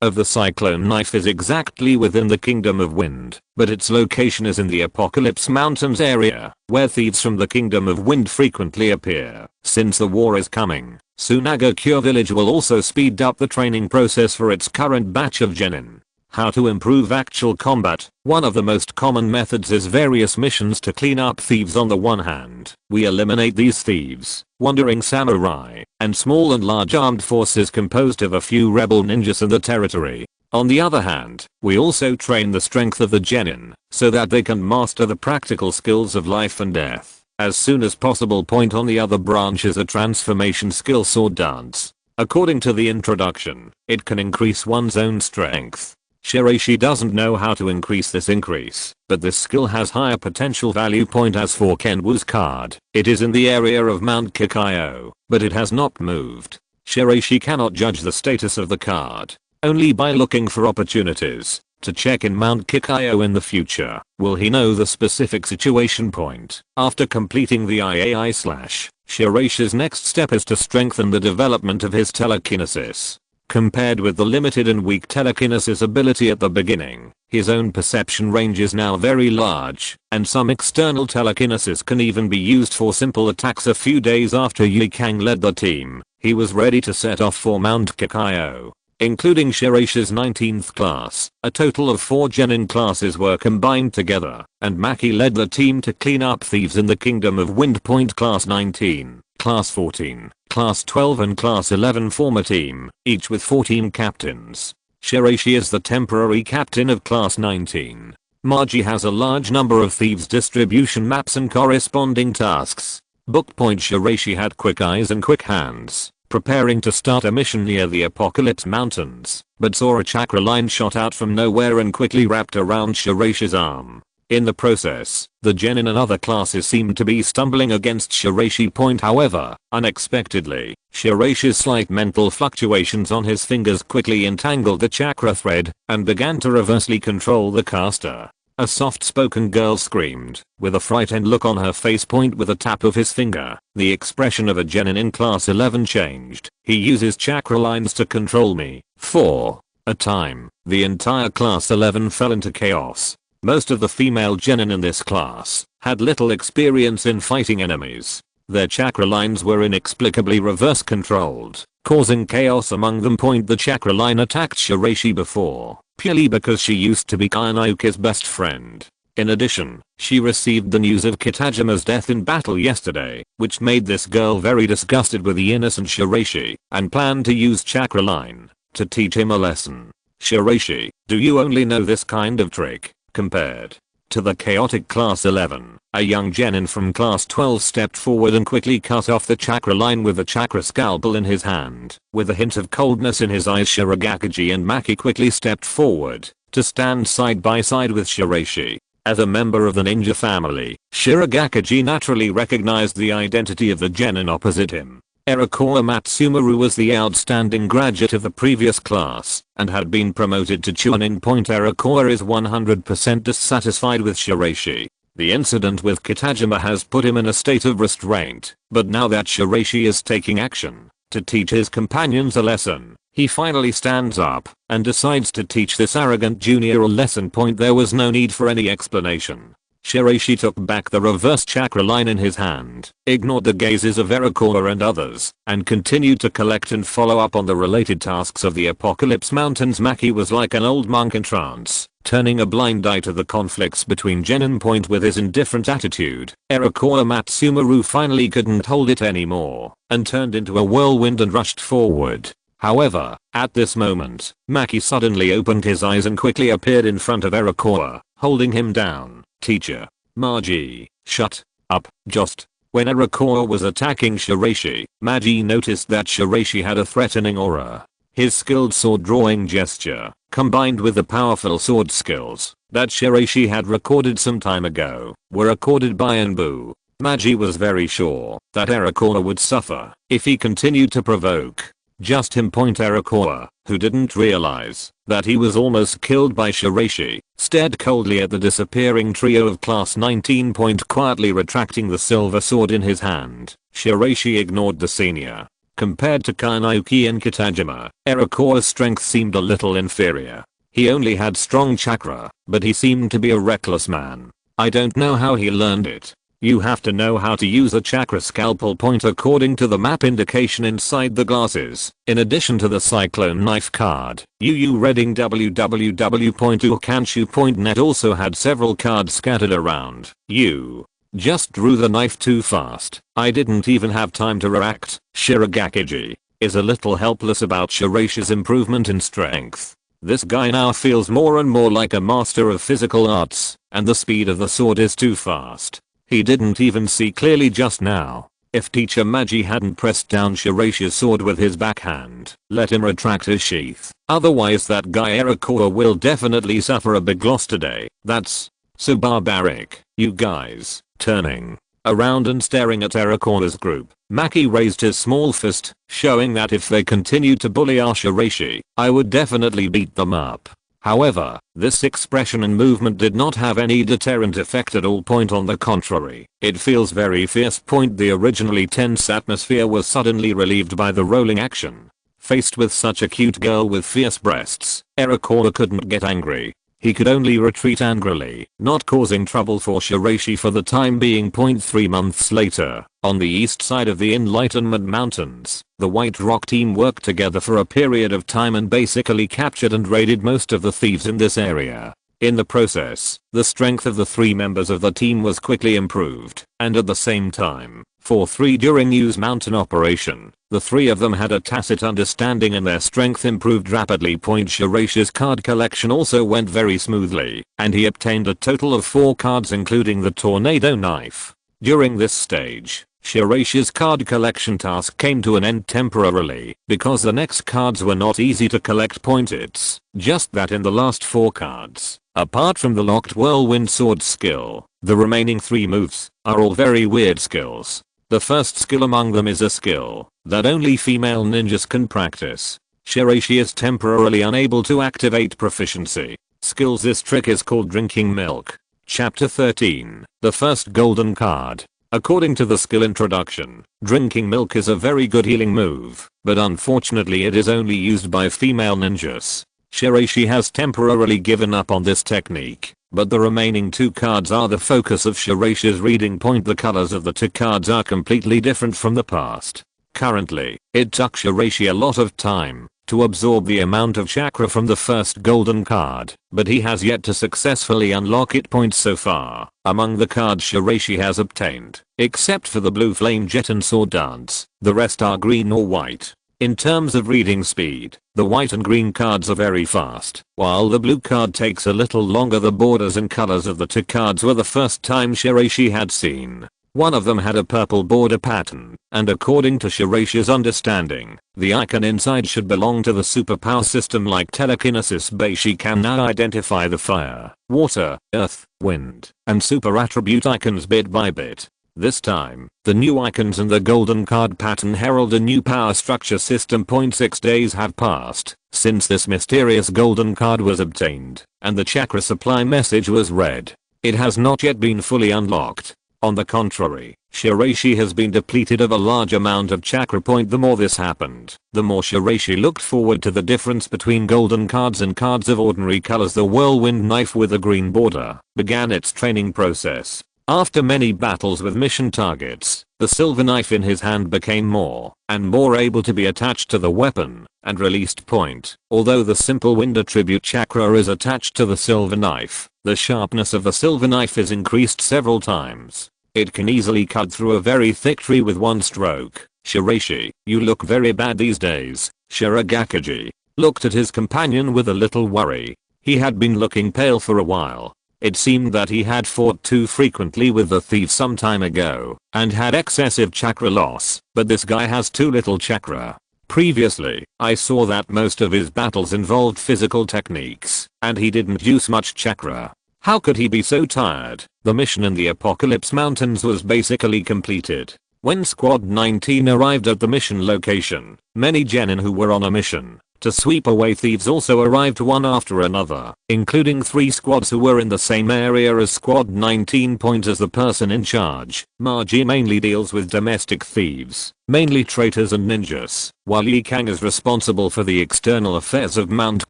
of the cyclone knife is exactly within the kingdom of wind, but its location is in the Apocalypse Mountains area, where thieves from the kingdom of wind frequently appear. Since the war is coming, Sunagakure village will also speed up the training process for its current batch of genin. How to improve actual combat. One of the most common methods is various missions to clean up thieves. On the one hand, we eliminate these thieves, wandering samurai, and small and large armed forces composed of a few rebel ninjas in the territory. On the other hand, we also train the strength of the genin, so that they can master the practical skills of life and death as soon as possible. On the other branch is a transformation skill, sword dance. According to the introduction, it can increase one's own strength. Shiraishi doesn't know how to increase this increase, but this skill has higher potential value. As for Kenwu's card, it is in the area of Mount Kikayo, but it has not moved. Shiraishi cannot judge the status of the card only by looking for opportunities to check in Mount Kikayo in the future. Will he know the specific situation point? After completing the IAI/, Shiraishi's next step is to strengthen the development of his telekinesis. Compared with the limited and weak telekinesis ability at the beginning, his own perception range is now very large, and some external telekinesis can even be used for simple attacks. A few days after Ye Cang led the team, he was ready to set off for Mount Kikayo. Including Shiraishi's 19th class, a total of 4 genin classes were combined together, and Maki led the team to clean up thieves in the Kingdom of Wind. Class 19, Class 14, Class 12 and Class 11 form a team, each with 14 captains. Shiraishi is the temporary captain of Class 19. Maki has a large number of thieves distribution maps and corresponding tasks. Shiraishi had quick eyes and quick hands, preparing to start a mission near the Apocalypse Mountains, but saw a chakra line shot out from nowhere and quickly wrapped around Shiraishi's arm. In the process, the genin and other classes seemed to be stumbling against Shiraishi. However, unexpectedly, Shiraishi's slight mental fluctuations on his fingers quickly entangled the chakra thread and began to reversely control the caster. A soft-spoken girl screamed, with a frightened look on her face. With a tap of his finger, the expression of a genin in Class 11 changed. He uses chakra lines to control me. For a time, the entire Class 11 fell into chaos. Most of the female genin in this class had little experience in fighting enemies. Their chakra lines were inexplicably reverse controlled, causing chaos among them. The chakra line attacked Shiraishi before, purely because she used to be Kainoki's best friend. In addition, she received the news of Kitajima's death in battle yesterday, which made this girl very disgusted with the innocent Shiraishi, and planned to use chakra line to teach him a lesson. Shiraishi, do you only know this kind of trick? Compared to the chaotic Class 11, a young genin from Class 12 stepped forward and quickly cut off the chakra line with a chakra scalpel in his hand. With a hint of coldness in his eyes, Shirogakiji and Maki quickly stepped forward to stand side by side with Shiraishi. As a member of the ninja family, Shirogakiji naturally recognized the identity of the genin opposite him. Erikawa Matsumaru was the outstanding graduate of the previous class and had been promoted to Chunin. Erikawa is 100% dissatisfied with Shiraishi. The incident with Kitajima has put him in a state of restraint, but now that Shiraishi is taking action to teach his companions a lesson, He finally stands up and decides to teach this arrogant junior a lesson. There was no need for any explanation. Shiraishi took back the reverse chakra line in his hand, ignored the gazes of Iroquois and others, and continued to collect and follow up on the related tasks of the Apocalypse Mountains. Maki was like an old monk in trance, turning a blind eye to the conflicts between Jounin. With his indifferent attitude, Iroquois Matsumaru finally couldn't hold it anymore, and turned into a whirlwind and rushed forward. However, at this moment, Maki suddenly opened his eyes and quickly appeared in front of Iroquois, holding him down. Teacher. Magi, shut up, just. When Iroquois was attacking Shiraishi, Magi noticed that Shiraishi had a threatening aura. His skilled sword drawing gesture, combined with the powerful sword skills that Shiraishi had recorded some time ago, were recorded by Anbu. Magi was very sure that Iroquois would suffer if he continued to provoke. Just him. Iroquois, who didn't realize that he was almost killed by Shiraishi, stared coldly at the disappearing trio of class 19. Quietly retracting the silver sword in his hand, Shiraishi ignored the senior. Compared to Kainauki and Kitajima, Iroquois' strength seemed a little inferior. He only had strong chakra, but he seemed to be a reckless man. I don't know how he learned it. You have to know how to use a chakra scalpel. According to the map indication inside the glasses, in addition to the cyclone knife card, UU Reading www.ukanshu.net also had several cards scattered around. You just drew the knife too fast. I didn't even have time to react. Shirogakiji is a little helpless about Shiraishi's improvement in strength. This guy now feels more and more like a master of physical arts, and the speed of the sword is too fast. He didn't even see clearly just now. If Teacher Magi hadn't pressed down Shiraishi's sword with his backhand, let him retract his sheath. Otherwise that guy Iroquois will definitely suffer a big loss today. That's so barbaric. You guys. Turning around and staring at Iroquois' group, Maki raised his small fist, showing that if they continued to bully our Shiraishi, I would definitely beat them up. However, this expression and movement did not have any deterrent effect at all. On the contrary, it feels very fierce. The originally tense atmosphere was suddenly relieved by the rolling action. Faced with such a cute girl with fierce breasts, Iroquois couldn't get angry. He could only retreat angrily, not causing trouble for Shiraishi for the time being. 3 months later, on the east side of the Enlightenment Mountains, the White Rock team worked together for a period of time and basically captured and raided most of the thieves in this area. In the process, the strength of the 3 members of the team was quickly improved, and at the same time, for 3 during U's mountain operation, the 3 of them had a tacit understanding and their strength improved rapidly. Shiraishi's card collection also went very smoothly, and he obtained a total of 4 cards including the tornado knife. During this stage, Shiraishi's card collection task came to an end temporarily because the next cards were not easy to collect. It's just that in the last 4 cards, apart from the locked whirlwind sword skill, the remaining 3 moves are all very weird skills. The first skill among them is a skill that only female ninjas can practice. Shiraishi is temporarily unable to activate proficiency skills. This trick is called drinking milk. Chapter 13, the first golden card. According to the skill introduction, drinking milk is a very good healing move, but unfortunately it is only used by female ninjas. Shiraishi has temporarily given up on this technique, but the remaining 2 cards are the focus of Shiraishi's reading. The colors of the 2 cards are completely different from the past. Currently, it took Shiraishi a lot of time to absorb the amount of chakra from the first golden card, but he has yet to successfully unlock it. So far, among the cards Shiraishi has obtained, except for the blue flame jet and sword dance, the rest are green or white. In terms of reading speed, the white and green cards are very fast, while the blue card takes a little longer. The borders and colors of the 2 cards were the first time Shiraishi had seen. One of them had a purple border pattern, and according to Shiraishi's understanding, the icon inside should belong to the superpower system like telekinesis. She can now identify the fire, water, earth, wind, and super attribute icons bit by bit. This time, the new icons and the golden card pattern herald a new power structure system. 6 days have passed since this mysterious golden card was obtained, and the chakra supply message was read. It has not yet been fully unlocked. On the contrary, Shiraishi has been depleted of a large amount of chakra point. The more this happened, the more Shiraishi looked forward to the difference between golden cards and cards of ordinary colors. The whirlwind knife with a green border began its training process. After many battles with mission targets, the silver knife in his hand became more and more able to be attached to the weapon and released point. Although the simple wind attribute chakra is attached to the silver knife, the sharpness of the silver knife is increased several times. It can easily cut through a very thick tree with one stroke. Shiraishi, you look very bad these days. Shirogakiji looked at his companion with a little worry. He had been looking pale for a while. It seemed that he had fought too frequently with the thief some time ago and had excessive chakra loss, but this guy has too little chakra. Previously, I saw that most of his battles involved physical techniques, and he didn't use much chakra. How could he be so tired? The mission in the Apocalypse Mountains was basically completed. When Squad 19 arrived at the mission location, many genin who were on a mission to sweep away thieves also arrived one after another, including 3 squads who were in the same area as Squad 19. As the person in charge, Maki mainly deals with domestic thieves, mainly traitors and ninjas, while Ye Cang is responsible for the external affairs of Mount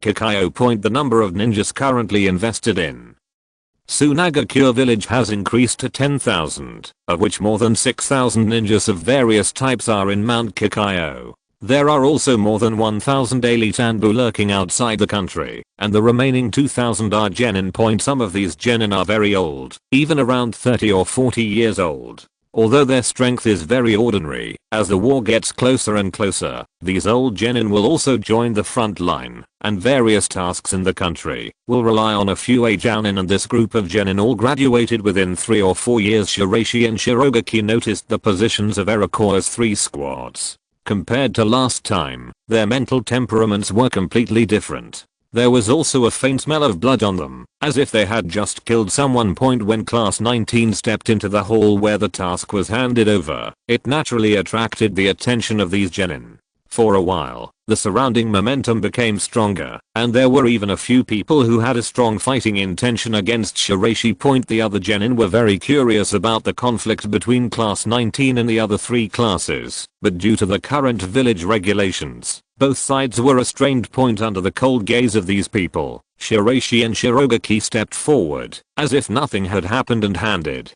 Kakayo. The number of ninjas currently invested in Sunagakure village has increased to 10,000, of which more than 6,000 ninjas of various types are in Mount Kakayo. There are also more than 1,000 elite Anbu lurking outside the country, and the remaining 2,000 are genin. Some of these genin are very old, even around 30 or 40 years old. Although their strength is very ordinary, as the war gets closer and closer, these old genin will also join the front line, and various tasks in the country will rely on a few jounin, and this group of genin all graduated within 3 or 4 years. Shiraishi and Shirogakiji noticed the positions of Iroquois' 3 squads. Compared to last time, their mental temperaments were completely different. There was also a faint smell of blood on them, as if they had just killed someone. When Class 19 stepped into the hall where the task was handed over, it naturally attracted the attention of these genin. For a while, the surrounding momentum became stronger, and there were even a few people who had a strong fighting intention against Shiraishi. The other genin were very curious about the conflict between Class 19 and the other 3 classes, but due to the current village regulations, both sides were restrained. Under the cold gaze of these people, Shiraishi and Shirogakiji stepped forward, as if nothing had happened, and handed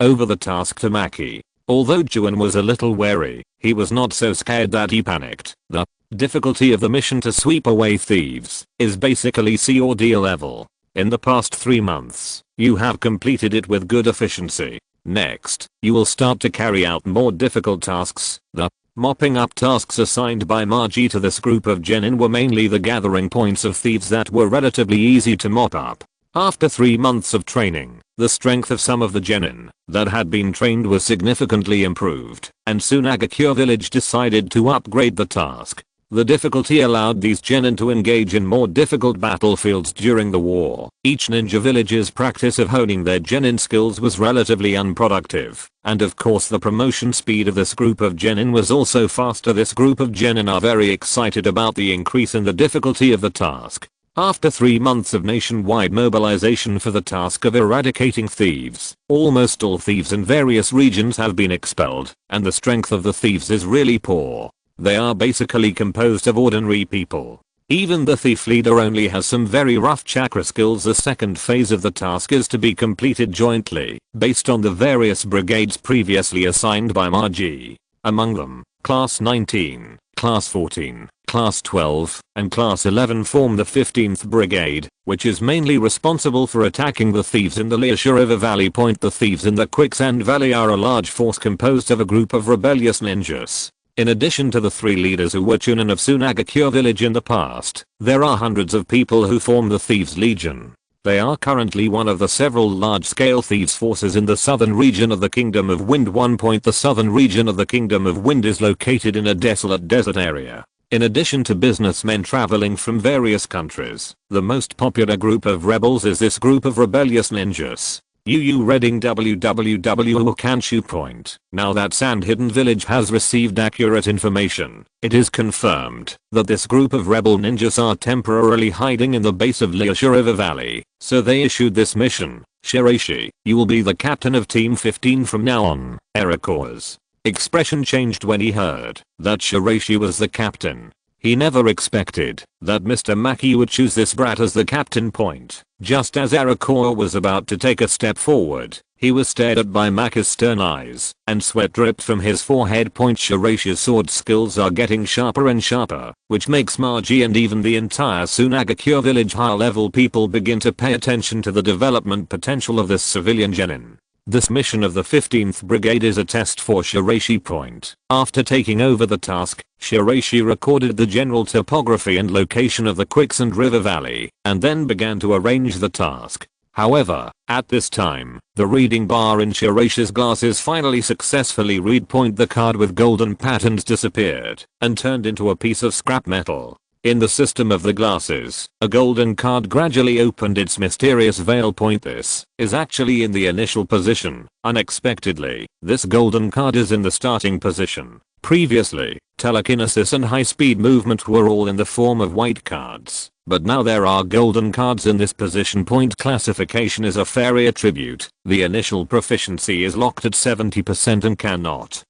over the task to Maki. Although Jounin was a little wary, he was not so scared that he panicked. The difficulty of the mission to sweep away thieves is basically C or D level. In the past 3 months, you have completed it with good efficiency. Next, you will start to carry out more difficult tasks. The mopping up tasks assigned by Maki to this group of genin were mainly the gathering points of thieves that were relatively easy to mop up. After 3 months of training, the strength of some of the genin that had been trained was significantly improved, and Sunagakure village decided to upgrade the task. The difficulty allowed these genin to engage in more difficult battlefields during the war. Each ninja village's practice of honing their genin skills was relatively unproductive, and of course the promotion speed of this group of genin was also faster. This group of genin are very excited about the increase in the difficulty of the task. After 3 months of nationwide mobilization for the task of eradicating thieves, almost all thieves in various regions have been expelled, and the strength of the thieves is really poor. They are basically composed of ordinary people. Even the thief leader only has some very rough chakra skills. The second phase of the task is to be completed jointly, based on the various brigades previously assigned by Maki. Among them, Class 19, Class 14, Class 12, and Class 11 form the 15th Brigade, which is mainly responsible for attacking the thieves in the Lineage River Valley. The thieves in the Quicksand Valley are a large force composed of a group of rebellious ninjas. In addition to the 3 leaders who were Jounin of Sunagakure village in the past, there are hundreds of people who form the Thieves Legion. They are currently one of the several large-scale thieves forces in the southern region of the Kingdom of Wind. The southern region of the Kingdom of Wind is located in a desolate desert area. In addition to businessmen traveling from various countries, the most popular group of rebels is this group of rebellious ninjas. Reading www. Now that Sand Hidden Village has received accurate information, it is confirmed that this group of rebel ninjas are temporarily hiding in the base of Lineage River Valley, so they issued this mission. Shiraishi, you will be the captain of Team 15 from now on. Erako's expression changed when he heard that Shiraishi was the captain. He never expected that Mr. Maki would choose this brat as the captain point. Just as Erako was about to take a step forward, he was stared at by Maki's stern eyes, and sweat dripped from his forehead. Shiraishi's sword skills are getting sharper and sharper, which makes Maki and even the entire Sunagakure village high-level people begin to pay attention to the development potential of this civilian genin. This mission of the 15th Brigade is a test for Shiraishi point. After taking over the task, Shiraishi recorded the general topography and location of the quicksand river valley, and then began to arrange the task. However, at this time, the reading bar in Shiraishi's glasses finally successfully read point. The card with golden patterns disappeared and turned into a piece of scrap metal. In the system of the glasses, a golden card gradually opened its mysterious veil. This is actually in the initial position. Unexpectedly, this golden card is in the starting position. Previously, telekinesis and high-speed movement were all in the form of white cards, but now there are golden cards in this position. Classification is a fairy attribute. The initial proficiency is locked at 70% and cannot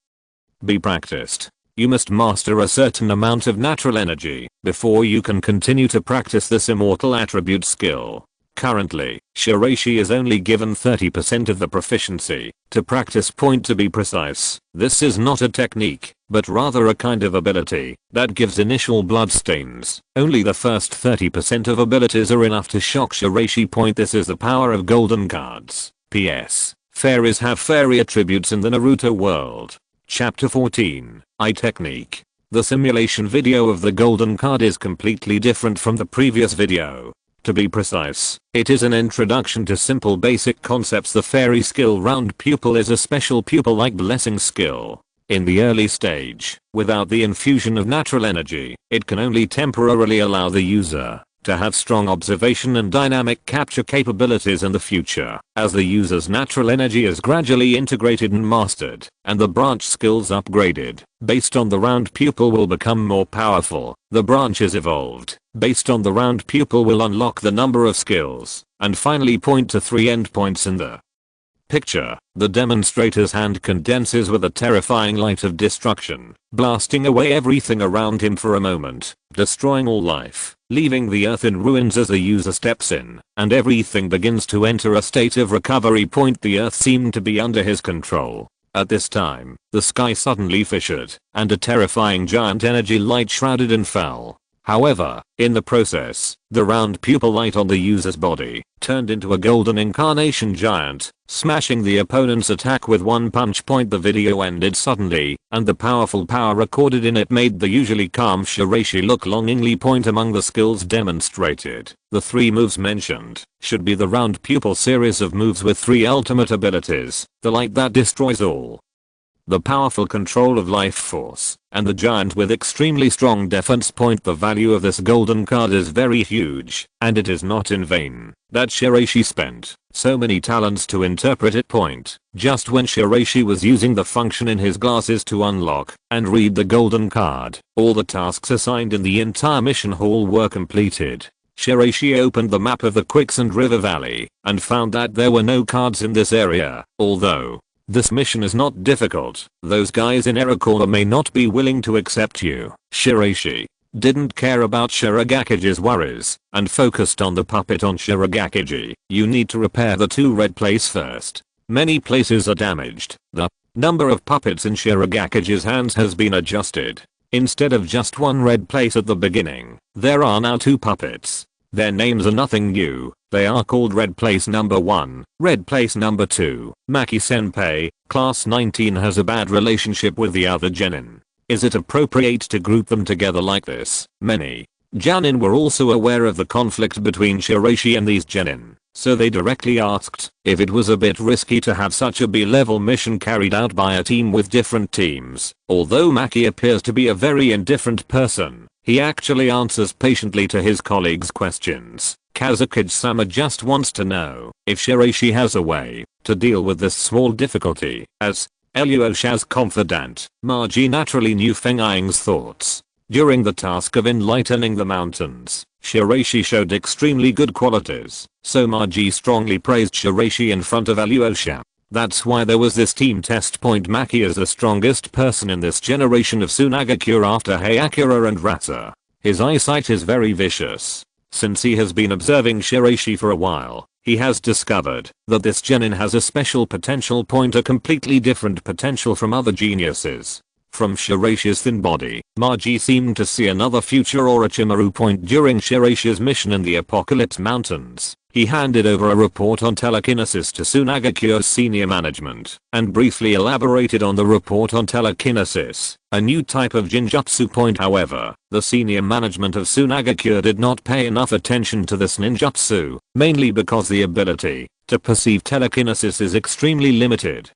be practiced. You must master a certain amount of natural energy before you can continue to practice this immortal attribute skill. Currently, Shiraishi is only given 30% of the proficiency to practice point. To be precise, this is not a technique, but rather a kind of ability that gives initial bloodstains. Only the first 30% of abilities are enough to shock Shiraishi. This is the power of golden cards. PS. Fairies have fairy attributes in the Naruto world. Chapter 14. Eye Technique. The simulation video of the golden card is completely different from the previous video. To be precise, it is an introduction to simple basic concepts. The fairy skill round pupil is a special pupil-like blessing skill. In the early stage, without the infusion of natural energy, it can only temporarily allow the user to have strong observation and dynamic capture capabilities in the future. As the user's natural energy is gradually integrated and mastered, and the branch skills upgraded, based on the round pupil will become more powerful. The branches evolved based on the round pupil will unlock the number of skills, and finally point to 3 endpoints in the picture. The demonstrator's hand condenses with a terrifying light of destruction, blasting away everything around him for a moment, destroying all life, leaving the earth in ruins as the user steps in, and everything begins to enter a state of recovery. The earth seemed to be under his control. At this time, the sky suddenly fissured, and a terrifying giant energy light shrouded and fell. However, in the process, the round pupil light on the user's body turned into a golden incarnation giant, smashing the opponent's attack with one punch. The video ended suddenly, and the powerful power recorded in it made the usually calm Shiraishi look longingly. Among the skills demonstrated, the 3 moves mentioned should be the round pupil series of moves with 3 ultimate abilities, the light that destroys all, the powerful control of life force, and the giant with extremely strong defense. The value of this golden card is very huge, and it is not in vain that Shiraishi spent so many talents to interpret it. Just when Shiraishi was using the function in his glasses to unlock and read the golden card, all the tasks assigned in the entire mission hall were completed. Shiraishi opened the map of the quicksand river valley and found that there were no cards in this area. Although this mission is not difficult, those guys in Erako may not be willing to accept you. Shiraishi didn't care about Shirogakiji's worries and focused on the puppet on Shirogakiji. You need to repair the 2 red places first. Many places are damaged. The number of puppets in Shirogakiji's hands has been adjusted. Instead of just 1 red place at the beginning, there are now 2 puppets. Their names are nothing new. They are called Red Place Number 1, Red Place Number 2. Maki Senpai, Class 19 has a bad relationship with the other genin. Is it appropriate to group them together like this? Many genin were also aware of the conflict between Shiraishi and these genin, so they directly asked if it was a bit risky to have such a B-level mission carried out by a team with different teams. Although Maki appears to be a very indifferent person, he actually answers patiently to his colleagues' questions. Kazekage-sama just wants to know if Shiraishi has a way to deal with this small difficulty. As Eluosha's confidant, Maki naturally knew Feng Ying's thoughts. During the task of enlightening the mountains, Shiraishi showed extremely good qualities, so Maki strongly praised Shiraishi in front of Alyosha. That's why there was this team test. Maki is the strongest person in this generation of Sunagakure after Hayakura and Rata. His eyesight is very vicious. Since he has been observing Shiraishi for a while, he has discovered that this genin has a special potential, a completely different potential from other geniuses. From Shiraishi's thin body, Maki seemed to see another future Orochimaru. During Shiraishi's mission in the Apocalypse Mountains, he handed over a report on telekinesis to Sunagakure's senior management, and briefly elaborated on the report on telekinesis, a new type of ninjutsu. However, the senior management of Sunagakure did not pay enough attention to this ninjutsu, mainly because the ability to perceive telekinesis is extremely limited.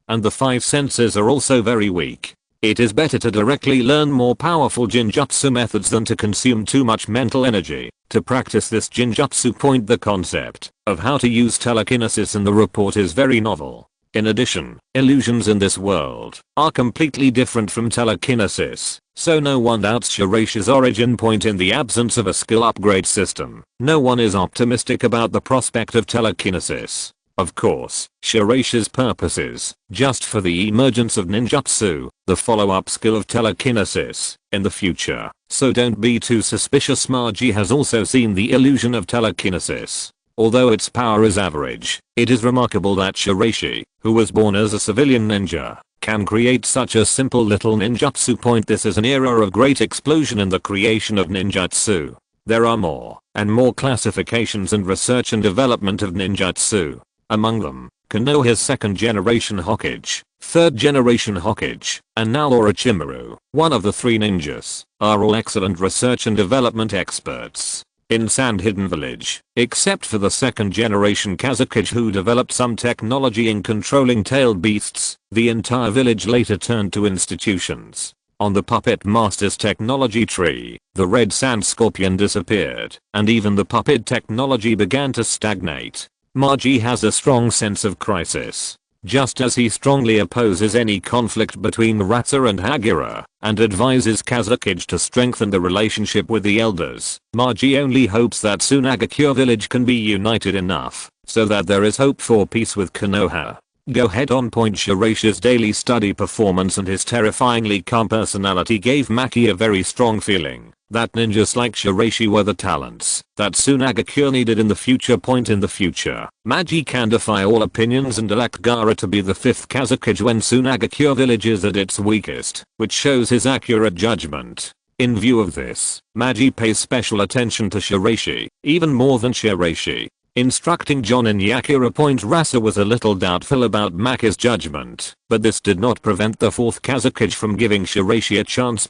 And the 5 senses are also very weak. It is better to directly learn more powerful jinjutsu methods than to consume too much mental energy to practice this jinjutsu. The concept of how to use telekinesis in the report is very novel. In addition, illusions in this world are completely different from telekinesis, so no one doubts Shiraishi's origin. In the absence of a skill upgrade system, no one is optimistic about the prospect of telekinesis. Of course, Shiraishi's purpose is just for the emergence of ninjutsu, the follow-up skill of telekinesis, in the future, so don't be too suspicious. Maki has also seen the illusion of telekinesis. Although its power is average, it is remarkable that Shiraishi, who was born as a civilian ninja, can create such a simple little ninjutsu. This is an era of great explosion in the creation of ninjutsu. There are more and more classifications and research and development of ninjutsu. Among them, Konoha's 2nd generation Hokage, 3rd generation Hokage, and now Orochimaru, one of the 3 ninjas, are all excellent research and development experts in Sand Hidden Village, except for the 2nd generation Kazekage, who developed some technology in controlling tailed beasts. The entire village later turned to institutions. On the puppet master's technology tree, the red sand scorpion disappeared, and even the puppet technology began to stagnate. Maki has a strong sense of crisis, just as he strongly opposes any conflict between Rata and Hagura, and advises Kazekage to strengthen the relationship with the elders. Maki only hopes that Sunagakure village can be united enough, so that there is hope for peace with Konoha. Go head on. Shiraishi's daily study performance and his terrifyingly calm personality gave Maki a very strong feeling that ninjas like Shiraishi were the talents that Sunagakure needed in the future. In the future, Maki can defy all opinions and elect Gaara to be the 5th Kazekage when Sunagakure village is at its weakest, which shows his accurate judgment. In view of this, Maki pays special attention to Shiraishi, even more than Shiraishi. Instructing Jounin Yakura. Rasa was a little doubtful about Maki's judgment, but this did not prevent the 4th Kazekage from giving Shiraishi a chance.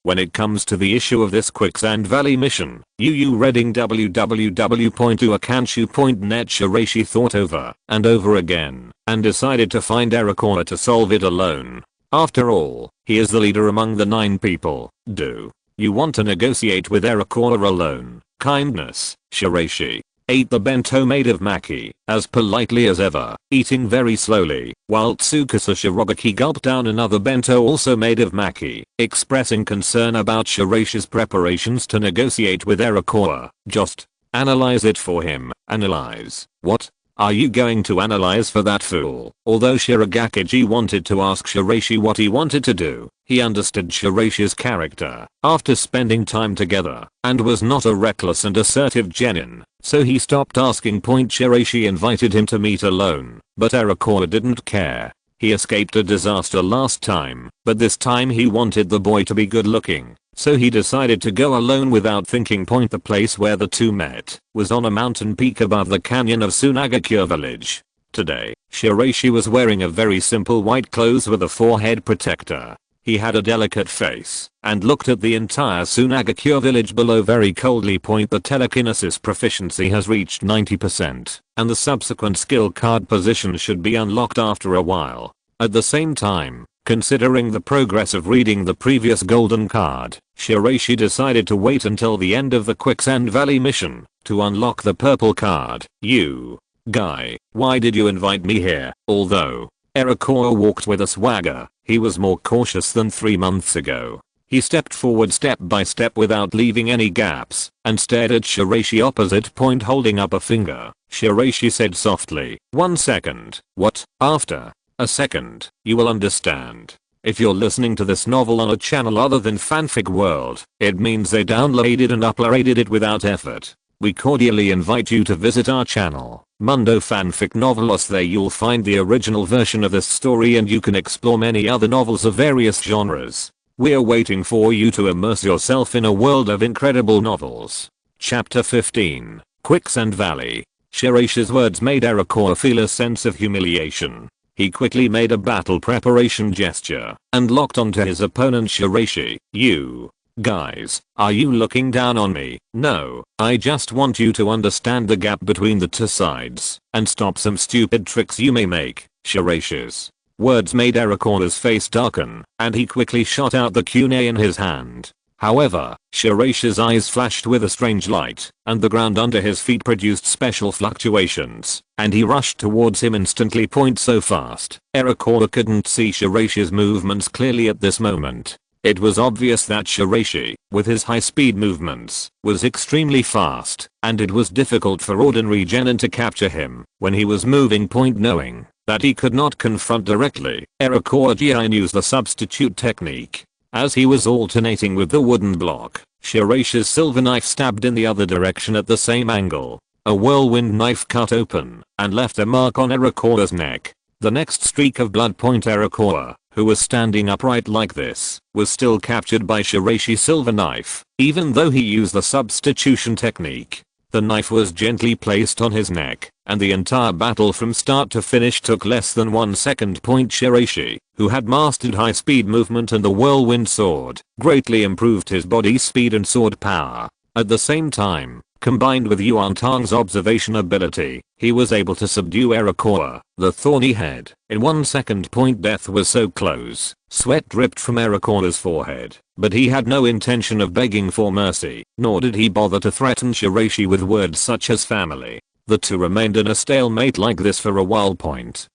When it comes to the issue of this Quicksand Valley mission, reading www.uakanshu.net, Shiraishi thought over and over again, and decided to find Arakura to solve it alone. After all, he is the leader among the 9 people. Do you want to negotiate with Arakura alone? Kindness. Shiraishi ate the bento made of Maki, as politely as ever, eating very slowly, while Tsukasa Shirogaki gulped down another bento also made of Maki, expressing concern about Shiraishi's preparations to negotiate with Arakura. Just analyze it for him. Analyze? What are you going to analyze for that fool? Although Shirogakiji wanted to ask Shiraishi what he wanted to do, he understood Shiraishi's character after spending time together, and was not a reckless and assertive genin, so he stopped asking. Shiraishi invited him to meet alone, but Arakura didn't care. He escaped a disaster last time, but this time he wanted the boy to be good looking, so he decided to go alone without thinking. The place where the 2 met was on a mountain peak above the canyon of Sunagakure village. Today, Shiraishi was wearing a very simple white clothes with a forehead protector. He had a delicate face and looked at the entire Sunagakure village below very coldly. The telekinesis proficiency has reached 90%, and the subsequent skill card position should be unlocked after a while. At the same time, considering the progress of reading the previous golden card, Shiraishi decided to wait until the end of the Quicksand Valley mission to unlock the purple card. You guy, why did you invite me here? Although Arakura walked with a swagger, he was more cautious than 3 months ago. He stepped forward step by step without leaving any gaps, and stared at Shiraishi opposite point holding up a finger. Shiraishi said softly, "1 second. What?" After a second, you will understand. If you're listening to this novel on a channel other than Fanfic World, it means they downloaded and uploaded it without effort. We cordially invite you to visit our channel, Mundo Fanfic Novelos. There you'll find the original version of this story and you can explore many other novels of various genres. We're waiting for you to immerse yourself in a world of incredible novels. Chapter 15, Quicksand Valley. Shiraishi's words made Arakawa feel a sense of humiliation. He quickly made a battle preparation gesture and locked onto his opponent Shiraishi. "You guys, are you looking down on me? No, I just want you to understand the gap between the two sides and stop some stupid tricks you may make." Shiraishi's words made Arakawa's face darken, and he quickly shot out the kunai in his hand. However, Shiraishi's eyes flashed with a strange light, and the ground under his feet produced special fluctuations, and he rushed towards him instantly. So fast, Arakawa couldn't see Shiraishi's movements clearly at this moment. It was obvious that Shiraishi, with his high-speed movements, was extremely fast, and it was difficult for ordinary genin to capture him when he was moving. Knowing that he could not confront directly, Arakawa used the substitute technique. As he was alternating with the wooden block, Shiraishi's silver knife stabbed in the other direction at the same angle. A whirlwind knife cut open and left a mark on Arakawa's neck. The next streak of blood. Arakawa, who was standing upright like this, was still captured by Shiraishi's silver knife, even though he used the substitution technique. The knife was gently placed on his neck, and the entire battle from start to finish took less than 1 second. Shiraishi, who had mastered high-speed movement and the whirlwind sword, greatly improved his body speed and sword power. At the same time, combined with Yuan Tang's observation ability, he was able to subdue Arakawa, the thorny head, in 1 second. Death was so close, sweat dripped from Arakawa's forehead, but he had no intention of begging for mercy, nor did he bother to threaten Shiraishi with words such as family. The two remained in a stalemate like this for a while.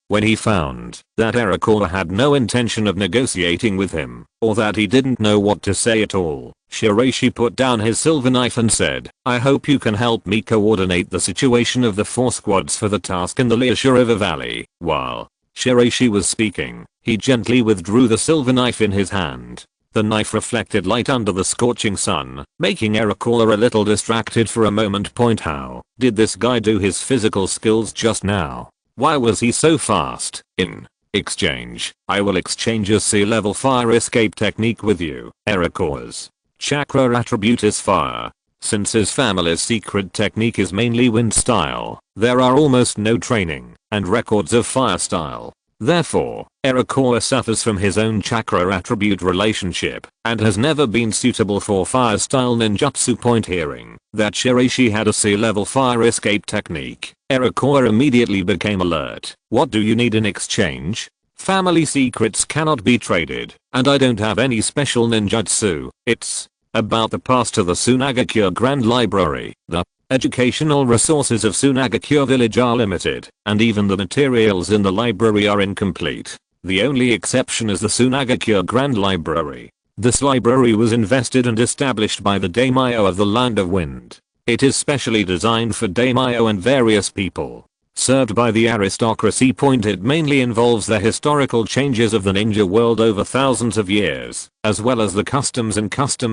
When he found that Arakawa had no intention of negotiating with him, or that he didn't know what to say at all, Shiraishi put down his silver knife and said, "I hope you can help me coordinate the situation of the 4 squads for the task in the Lineage River Valley." While Shiraishi was speaking, he gently withdrew the silver knife in his hand. The knife reflected light under the scorching sun, making Arakawa a little distracted for a moment. How did this guy do his physical skills just now? Why was he so fast? In exchange, I will exchange a sea-level fire escape technique with you. Arakawa's chakra attribute is fire. Since his family's secret technique is mainly wind style, there are almost no training and records of fire style. Therefore, Arakawa suffers from his own chakra attribute relationship and has never been suitable for fire style ninjutsu. Hearing that Shiraishi had a sea-level fire escape technique, Arakawa immediately became alert. "What do you need in exchange?" "Family secrets cannot be traded, and I don't have any special ninjutsu. It's about the pass to the Sunagakure Grand Library. The educational resources of Sunagakure village are limited, and even the materials in the library are incomplete. The only exception is the Sunagakure Grand Library. This library was invested and established by the daimyo of the Land of Wind. It is specially designed for daimyo and various people served by the aristocracy. It mainly involves the historical changes of the ninja world over thousands of years, as well as the customs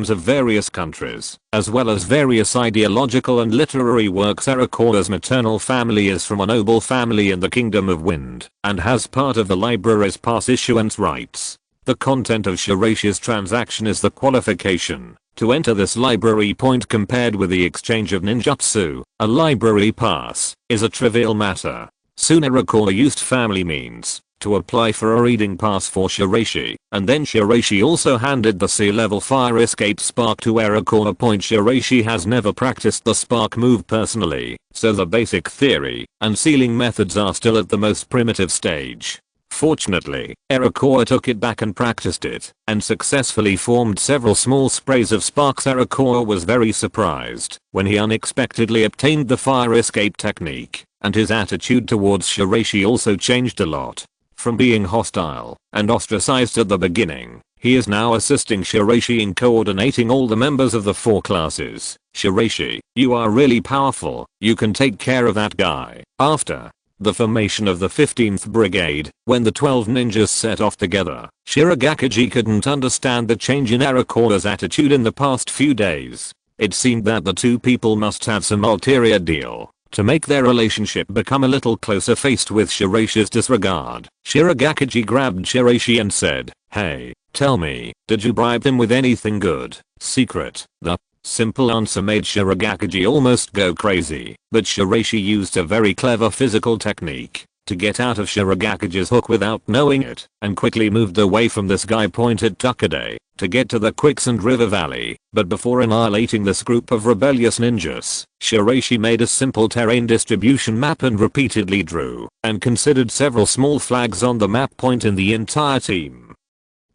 of various countries, as well as various ideological and literary works. Arakawa's maternal family is from a noble family in the Kingdom of Wind, and has part of the library's pass issuance rights. The content of Shiraishi's transaction is the qualification to enter this library. Compared with the exchange of ninjutsu, a library pass is a trivial matter. Soon Arakawa used family means to apply for a reading pass for Shiraishi, and then Shiraishi also handed the sea-level fire escape spark to Arakawa. Shiraishi has never practiced the spark move personally, so the basic theory and sealing methods are still at the most primitive stage. Fortunately, Arakawa took it back and practiced it, and successfully formed several small sprays of sparks. Arakawa was very surprised when he unexpectedly obtained the fire escape technique, and his attitude towards Shiraishi also changed a lot. From being hostile and ostracized at the beginning, He is now assisting Shiraishi in coordinating all the members of the 4 classes. Shiraishi, you are really powerful, you can take care of that guy. After the formation of the 15th Brigade, when the 12 ninjas set off together, Shirogakiji couldn't understand the change in Arakora's attitude in the past few days. It seemed that the two people must have some ulterior deal to make their relationship become a little closer. Faced with Shiraishi's disregard, Shirogakiji grabbed Shiraishi and said, "Hey, tell me, did you bribe him with anything good, secret?" The simple answer made Shirogakiji almost go crazy, but Shiraishi used a very clever physical technique to get out of Shirogakiji's hook without knowing it, and quickly moved away from this guy. Pointed Takade to get to the quicksand river valley, but before annihilating this group of rebellious ninjas, Shiraishi made a simple terrain distribution map and repeatedly drew and considered several small flags on the map pointing the entire team.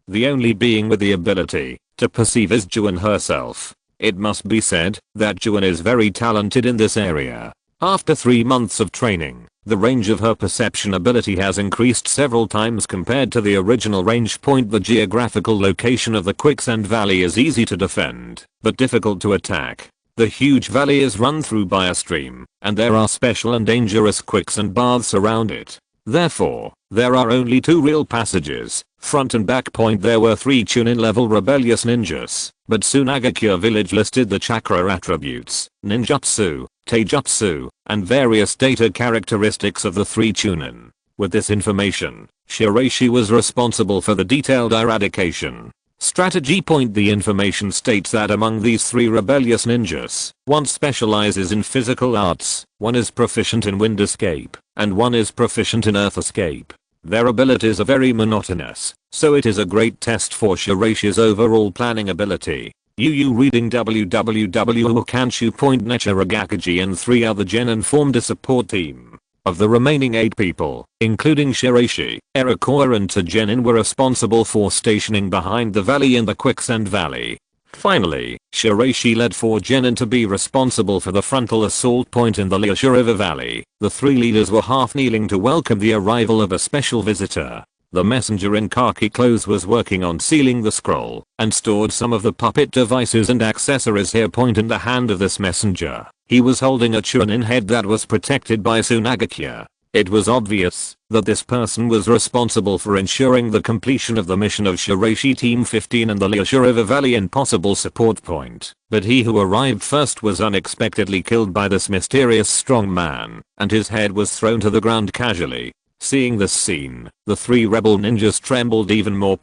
The only being with the ability to perceive is Jounin herself. It must be said that Jounin is very talented in this area. After 3 months of training, the range of her perception ability has increased several times compared to the original range point. The geographical location of the quicksand valley is easy to defend, but difficult to attack. The huge valley is run through by a stream, and there are special and dangerous quicksand baths around it. Therefore, there are only 2 real passages, front and back. There were 3 Chunin level rebellious ninjas, but Sunagakure village listed the chakra attributes, ninjutsu, taijutsu, and various data characteristics of the 3 Chunin. With this information, Shiraishi was responsible for the detailed eradication strategy. The information states that among these 3 rebellious ninjas, 1 specializes in physical arts, 1 is proficient in wind escape, and 1 is proficient in earth escape. Their abilities are very monotonous, so it is a great test for Shiraishi's overall planning ability. Reading www.ukanshu.net. Shirogakiji and 3 other genin formed a support team. Of the remaining 8 people, including Shiraishi, Arakora and 2 genin were responsible for stationing behind the valley in the quicksand valley. Finally, Shiraishi led 4 genin to be responsible for the frontal assault point in the lineage river valley. The 3 leaders were half kneeling to welcome the arrival of a special visitor. The messenger in khaki clothes was working on sealing the scroll and stored some of the puppet devices and accessories here. In the hand of this messenger, he was holding a Chunin head that was protected by Sunagakure. It was obvious that this person was responsible for ensuring the completion of the mission of Shiraishi Team 15 and the lineage river valley impossible support point. But he who arrived first was unexpectedly killed by this mysterious strong man, and his head was thrown to the ground casually. Seeing this scene, the 3 rebel ninjas trembled even more.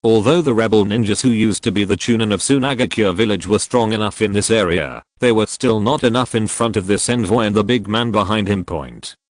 Although the rebel ninjas who used to be the Chunin of Sunagakure village were strong enough in this area, they were still not enough in front of this envoy and the big man behind him.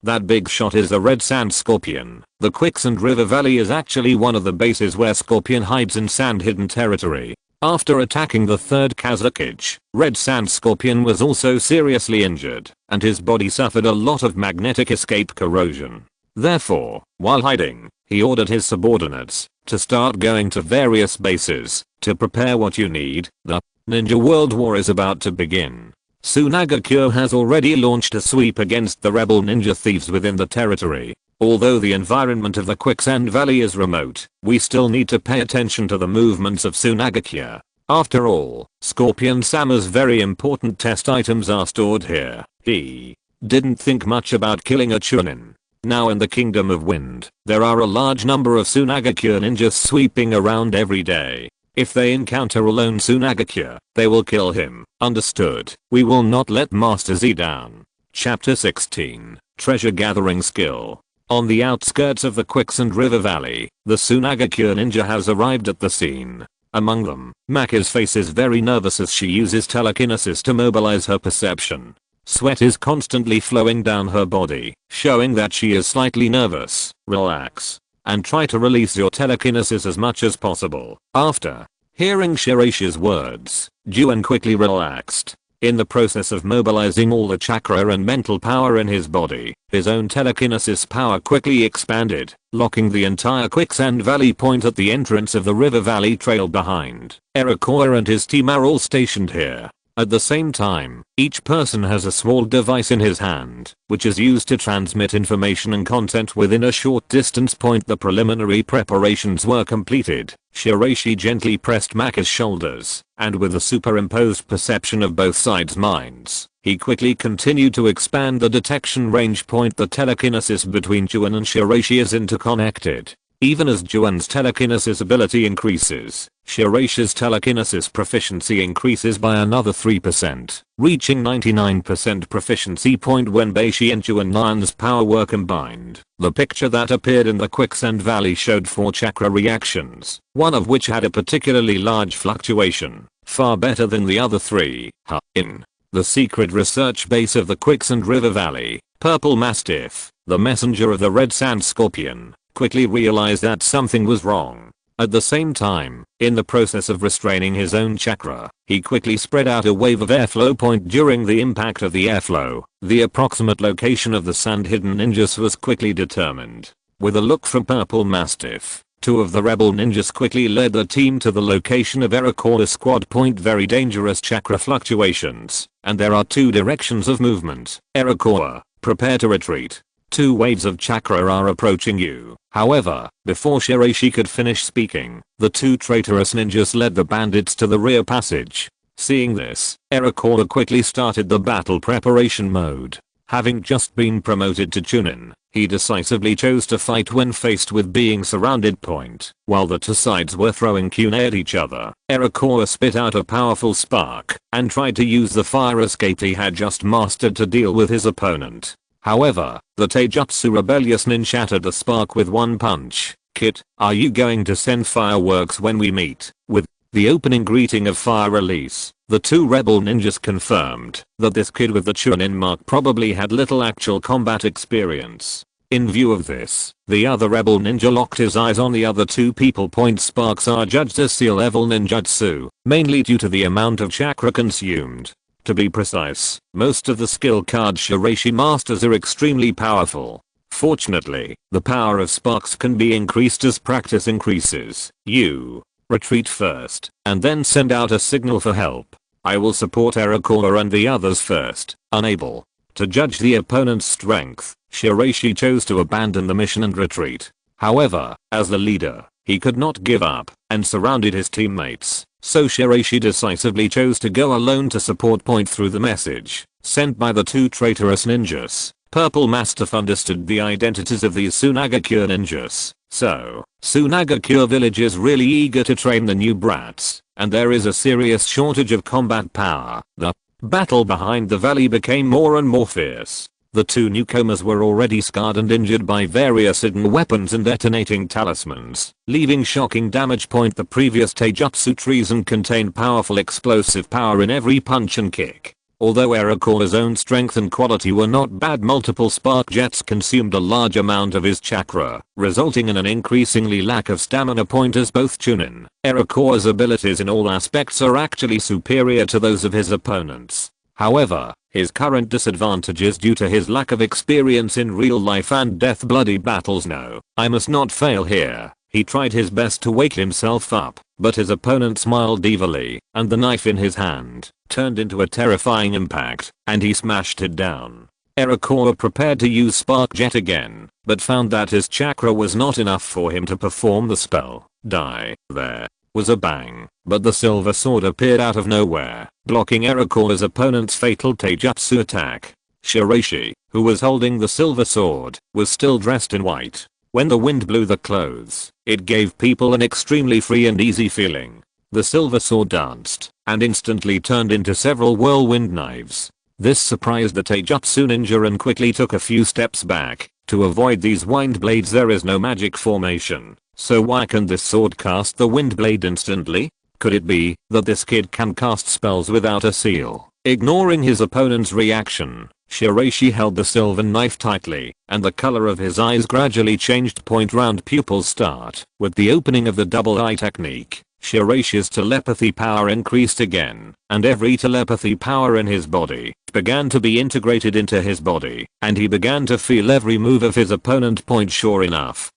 That big shot is the red sand scorpion. The quicksand river valley is actually one of the bases where scorpion hides in sand hidden territory. After attacking the Third Kazekage, Red Sand Scorpion was also seriously injured, and his body suffered a lot of magnetic escape corrosion. Therefore, while hiding, he ordered his subordinates to start going to various bases to prepare what you need. The Ninja World War is about to begin. Sunagakure has already launched a sweep against the rebel ninja thieves within the territory. Although the environment of the quicksand valley is remote, we still need to pay attention to the movements of Sunagakure. After all, Scorpion Sama's very important test items are stored here. He didn't think much about killing a Chunin. Now in the Kingdom of Wind, there are a large number of Sunagakure ninjas sweeping around every day. If they encounter a lone Sunagakure, they will kill him. Understood? We will not let Master Z down. Chapter 16, Treasure Gathering Skill. On the outskirts of the Quicksand River Valley, the Sunagakure ninja has arrived at the scene. Among them, Maki's face is very nervous as she uses telekinesis to mobilize her perception. Sweat is constantly flowing down her body, showing that she is slightly nervous. Relax, and try to release your telekinesis as much as possible. After hearing Shiraishi's words, Jounin quickly relaxed. In the process of mobilizing all the chakra and mental power in his body, his own telekinesis power quickly expanded, locking the entire quicksand valley point at the entrance of the river valley trail behind. Arakora and his team are all stationed here. At the same time, each person has a small device in his hand, which is used to transmit information and content within a short distance point. The preliminary preparations were completed. Shiraishi gently pressed Maki's shoulders, and with a superimposed perception of both sides' minds, he quickly continued to expand the detection range point. The telekinesis between Jounin and Shiraishi is interconnected. Even as Jounin's telekinesis ability increases, Shiraishi's telekinesis proficiency increases by another 3%, reaching 99% proficiency point when Beishi and Jounin's power were combined. The picture that appeared in the quicksand valley showed 4 chakra reactions, one of which had a particularly large fluctuation, far better than the other 3. In the secret research base of the quicksand river valley, Purple Mastiff, the messenger of the red sand scorpion, quickly realized that something was wrong. At the same time, in the process of restraining his own chakra, he quickly spread out a wave of airflow point. During the impact of the airflow, the approximate location of the sand-hidden ninjas was quickly determined. With a look from Purple Mastiff, 2 of the rebel ninjas quickly led the team to the location of Erakora's squad point. Very dangerous chakra fluctuations, and there are 2 directions of movement. Erakora, prepare to retreat. 2 waves of chakra are approaching you. However, before Shiraishi could finish speaking, the 2 traitorous ninjas led the bandits to the rear passage. Seeing this, Erakora quickly started the battle preparation mode. Having just been promoted to Chunin, he decisively chose to fight when faced with being surrounded. While the 2 sides were throwing kunai at each other, Erakora spit out a powerful spark and tried to use the fire escape he had just mastered to deal with his opponent. However, the Taijutsu rebellious nin shattered the spark with one punch. Kit, are you going to send fireworks when we meet? With the opening greeting of fire release, the 2 rebel ninjas confirmed that this kid with the Chunin mark probably had little actual combat experience. In view of this, the other rebel ninja locked his eyes on the other 2 people. Sparks are judged as seal level ninjutsu, mainly due to the amount of chakra consumed. To be precise, most of the skill cards Shiraishi masters are extremely powerful. Fortunately, the power of sparks can be increased as practice increases. You retreat first, and then send out a signal for help. I will support Erakora and the others first. Unable to judge the opponent's strength, Shiraishi chose to abandon the mission and retreat. However, as the leader, he could not give up, and surrounded his teammates. So Shiraishi decisively chose to go alone to support. Through the message sent by the 2 traitorous ninjas, Purple Mastiff understood the identities of these Sunagakure ninjas. So, Sunagakure village is really eager to train the new brats, and there is a serious shortage of combat power. The battle behind the valley became more and more fierce. The 2 newcomers were already scarred and injured by various hidden weapons and detonating talismans, leaving shocking damage. The previous Taijutsu treason contained powerful explosive power in every punch and kick. Although Erakora's own strength and quality were not bad, multiple spark jets consumed a large amount of his chakra, resulting in an increasingly lack of stamina. As both Chunin, Erakora's abilities in all aspects are actually superior to those of his opponents. However, his current disadvantage is due to his lack of experience in real life and death bloody battles. No, I must not fail here. He tried his best to wake himself up, but his opponent smiled evilly, and the knife in his hand turned into a terrifying impact, and he smashed it down. Erakora prepared to use Spark Jet again, but found that his chakra was not enough for him to perform the spell. There was a bang, but the silver sword appeared out of nowhere, blocking Erakora's opponent's fatal taijutsu attack. Shiraishi, who was holding the silver sword, was still dressed in white. When the wind blew the clothes, it gave people an extremely free and easy feeling. The silver sword danced, and instantly turned into several whirlwind knives. This surprised the taijutsu ninja and quickly took a few steps back. To avoid these wind blades there is no magic formation. So why can this sword cast the wind blade instantly? Could it be that this kid can cast spells without a seal? Ignoring his opponent's reaction, Shiraishi held the silver knife tightly, and the color of his eyes gradually changed. Round pupils start. With the opening of the double eye technique, Shiraishi's telepathy power increased again, and every telepathy power in his body began to be integrated into his body, and he began to feel every move of his opponent. Sure enough,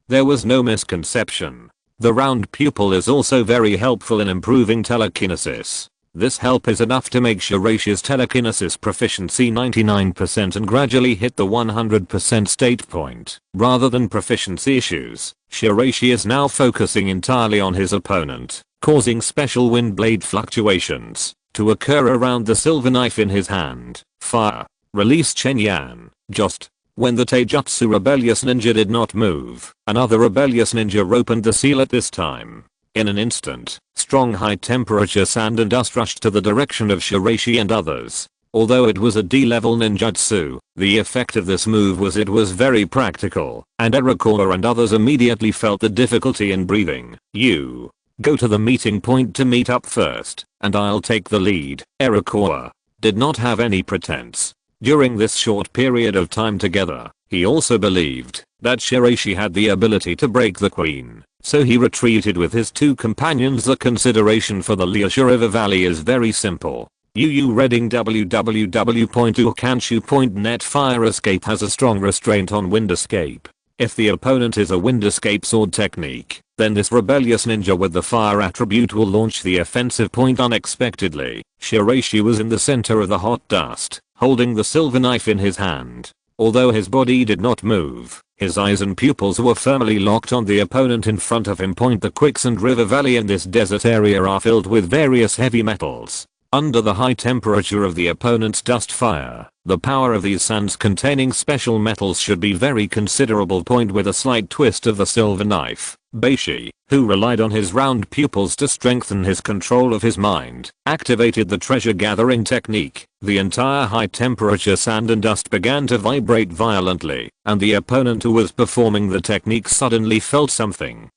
there was no misconception. The round pupil is also very helpful in improving telekinesis. This help is enough to make Shiraishi's telekinesis proficiency 99% and gradually hit the 100% state point. Rather than proficiency issues, Shiraishi is now focusing entirely on his opponent, causing special wind blade fluctuations to occur around the silver knife in his hand. Fire. Release Chenyan. Just when the Taijutsu rebellious ninja did not move, another rebellious ninja opened the seal at this time. In an instant, strong high-temperature sand and dust rushed to the direction of Shiraishi and others. Although it was a D-level ninjutsu, the effect of this move was it was very practical, and Iroquois and others immediately felt the difficulty in breathing. You go to the meeting point to meet up first, and I'll take the lead. Iroquois did not have any pretense. During this short period of time together, he also believed that Shiraishi had the ability to break the queen. So he retreated with his two companions. The consideration for the Liasha River Valley is very simple. Reading www.ukanshu.net. Fire escape has a strong restraint on wind escape. If the opponent is a wind escape sword technique, then this rebellious ninja with the fire attribute will launch the offensive point unexpectedly. Shiraishi was in the center of the hot dust, holding the silver knife in his hand. Although his body did not move, his eyes and pupils were firmly locked on the opponent in front of him. The quicksand river valley in this desert area are filled with various heavy metals. Under the high temperature of the opponent's dust fire, the power of these sands containing special metals should be very considerable. With a slight twist of the silver knife, Beishi, who relied on his round pupils to strengthen his control of his mind, activated the treasure gathering technique. The entire high temperature sand and dust began to vibrate violently, and the opponent who was performing the technique suddenly felt something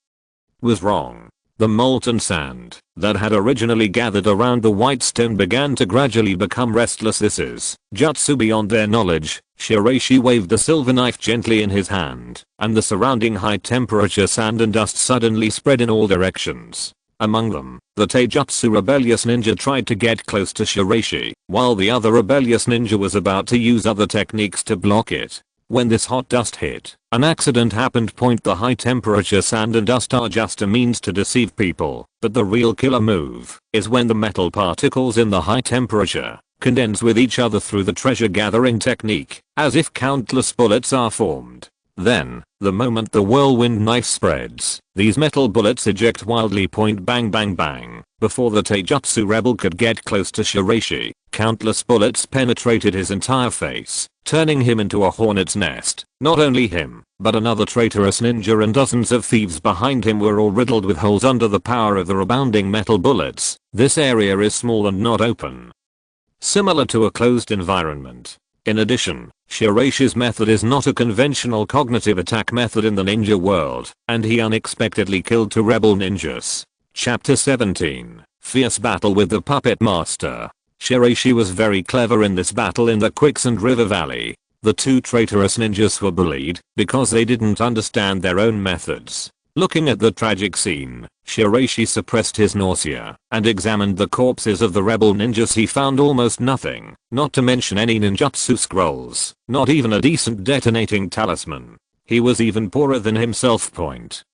was wrong. The molten sand that had originally gathered around the white stone began to gradually become restless. This is jutsu beyond their knowledge. Shiraishi waved the silver knife gently in his hand, and the surrounding high temperature sand and dust suddenly spread in all directions. Among them, the Taijutsu rebellious ninja tried to get close to Shiraishi, while the other rebellious ninja was about to use other techniques to block it. When this hot dust hit, an accident happened. The high temperature sand and dust are just a means to deceive people, but the real killer move is when the metal particles in the high temperature condense with each other through the treasure gathering technique, as if countless bullets are formed. Then, the moment the whirlwind knife spreads, these metal bullets eject wildly. Bang bang bang. Before the Taijutsu rebel could get close to Shiraishi, countless bullets penetrated his entire face, turning him into a hornet's nest. Not only him, but another traitorous ninja and dozens of thieves behind him were all riddled with holes under the power of the rebounding metal bullets. This area is small and not open, similar to a closed environment. In addition, Shiraishi's method is not a conventional cognitive attack method in the ninja world, and he unexpectedly killed 2 rebel ninjas. Chapter 17. Fierce Battle with the Puppet Master. Shiraishi was very clever in this battle in the quicksand river valley. The 2 traitorous ninjas were bullied because they didn't understand their own methods. Looking at the tragic scene, Shiraishi suppressed his nausea and examined the corpses of the rebel ninjas. He found almost nothing, not to mention any ninjutsu scrolls, not even a decent detonating talisman. He was even poorer than himself.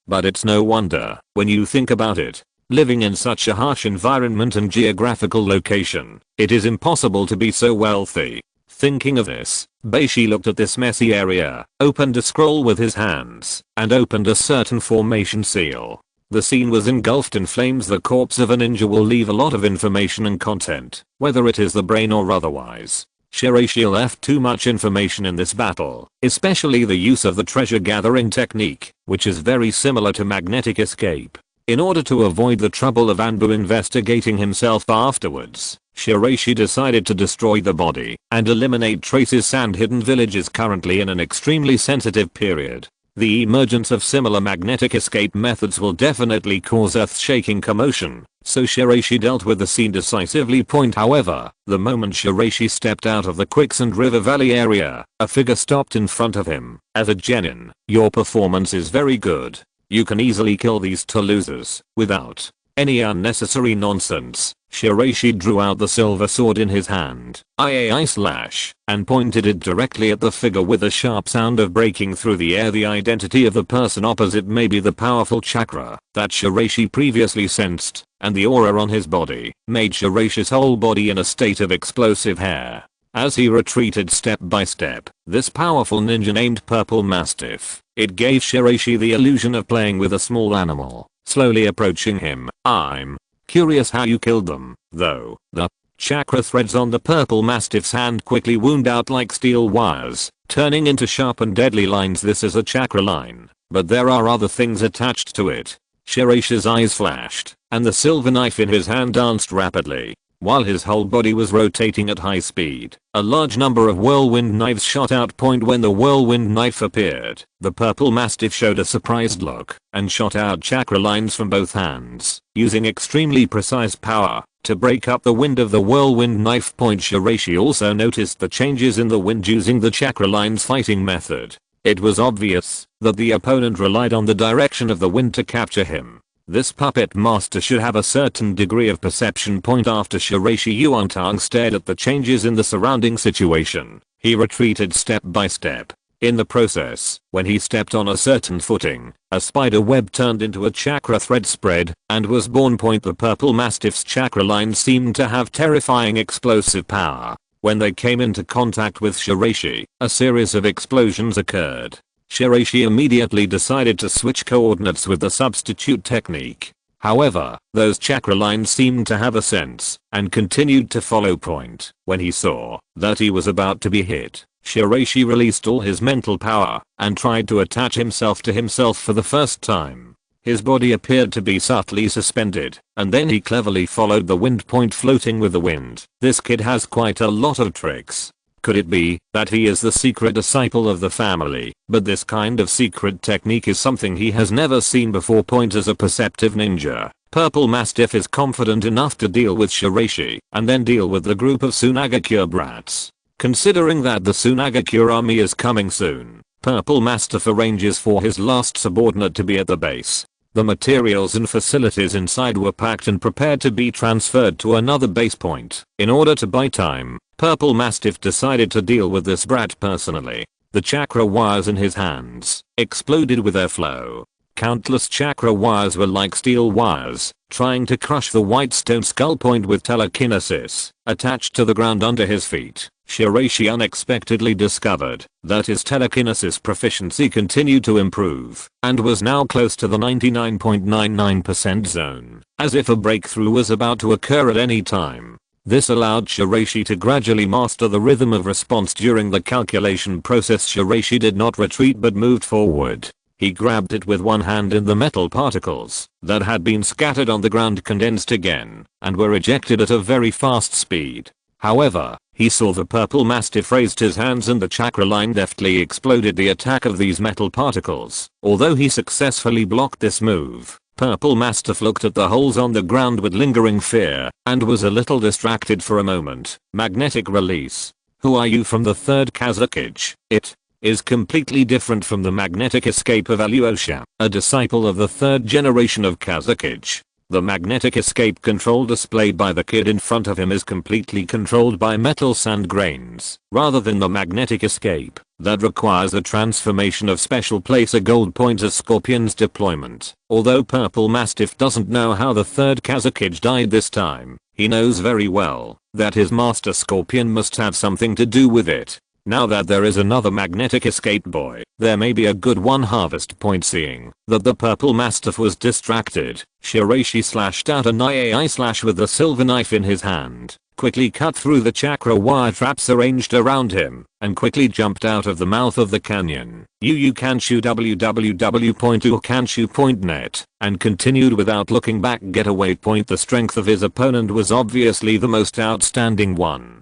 But it's no wonder, when you think about it. Living in such a harsh environment and geographical location, it is impossible to be so wealthy. Thinking of this, Beishi looked at this messy area, opened a scroll with his hands, and opened a certain formation seal. The scene was engulfed in flames. The corpse of a ninja will leave a lot of information and content, whether it is the brain or otherwise. Shiraishi left too much information in this battle, especially the use of the treasure gathering technique, which is very similar to magnetic escape. In order to avoid the trouble of Anbu investigating himself afterwards, Shiraishi decided to destroy the body and eliminate traces. Sand Hidden Village is currently in an extremely sensitive period. The emergence of similar magnetic escape methods will definitely cause earth-shaking commotion, so Shiraishi dealt with the scene decisively. However, the moment Shiraishi stepped out of the quicksand river valley area, a figure stopped in front of him. As a genin, your performance is very good. You can easily kill these 2 losers without any unnecessary nonsense. Shiraishi drew out the silver sword in his hand, I slash, and pointed it directly at the figure with a sharp sound of breaking through the air. The identity of the person opposite may be the powerful chakra that Shiraishi previously sensed, and the aura on his body made Shiraishi's whole body in a state of explosive hair. As he retreated step by step, this powerful ninja named Purple Mastiff, it gave Shiraishi the illusion of playing with a small animal, slowly approaching him. I'm curious how you killed them, though. The chakra threads on the Purple Mastiff's hand quickly wound out like steel wires, turning into sharp and deadly lines. This is a chakra line, but there are other things attached to it. Shiraishi's eyes flashed, and the silver knife in his hand danced rapidly. While his whole body was rotating at high speed, a large number of whirlwind knives shot out. When the whirlwind knife appeared, the Purple Mastiff showed a surprised look and shot out chakra lines from both hands, using extremely precise power to break up the wind of the whirlwind knife. Shiraishi also noticed the changes in the wind using the chakra lines fighting method. It was obvious that the opponent relied on the direction of the wind to capture him. This puppet master should have a certain degree of perception. After Shiraishi Yuantang stared at the changes in the surrounding situation, he retreated step by step. In the process, when he stepped on a certain footing, a spider web turned into a chakra thread spread and was born. The Purple Mastiff's chakra lines seemed to have terrifying explosive power. When they came into contact with Shiraishi, a series of explosions occurred. Shiraishi immediately decided to switch coordinates with the substitute technique. However, those chakra lines seemed to have a sense and continued to follow point. When he saw that he was about to be hit, Shiraishi released all his mental power and tried to attach himself to himself for the first time. His body appeared to be subtly suspended, and then he cleverly followed the wind. Floating with the wind. This kid has quite a lot of tricks. Could it be that he is the secret disciple of the family, but this kind of secret technique is something he has never seen before. As a perceptive ninja, Purple Mastiff is confident enough to deal with Shiraishi and then deal with the group of Sunagakure brats. Considering that the Sunagakure army is coming soon, Purple Mastiff arranges for his last subordinate to be at the base. The materials and facilities inside were packed and prepared to be transferred to another base point. In order to buy time, Purple Mastiff decided to deal with this brat personally. The chakra wires in his hands exploded with airflow. Countless chakra wires were like steel wires, trying to crush the white stone skull. With telekinesis attached to the ground under his feet, Shiraishi unexpectedly discovered that his telekinesis proficiency continued to improve and was now close to the 99.99% zone, as if a breakthrough was about to occur at any time. This allowed Shiraishi to gradually master the rhythm of response. During the calculation process, Shiraishi did not retreat but moved forward. He grabbed it with one hand and the metal particles that had been scattered on the ground condensed again and were ejected at a very fast speed. However, he saw the Purple Mastiff raised his hands and the chakra line deftly exploded the attack of these metal particles. Although he successfully blocked this move, Purple Mastiff looked at the holes on the ground with lingering fear and was a little distracted for a moment. Magnetic release. Who are you? From the Third Kazekage. It is completely different from the magnetic escape of Alyosha, a disciple of the third generation of Kazekage. The magnetic escape control displayed by the kid in front of him is completely controlled by metal sand grains, rather than the magnetic escape that requires a transformation of special place. A gold point as Scorpion's deployment. Although Purple Mastiff doesn't know how the Third Kazekage died this time, he knows very well that his master Scorpion must have something to do with it. Now that there is another magnetic escape boy, there may be a good one harvest point. Seeing that the Purple Mastiff was distracted, Shiraishi slashed out an II slash with the silver knife in his hand, quickly cut through the chakra wire traps arranged around him, and quickly jumped out of the mouth of the canyon. Kanshu www.ukanshu.net, and continued without looking back. Getaway. The strength of his opponent was obviously the most outstanding one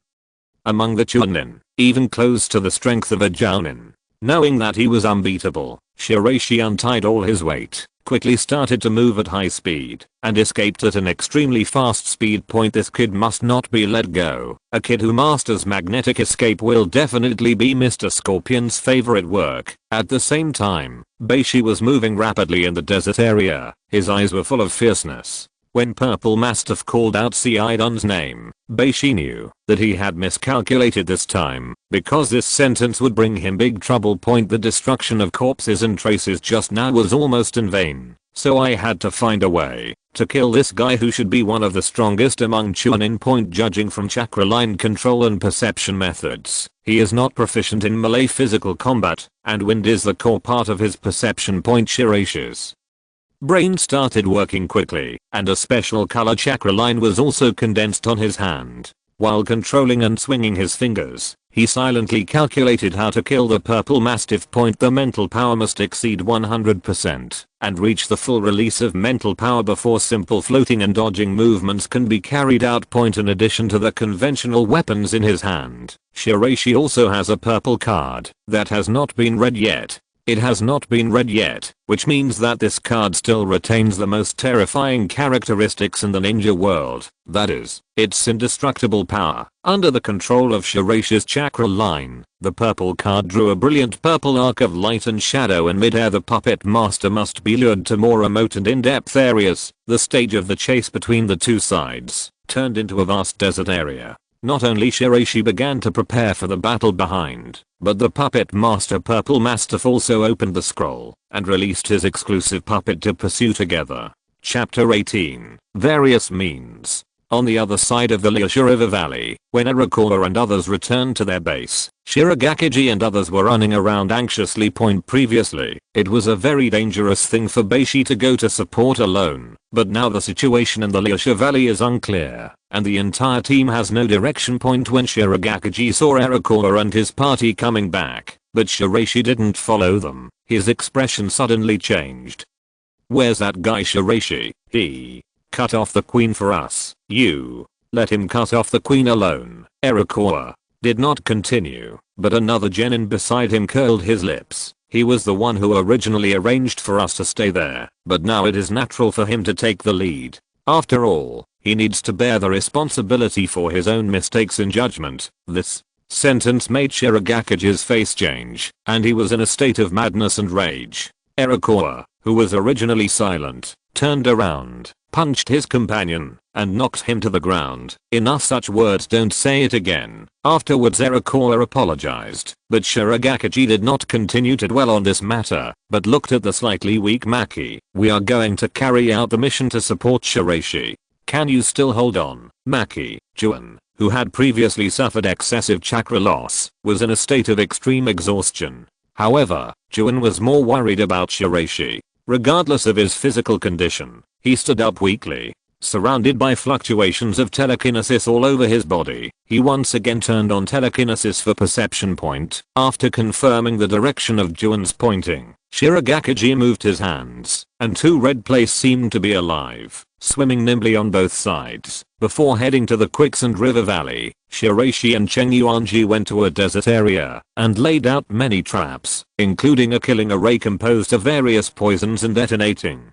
among the jounin, even close to the strength of a jounin. Knowing that he was unbeatable, Shiraishi untied all his weight, quickly started to move at high speed, and escaped at an extremely fast speed. This kid must not be let go. A kid who masters magnetic escape will definitely be Mr. Scorpion's favorite work. At the same time, Beishi was moving rapidly in the desert area. His eyes were full of fierceness. When Purple Mastiff called out Seidon's name, Beishi knew that he had miscalculated this time, because this sentence would bring him big trouble. The destruction of corpses and traces just now was almost in vain, so I had to find a way to kill this guy who should be one of the strongest among Chunin. Judging from chakra line control and perception methods, he is not proficient in melee physical combat, and wind is the core part of his perception. Shiraishi's brain started working quickly, and a special color chakra line was also condensed on his hand. While controlling and swinging his fingers, he silently calculated how to kill the Purple Mastiff. The mental power must exceed 100% and reach the full release of mental power before simple floating and dodging movements can be carried out. In addition to the conventional weapons in his hand, Shiraishi also has a purple card that has not been read yet. It has not been read yet, which means that this card still retains the most terrifying characteristics in the ninja world, that is, its indestructible power. Under the control of Shiraishi's chakra line, the purple card drew a brilliant purple arc of light and shadow in midair. The puppet master must be lured to more remote and in-depth areas. The stage of the chase between the two sides turned into a vast desert area. Not only Shiraishi began to prepare for the battle behind, but the puppet master Purple Mastiff also opened the scroll and released his exclusive puppet to pursue together. Chapter 18. Various means. On the other side of the Lineage River Valley, when Iroquois and others returned to their base, Shirogakiji and others were running around anxiously. Previously, it was a very dangerous thing for Beishi to go to support alone, but now the situation in the Lineage Valley is unclear, and the entire team has no direction. When Shirogakiji saw Iroquois and his party coming back, but Shiraishi didn't follow them, his expression suddenly changed. "Where's that guy Shiraishi? He cut off the queen for us. You let him cut off the queen alone." Iroquois did not continue, but another genin beside him curled his lips. He was the one who originally arranged for us to stay there, but now it is natural for him to take the lead. After all, he needs to bear the responsibility for his own mistakes in judgment. This sentence made Shirogakiji's face change, and he was in a state of madness and rage. Iroquois, who was originally silent, turned around, punched his companion, and knocked him to the ground. "Enough such words, don't say it again." Afterwards Iroquois apologized, but Shirogakiji did not continue to dwell on this matter, but looked at the slightly weak Maki. "We are going to carry out the mission to support Shiraishi. Can you still hold on?" Maki, Jounin, who had previously suffered excessive chakra loss, was in a state of extreme exhaustion. However, Jounin was more worried about Shiraishi. Regardless of his physical condition, he stood up weakly. Surrounded by fluctuations of telekinesis all over his body, he once again turned on telekinesis for perception. After confirming the direction of Jounin's pointing, Shirogakiji moved his hands, and two red places seemed to be alive, swimming nimbly on both sides. Before heading to the Quicksand River Valley, Shiraishi and Cheng Yuanji went to a desert area and laid out many traps, including a killing array composed of various poisons and detonating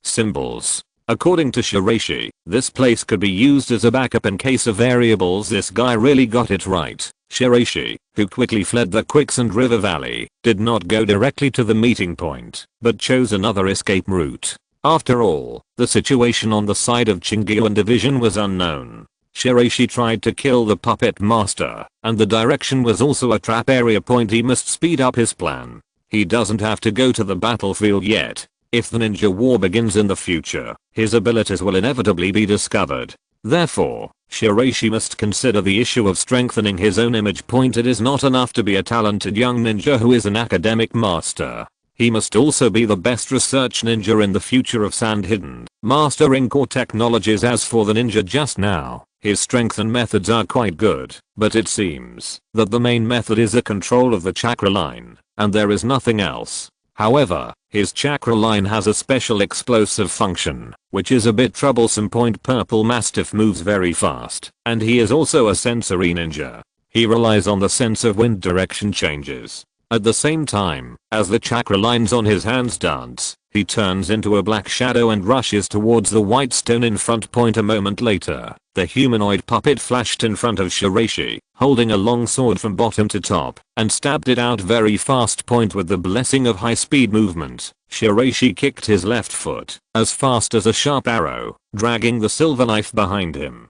symbols. According to Shiraishi, this place could be used as a backup in case of variables. This guy really got it right. Shiraishi, who quickly fled the Quicksand River Valley, did not go directly to the meeting point, but chose another escape route. After all, the situation on the side of Qingyuan division was unknown. Shiraishi tried to kill the puppet master, and the direction was also a trap area. He must speed up his plan. He doesn't have to go to the battlefield yet. If the ninja war begins in the future, his abilities will inevitably be discovered. Therefore, Shiraishi must consider the issue of strengthening his own image. It is not enough to be a talented young ninja who is an academic master. He must also be the best research ninja in the future of Sand Hidden, mastering core technologies. As for the ninja just now, his strength and methods are quite good, but it seems that the main method is a control of the chakra line, and there is nothing else. However, his chakra line has a special explosive function, which is a bit troublesome. Purple Mastiff moves very fast, and he is also a sensory ninja. He relies on the sense of wind direction changes. At the same time, as the chakra lines on his hands dance, he turns into a black shadow and rushes towards the white stone in front. A moment later, the humanoid puppet flashed in front of Shiraishi, holding a long sword from bottom to top, and stabbed it out very fast. With the blessing of high-speed movement, Shiraishi kicked his left foot as fast as a sharp arrow, dragging the silver knife behind him.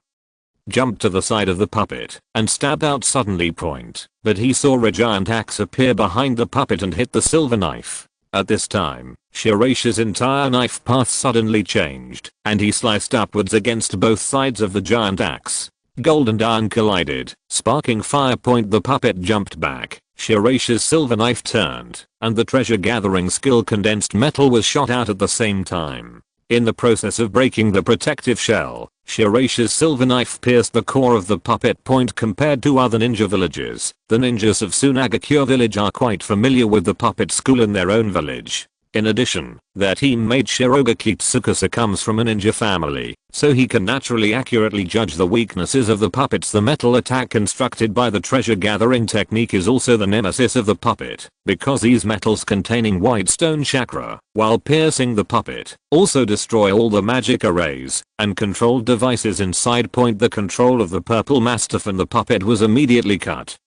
Jumped to the side of the puppet and stabbed out suddenly. But he saw a giant axe appear behind the puppet and hit the silver knife. At this time, Shiraishi's entire knife path suddenly changed, and he sliced upwards against both sides of the giant axe. Gold and iron collided, sparking fire. The puppet jumped back, Shiraishi's silver knife turned, and the treasure gathering skill condensed metal was shot out at the same time. In the process of breaking the protective shell, Shiraishi's silver knife pierced the core of the puppet. Compared to other ninja villages, the ninjas of Sunagakure village are quite familiar with the puppet school in their own village. In addition, their teammate Shirogakiji comes from a ninja family, so he can naturally accurately judge the weaknesses of the puppets. The metal attack constructed by the treasure gathering technique is also the nemesis of the puppet, because these metals containing white stone chakra, while piercing the puppet, also destroy all the magic arrays and controlled devices inside. The control of the purple mastiff and the puppet was immediately cut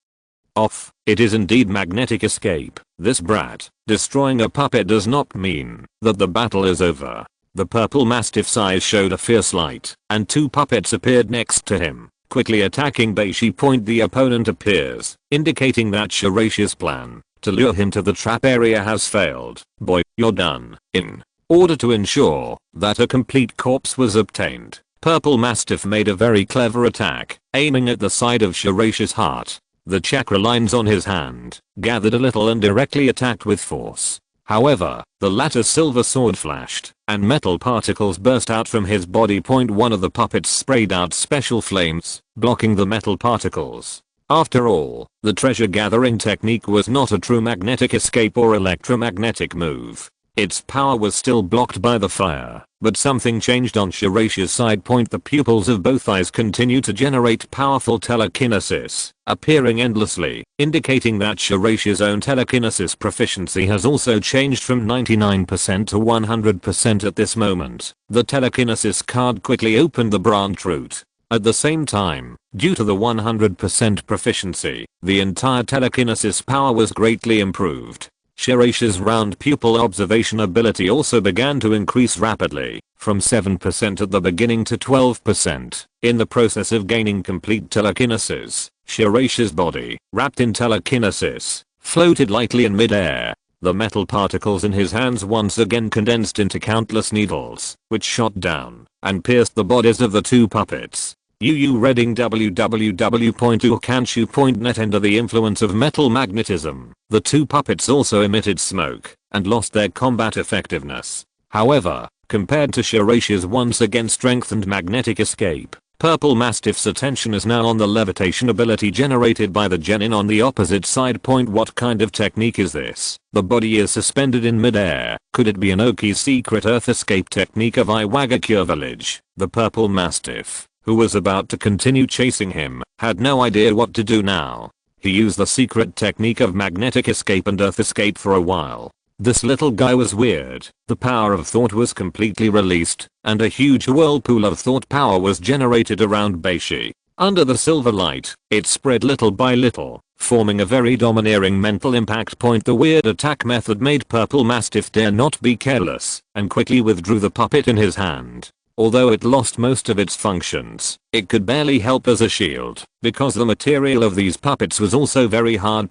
off. It is indeed magnetic escape. This brat destroying a puppet does not mean that the battle is over. The purple mastiff's eyes showed a fierce light, and two puppets appeared next to him, quickly attacking Beishi. The opponent appears, indicating that Shiraishi's plan to lure him to the trap area has failed. Boy, you're done. In order to ensure that a complete corpse was obtained, purple mastiff made a very clever attack, aiming at the side of Shiraishi's heart. The chakra lines on his hand gathered a little and directly attacked with force. However, the latter's silver sword flashed, and metal particles burst out from his body. One of the puppets sprayed out special flames, blocking the metal particles. After all, the treasure gathering technique was not a true magnetic escape or electromagnetic move. Its power was still blocked by the fire, but something changed on Shiraishi's side. The pupils of both eyes continue to generate powerful telekinesis, appearing endlessly, indicating that Shiraishi's own telekinesis proficiency has also changed from 99% to 100% at this moment. The telekinesis card quickly opened the branch root. At the same time, due to the 100% proficiency, the entire telekinesis power was greatly improved. Shiraishi's round pupil observation ability also began to increase rapidly, from 7% at the beginning to 12%. In the process of gaining complete telekinesis, Shiraishi's body, wrapped in telekinesis, floated lightly in mid-air. The metal particles in his hands once again condensed into countless needles, which shot down and pierced the bodies of the two puppets. Reading www.ukanshu.net. Under the influence of metal magnetism, the two puppets also emitted smoke and lost their combat effectiveness. However, compared to Shiraishi's once again strengthened magnetic escape, Purple Mastiff's attention is now on the levitation ability generated by the jounin on the opposite side. What kind of technique is this? The body is suspended in mid-air. Could it be Inoki's secret earth escape technique of Iwagakure village? The Purple Mastiff, who was about to continue chasing him, had no idea what to do now. He used the secret technique of magnetic escape and earth escape for a while. This little guy was weird. The power of thought was completely released, and a huge whirlpool of thought power was generated around Beishi. Under the silver light, it spread little by little, forming a very domineering mental impact. The weird attack method made Purple Mastiff dare not be careless, and quickly withdrew the puppet in his hand. Although it lost most of its functions, it could barely help as a shield, because the material of these puppets was also very hard.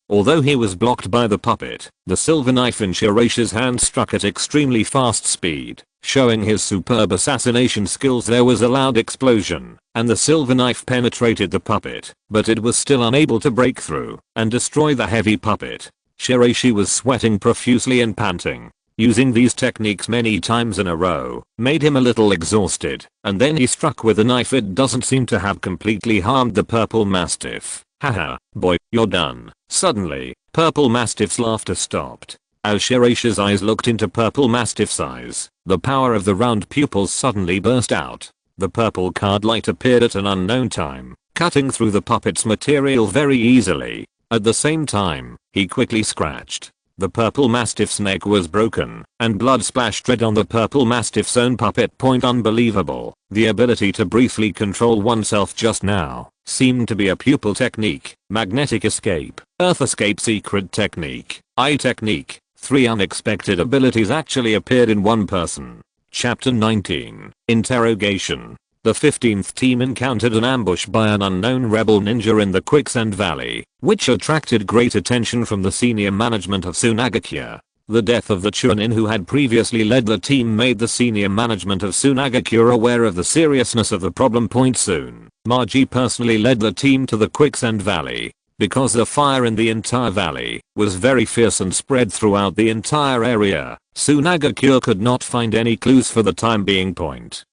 Although he was blocked by the puppet, the silver knife in Shiraishi's hand struck at extremely fast speed, showing his superb assassination skills. There was a loud explosion, and the silver knife penetrated the puppet, but it was still unable to break through and destroy the heavy puppet. Shiraishi was sweating profusely and panting. Using these techniques many times in a row made him a little exhausted, and then he struck with a knife. It doesn't seem to have completely harmed the Purple Mastiff. Haha, boy, you're done. Suddenly, Purple Mastiff's laughter stopped. As Shiraishi's eyes looked into Purple Mastiff's eyes, the power of the round pupils suddenly burst out. The purple card light appeared at an unknown time, cutting through the puppet's material very easily. At the same time, he quickly scratched The purple mastiff's neck was broken, and blood splashed red on the purple mastiff's own puppet. Unbelievable. The ability to briefly control oneself just now seemed to be a pupil technique, magnetic escape, earth escape, secret technique, eye technique. 3 unexpected abilities actually appeared in one person. Chapter 19. Interrogation. The 15th team encountered an ambush by an unknown rebel ninja in the Quicksand Valley, which attracted great attention from the senior management of Sunagakure. The death of the Chunin who had previously led the team made the senior management of Sunagakure aware of the seriousness of the problem. Soon, Maki personally led the team to the Quicksand Valley. Because the fire in the entire valley was very fierce and spread throughout the entire area, Sunagakure could not find any clues for the time being.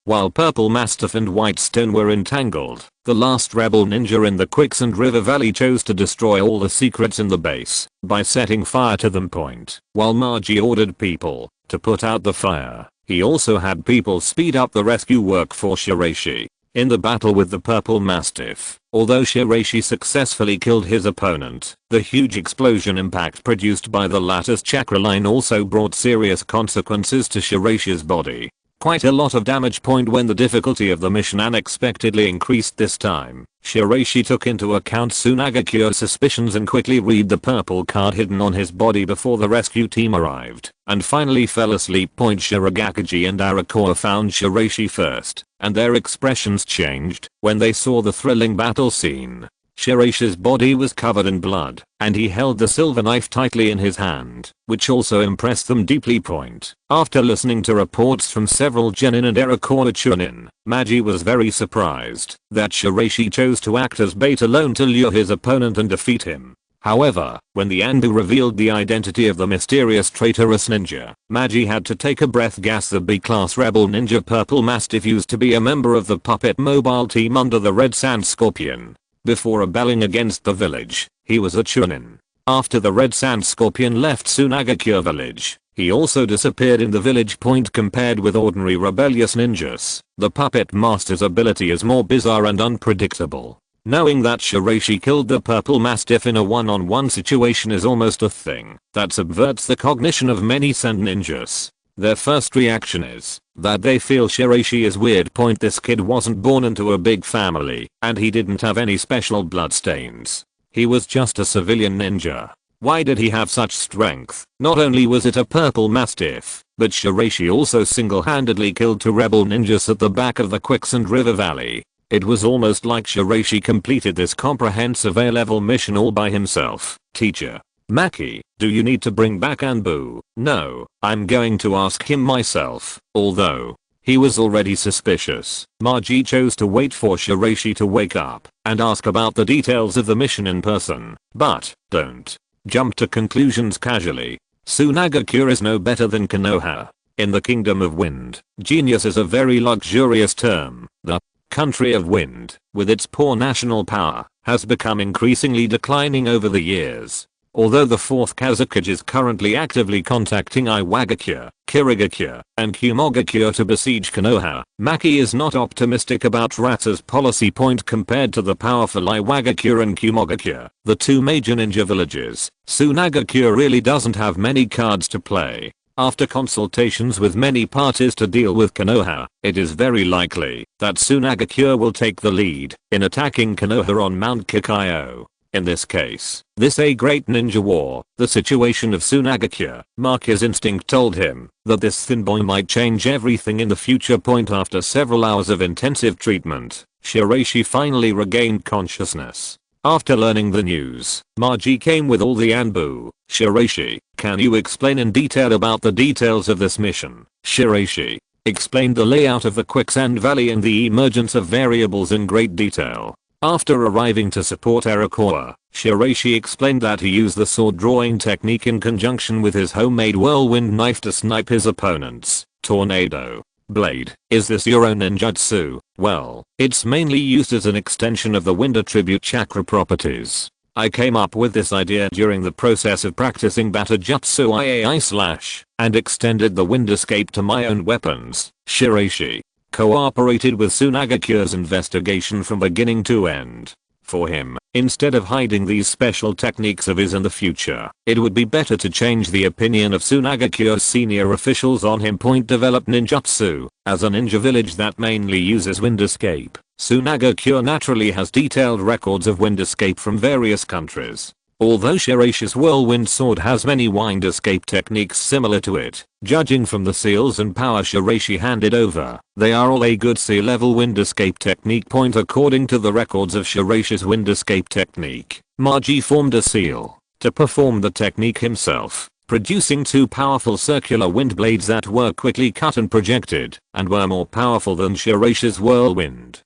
While Purple Mastiff and White Stone were entangled, the last rebel ninja in the Quicksand River Valley chose to destroy all the secrets in the base by setting fire to them. While Maki ordered people to put out the fire, he also had people speed up the rescue work for Shiraishi. In the battle with the Purple Mastiff, although Shiraishi successfully killed his opponent, the huge explosion impact produced by the latter's chakra line also brought serious consequences to Shiraishi's body. Quite a lot of damage. When the difficulty of the mission unexpectedly increased this time, Shiraishi took into account Sunagakure's suspicions and quickly read the purple card hidden on his body before the rescue team arrived, and finally fell asleep. Shirogakiji and Arakawa found Shiraishi first, and their expressions changed when they saw the thrilling battle scene. Shiraishi's body was covered in blood, and he held the silver knife tightly in his hand, which also impressed them deeply. After listening to reports from several genin and Arakawa Chunin, Maki was very surprised that Shiraishi chose to act as bait alone to lure his opponent and defeat him. However, when the Anbu revealed the identity of the mysterious traitorous ninja, Maki had to take a breath. The B-class rebel ninja Purple Mastiff used to be a member of the puppet mobile team under the Red Sand Scorpion. Before rebelling against the village, he was a Chunin. After the Red Sand Scorpion left Sunagakure village, he also disappeared in the village. Compared with ordinary rebellious ninjas, the puppet master's ability is more bizarre and unpredictable. Knowing that Shiraishi killed the Purple Mastiff in a one-on-one situation is almost a thing that subverts the cognition of many Sand ninjas. Their first reaction is that they feel Shiraishi is weird. This kid wasn't born into a big family, and he didn't have any special bloodstains. He was just a civilian ninja. Why did he have such strength? Not only was it a Purple Mastiff, but Shiraishi also single-handedly killed 2 rebel ninjas at the back of the Quicksand River Valley. It was almost like Shiraishi completed this comprehensive A-level mission all by himself. Teacher Maki, do you need to bring back Anbu? No, I'm going to ask him myself. Although he was already suspicious, Maki chose to wait for Shiraishi to wake up and ask about the details of the mission in person. But don't jump to conclusions casually. Sunagakure is no better than Konoha. In the Kingdom of Wind, genius is a very luxurious term. The country of wind, with its poor national power, has become increasingly declining over the years. Although the 4th Kazekage is currently actively contacting Iwagakure, Kirigakure, and Kumogakure to besiege Konoha, Maki is not optimistic about Ratsa's policy. Compared to the powerful Iwagakure and Kumogakure, the 2 major ninja villages, Sunagakure really doesn't have many cards to play. After consultations with many parties to deal with Konoha, it is very likely that Sunagakure will take the lead in attacking Konoha on Mount Kakayo. In this case, this a great ninja war, the situation of Sunagakure, Maki's instinct told him that this thin boy might change everything in the future. After several hours of intensive treatment, Shiraishi finally regained consciousness. After learning the news, Maki came with all the Anbu. Shiraishi, can you explain in detail about the details of this mission? Shiraishi explained the layout of the Quicksand Valley and the emergence of variables in great detail. After arriving to support Arakawa, Shiraishi explained that he used the sword drawing technique in conjunction with his homemade whirlwind knife to snipe his opponents. Tornado blade. Is this your own ninjutsu? Well, it's mainly used as an extension of the wind attribute chakra properties. I came up with this idea during the process of practicing Batajutsu IAI/ and extended the wind escape to my own weapons. Shiraishi cooperated with Sunagakure's investigation from beginning to end. For him, instead of hiding these special techniques of his in the future, it would be better to change the opinion of Sunagakure's senior officials on him. Develop ninjutsu. As a ninja village that mainly uses wind escape, Sunagakure naturally has detailed records of wind escape from various countries. Although Shiraishi's whirlwind sword has many wind escape techniques similar to it, judging from the seals and power Shiraishi handed over, they are all a good sea level wind escape technique. According to the records of Shiraishi's wind escape technique, Maki formed a seal to perform the technique himself, producing two powerful circular wind blades that were quickly cut and projected, and were more powerful than Shiraishi's whirlwind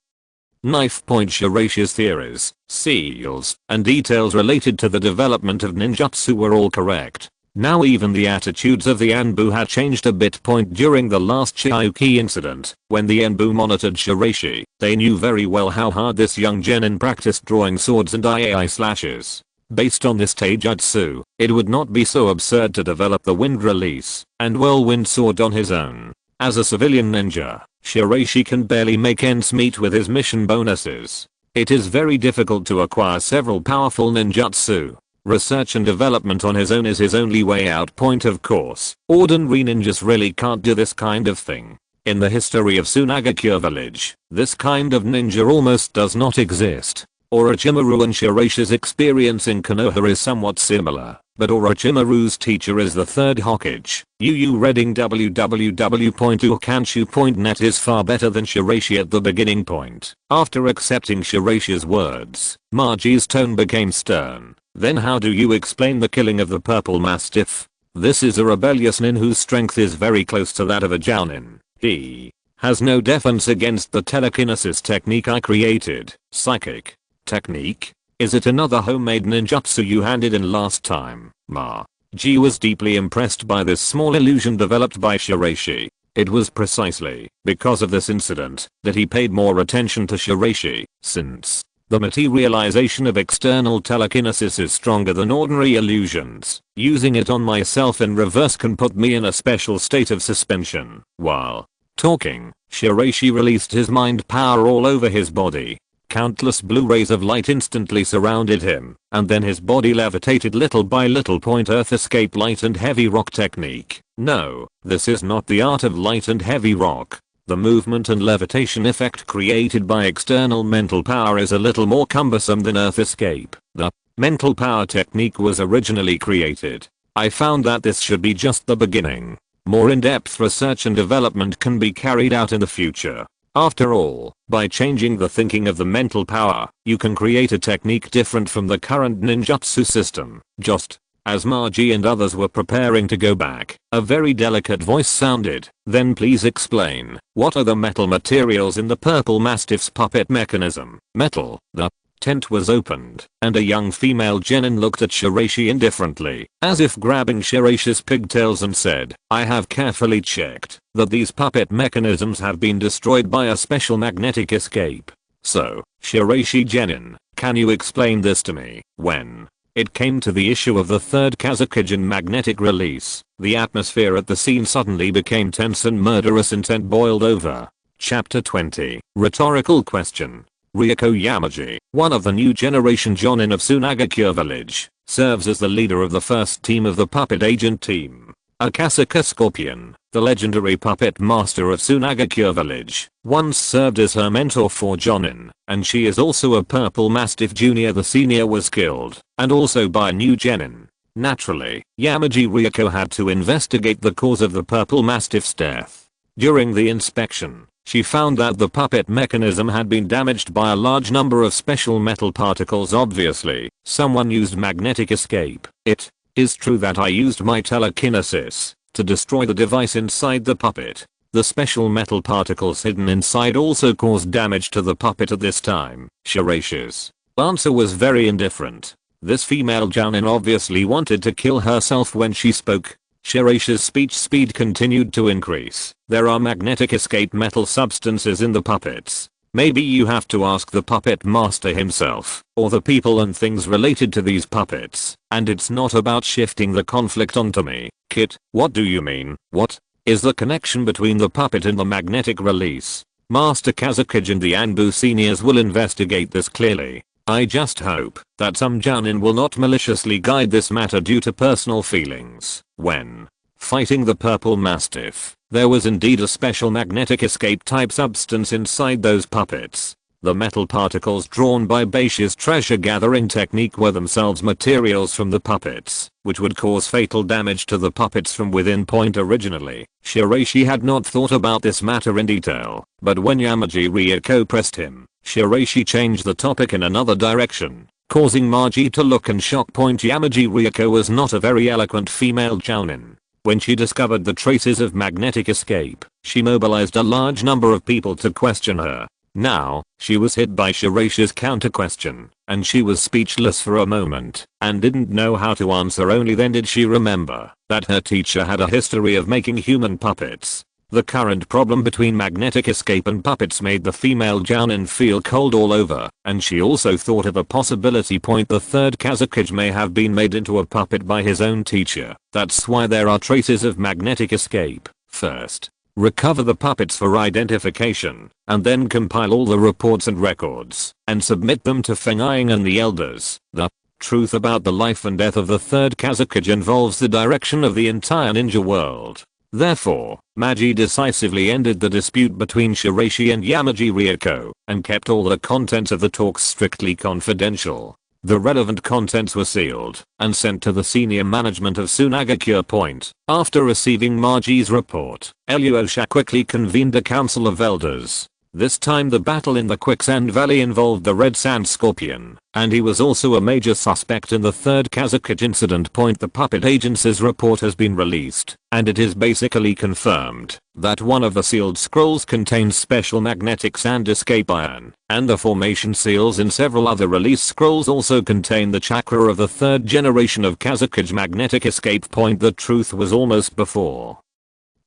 knife. Shiraishi's theories, seals, and details related to the development of ninjutsu were all correct. Now even the attitudes of the Anbu had changed a bit. During the last Chiuki incident, when the Anbu monitored Shiraishi, they knew very well how hard this young genin practiced drawing swords and IAI slashes. Based on this taijutsu, it would not be so absurd to develop the wind release and whirlwind sword on his own. As a civilian ninja, Shiraishi can barely make ends meet with his mission bonuses. It is very difficult to acquire several powerful ninjutsu. Research and development on his own is his only way out. Of course, ordinary ninjas really can't do this kind of thing. In the history of Sunagakure village, this kind of ninja almost does not exist. Orochimaru and Shiraishi's experience in Konoha is somewhat similar, but Orochimaru's teacher is the Third Hokage. Reading www.ukanshu.net is far better than Shiraishi at the beginning point. After accepting Shiraishi's words, Maji's tone became stern. Then how do you explain the killing of the purple mastiff? This is a rebellious nin whose strength is very close to that of a jounin. He has no defense against the telekinesis technique I created. Psychic technique? Is it another homemade ninjutsu you handed in last time? Maki was deeply impressed by this small illusion developed by Shiraishi. It was precisely because of this incident that he paid more attention to Shiraishi, since the materialization of external telekinesis is stronger than ordinary illusions. Using it on myself in reverse can put me in a special state of suspension. While talking, Shiraishi released his mind power all over his body. Countless blue rays of light instantly surrounded him, and then his body levitated little by little. Earth escape light and heavy rock technique. No, this is not the art of light and heavy rock. The movement and levitation effect created by external mental power is a little more cumbersome than earth escape. The mental power technique was originally created. I found that this should be just the beginning. More in-depth research and development can be carried out in the future. After all, by changing the thinking of the mental power, you can create a technique different from the current ninjutsu system. Just as Maki and others were preparing to go back, a very delicate voice sounded. Then please explain, what are the metal materials in the purple mastiff's puppet mechanism? Metal. The tent was opened, and a young female genin looked at Shiraishi indifferently, as if grabbing Shiraishi's pigtails, and said, I have carefully checked that these puppet mechanisms have been destroyed by a special magnetic escape. So, Shiraishi genin, can you explain this to me? When it came to the issue of the Third Kazekage magnetic release, the atmosphere at the scene suddenly became tense and murderous intent boiled over. Chapter 20. Rhetorical question. Ryoko Yamaji, one of the new generation jounin of Sunagakure village, serves as the leader of the first team of the puppet agent team. Akasaka Scorpion, the legendary puppet master of Sunagakure village, once served as her mentor for jounin, and she is also a purple mastiff junior. The senior was killed, and also by a new genin. Naturally, Yamaji Ryoko had to investigate the cause of the purple mastiff's death. During the inspection, she found that the puppet mechanism had been damaged by a large number of special metal particles. Obviously, someone used magnetic escape. It is true that I used my telekinesis to destroy the device inside the puppet. The special metal particles hidden inside also caused damage to the puppet at this time. Shiraishi's answer was very indifferent. This female jounin obviously wanted to kill herself when she spoke. Shiraishi's speech speed continued to increase. There are magnetic escape metal substances in the puppets. Maybe you have to ask the puppet master himself, or the people and things related to these puppets. And it's not about shifting the conflict onto me. Kit, what do you mean? What is the connection between the puppet and the magnetic release? Master Kazekage and the Anbu seniors will investigate this clearly. I just hope that some jounin will not maliciously guide this matter due to personal feelings. When fighting the purple mastiff, there was indeed a special magnetic escape type substance inside those puppets. The metal particles drawn by Beishi's treasure gathering technique were themselves materials from the puppets, which would cause fatal damage to the puppets from within. Originally, Shiraishi had not thought about this matter in detail, but when Yamaji Ryoko pressed him, Shiraishi changed the topic in another direction, causing Maki to look in shock. Yamaji Ryoko was not a very eloquent female jounin. When she discovered the traces of magnetic escape, she mobilized a large number of people to question her. Now, she was hit by Shiraishi's counter-question, and she was speechless for a moment, and didn't know how to answer. Only then did she remember that her teacher had a history of making human puppets. The current problem between magnetic escape and puppets made the female jounin feel cold all over, and she also thought of a possibility. The third Kazekage may have been made into a puppet by his own teacher. That's why there are traces of magnetic escape. First, recover the puppets for identification, and then compile all the reports and records, and submit them to Feng and the elders. The truth about the life and death of the third Kazekage involves the direction of the entire ninja world. Therefore, Maki decisively ended the dispute between Shiraishi and Yamaji Ryoko, and kept all the contents of the talks strictly confidential. The relevant contents were sealed and sent to the senior management of Sunagakure. After receiving Maki's report, Alyosha quickly convened a council of elders. This time the battle in the Quicksand Valley involved the Red Sand Scorpion, and he was also a major suspect in the third Kazekage incident. The puppet agency's report has been released, and it is basically confirmed that one of the sealed scrolls contains special magnetic sand escape iron, and the formation seals in several other release scrolls also contain the chakra of the third generation of Kazekage magnetic escape. The truth was almost before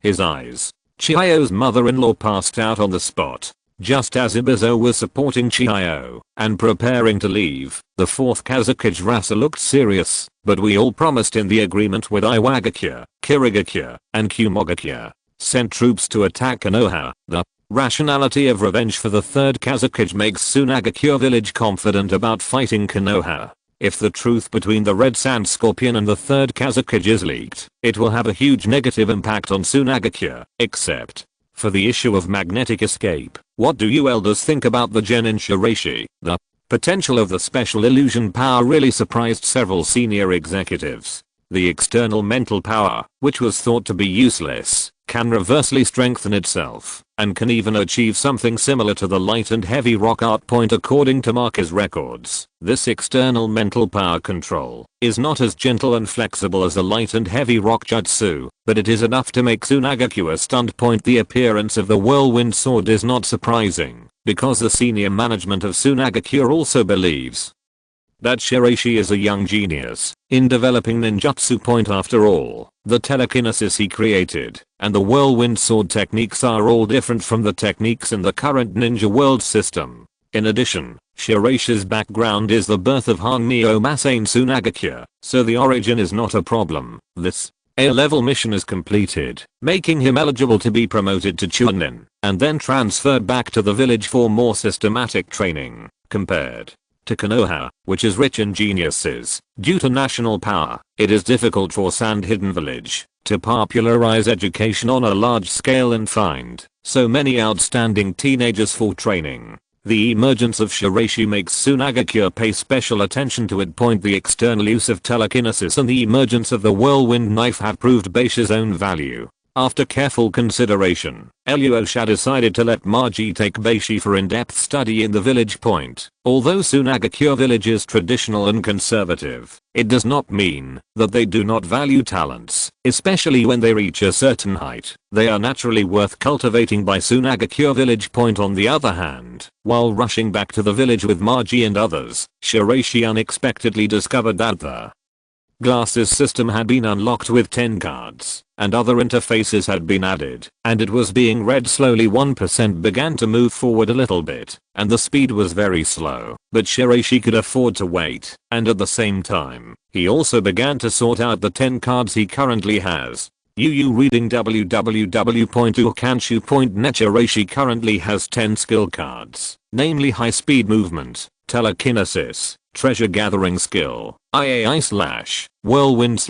his eyes. Chiyo's mother-in-law passed out on the spot. Just as Ibizo was supporting Chiyo and preparing to leave, the fourth Kazekage Rasa looked serious, but we all promised in the agreement with Iwagakure, Kirigakure, and Kumogakure, sent troops to attack Konoha. The rationality of revenge for the third Kazekage makes Sunagakure village confident about fighting Konoha. If the truth between the Red Sand Scorpion and the third Kazekage is leaked, it will have a huge negative impact on Sunagakure, except for the issue of magnetic escape. What do you elders think about the Genin Shiraishi? The potential of the special illusion power really surprised several senior executives. The external mental power, which was thought to be useless, can reversely strengthen itself, and can even achieve something similar to the light and heavy rock art. According to Maki's records, this external mental power control is not as gentle and flexible as the light and heavy rock jutsu, but it is enough to make Sunagakure stunned. The appearance of the whirlwind sword is not surprising, because the senior management of Sunagakure also believes that Shiraishi is a young genius in developing ninjutsu. After all, the telekinesis he created and the whirlwind sword techniques are all different from the techniques in the current ninja world system. In addition, Shiraishi's background is the birth of Hanmyo Masane Sunagakure, so the origin is not a problem. This A-level mission is completed, making him eligible to be promoted to Chunin, and then transferred back to the village for more systematic training. Compared to Konoha, which is rich in geniuses, due to national power, it is difficult for Sand Hidden Village to popularize education on a large scale and find so many outstanding teenagers for training. The emergence of Shiraishi makes Sunagakure pay special attention to it. The external use of telekinesis and the emergence of the whirlwind knife have proved Beishi's own value. After careful consideration, Alyosha decided to let Maki take Beishi for in-depth study in the village. Although Sunagakure village is traditional and conservative, it does not mean that they do not value talents, especially when they reach a certain height. They are naturally worth cultivating by Sunagakure village. On the other hand, while rushing back to the village with Maki and others, Shiraishi unexpectedly discovered that the Glasses system had been unlocked with 10 cards, and other interfaces had been added, and it was being read slowly. 1% began to move forward a little bit, and the speed was very slow, but Shiraishi could afford to wait, and at the same time, he also began to sort out the 10 cards he currently has. Reading www.ukanshu.net. Shiraishi currently has 10 skill cards, namely high speed movement, telekinesis, treasure gathering skill, IAI/ whirlwind/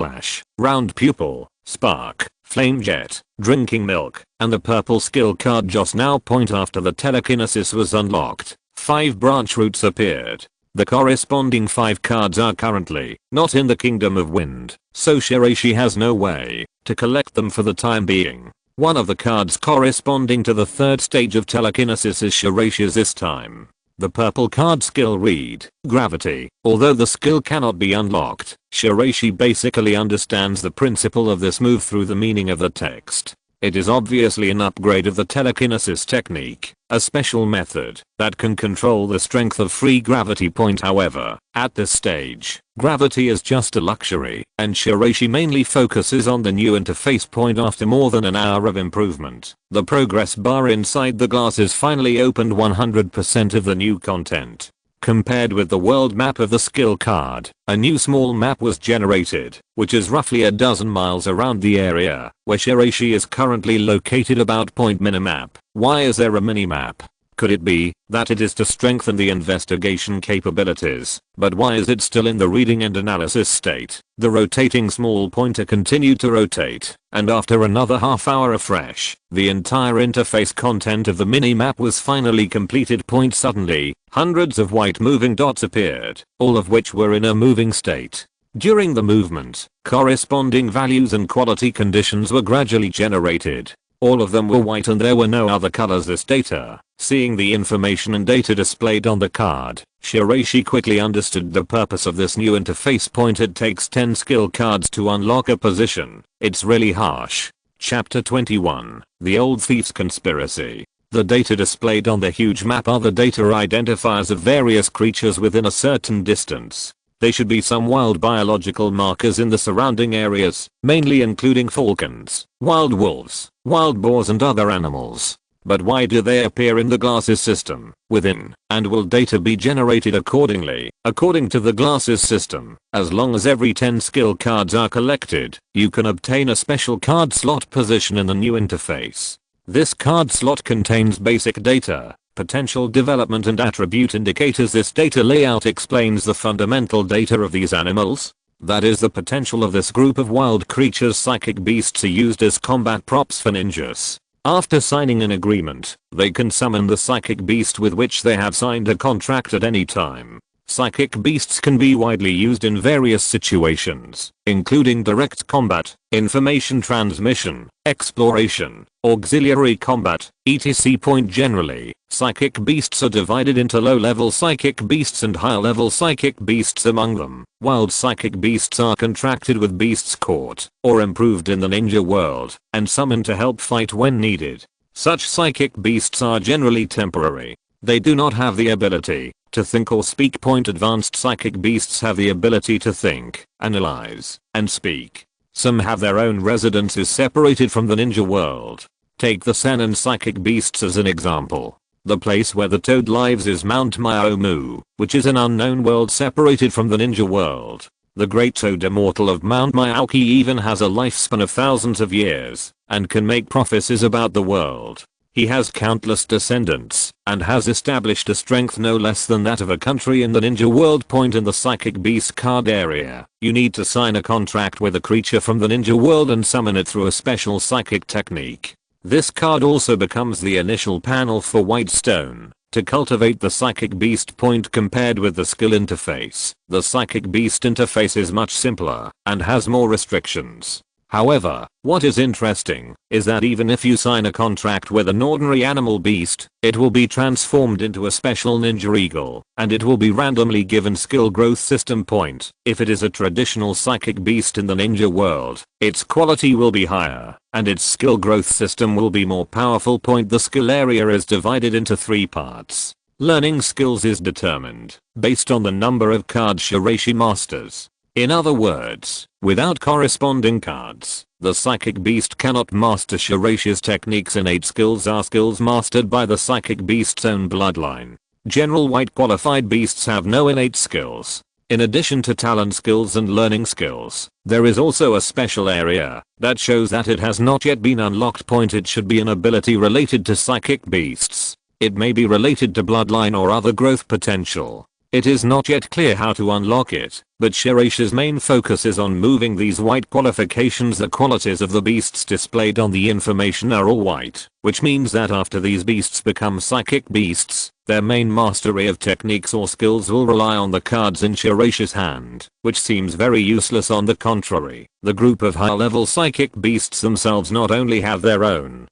round pupil, spark, flame jet, drinking milk, and the purple skill card just now. After the telekinesis was unlocked, 5 branch routes appeared. The corresponding 5 cards are currently not in the Kingdom of Wind, so Shiraishi has no way to collect them for the time being. One of the cards corresponding to the 3rd stage of telekinesis is Shiraishi's this time. The purple card skill read, gravity. Although the skill cannot be unlocked, Shiraishi basically understands the principle of this move through the meaning of the text. It is obviously an upgrade of the telekinesis technique, a special method that can control the strength of free gravity. However, at this stage, gravity is just a luxury, and Shiraishi mainly focuses on the new interface. After more than an hour of improvement, the progress bar inside the glass is finally opened. 100% of the new content. Compared with the world map of the skill card, a new small map was generated, which is roughly a dozen miles around the area where Shiraishi is currently located. About point minimap. Why is there a minimap? Could it be that it is to strengthen the investigation capabilities? But why is it still in the reading and analysis state? The rotating small pointer continued to rotate, and after another half hour afresh, the entire interface content of the minimap was finally completed. Suddenly, hundreds of white moving dots appeared, all of which were in a moving state. During the movement, corresponding values and quality conditions were gradually generated. All of them were white and there were no other colors. This data. Seeing the information and data displayed on the card, Shiraishi quickly understood the purpose of this new interface. It takes 10 skill cards to unlock a position. It's really harsh. Chapter 21. The Old Thief's Conspiracy. The data displayed on the huge map are the data identifiers of various creatures within a certain distance. They should be some wild biological markers in the surrounding areas, mainly including falcons, wild wolves, wild boars and other animals. But why do they appear in the glasses system, within, and will data be generated accordingly? According to the glasses system, as long as every 10 skill cards are collected, you can obtain a special card slot position in the new interface. This card slot contains basic data, potential development and attribute indicators. This data layout explains the fundamental data of these animals. That is, the potential of this group of wild creatures. Psychic beasts are used as combat props for ninjas. After signing an agreement, they can summon the psychic beast with which they have signed a contract at any time. Psychic beasts can be widely used in various situations, including direct combat, information transmission, exploration, auxiliary combat, etc. Generally, psychic beasts are divided into low-level psychic beasts and high-level psychic beasts. Among them, wild psychic beasts are contracted with beasts caught or improved in the ninja world and summoned to help fight when needed. Such psychic beasts are generally temporary. They do not have the ability to think or speak. Advanced psychic beasts have the ability to think, analyze, and speak. Some have their own residences separated from the ninja world. Take the Seinen psychic beasts as an example. The place where the toad lives is Mount Myomu, which is an unknown world separated from the ninja world. The great toad immortal of Mount Myoki even has a lifespan of thousands of years, and can make prophecies about the world. He has countless descendants, and has established a strength no less than that of a country in the ninja world. In the psychic beast card area, you need to sign a contract with a creature from the ninja world and summon it through a special psychic technique. This card also becomes the initial panel for Whitestone to cultivate the psychic beast. Compared with the skill interface, the psychic beast interface is much simpler and has more restrictions. However, what is interesting is that even if you sign a contract with an ordinary animal beast, it will be transformed into a special ninja eagle, and it will be randomly given skill growth system point. If it is a traditional psychic beast in the ninja world, its quality will be higher, and its skill growth system will be more powerful. The skill area is divided into 3 parts. Learning skills is determined based on the number of cards Shiraishi masters. In other words, without corresponding cards, the psychic beast cannot master Shiraishi's techniques. Innate skills are skills mastered by the psychic beast's own bloodline. General white qualified beasts have no innate skills. In addition to talent skills and learning skills, there is also a special area that shows that it has not yet been unlocked. It should be an ability related to psychic beasts. It may be related to bloodline or other growth potential. It is not yet clear how to unlock it, but Shiraishi's main focus is on moving these white qualifications. The qualities of the beasts displayed on the information are all white, which means that after these beasts become psychic beasts, their main mastery of techniques or skills will rely on the cards in Shiraishi's hand, which seems very useless. On the contrary, the group of high-level psychic beasts themselves not only have their own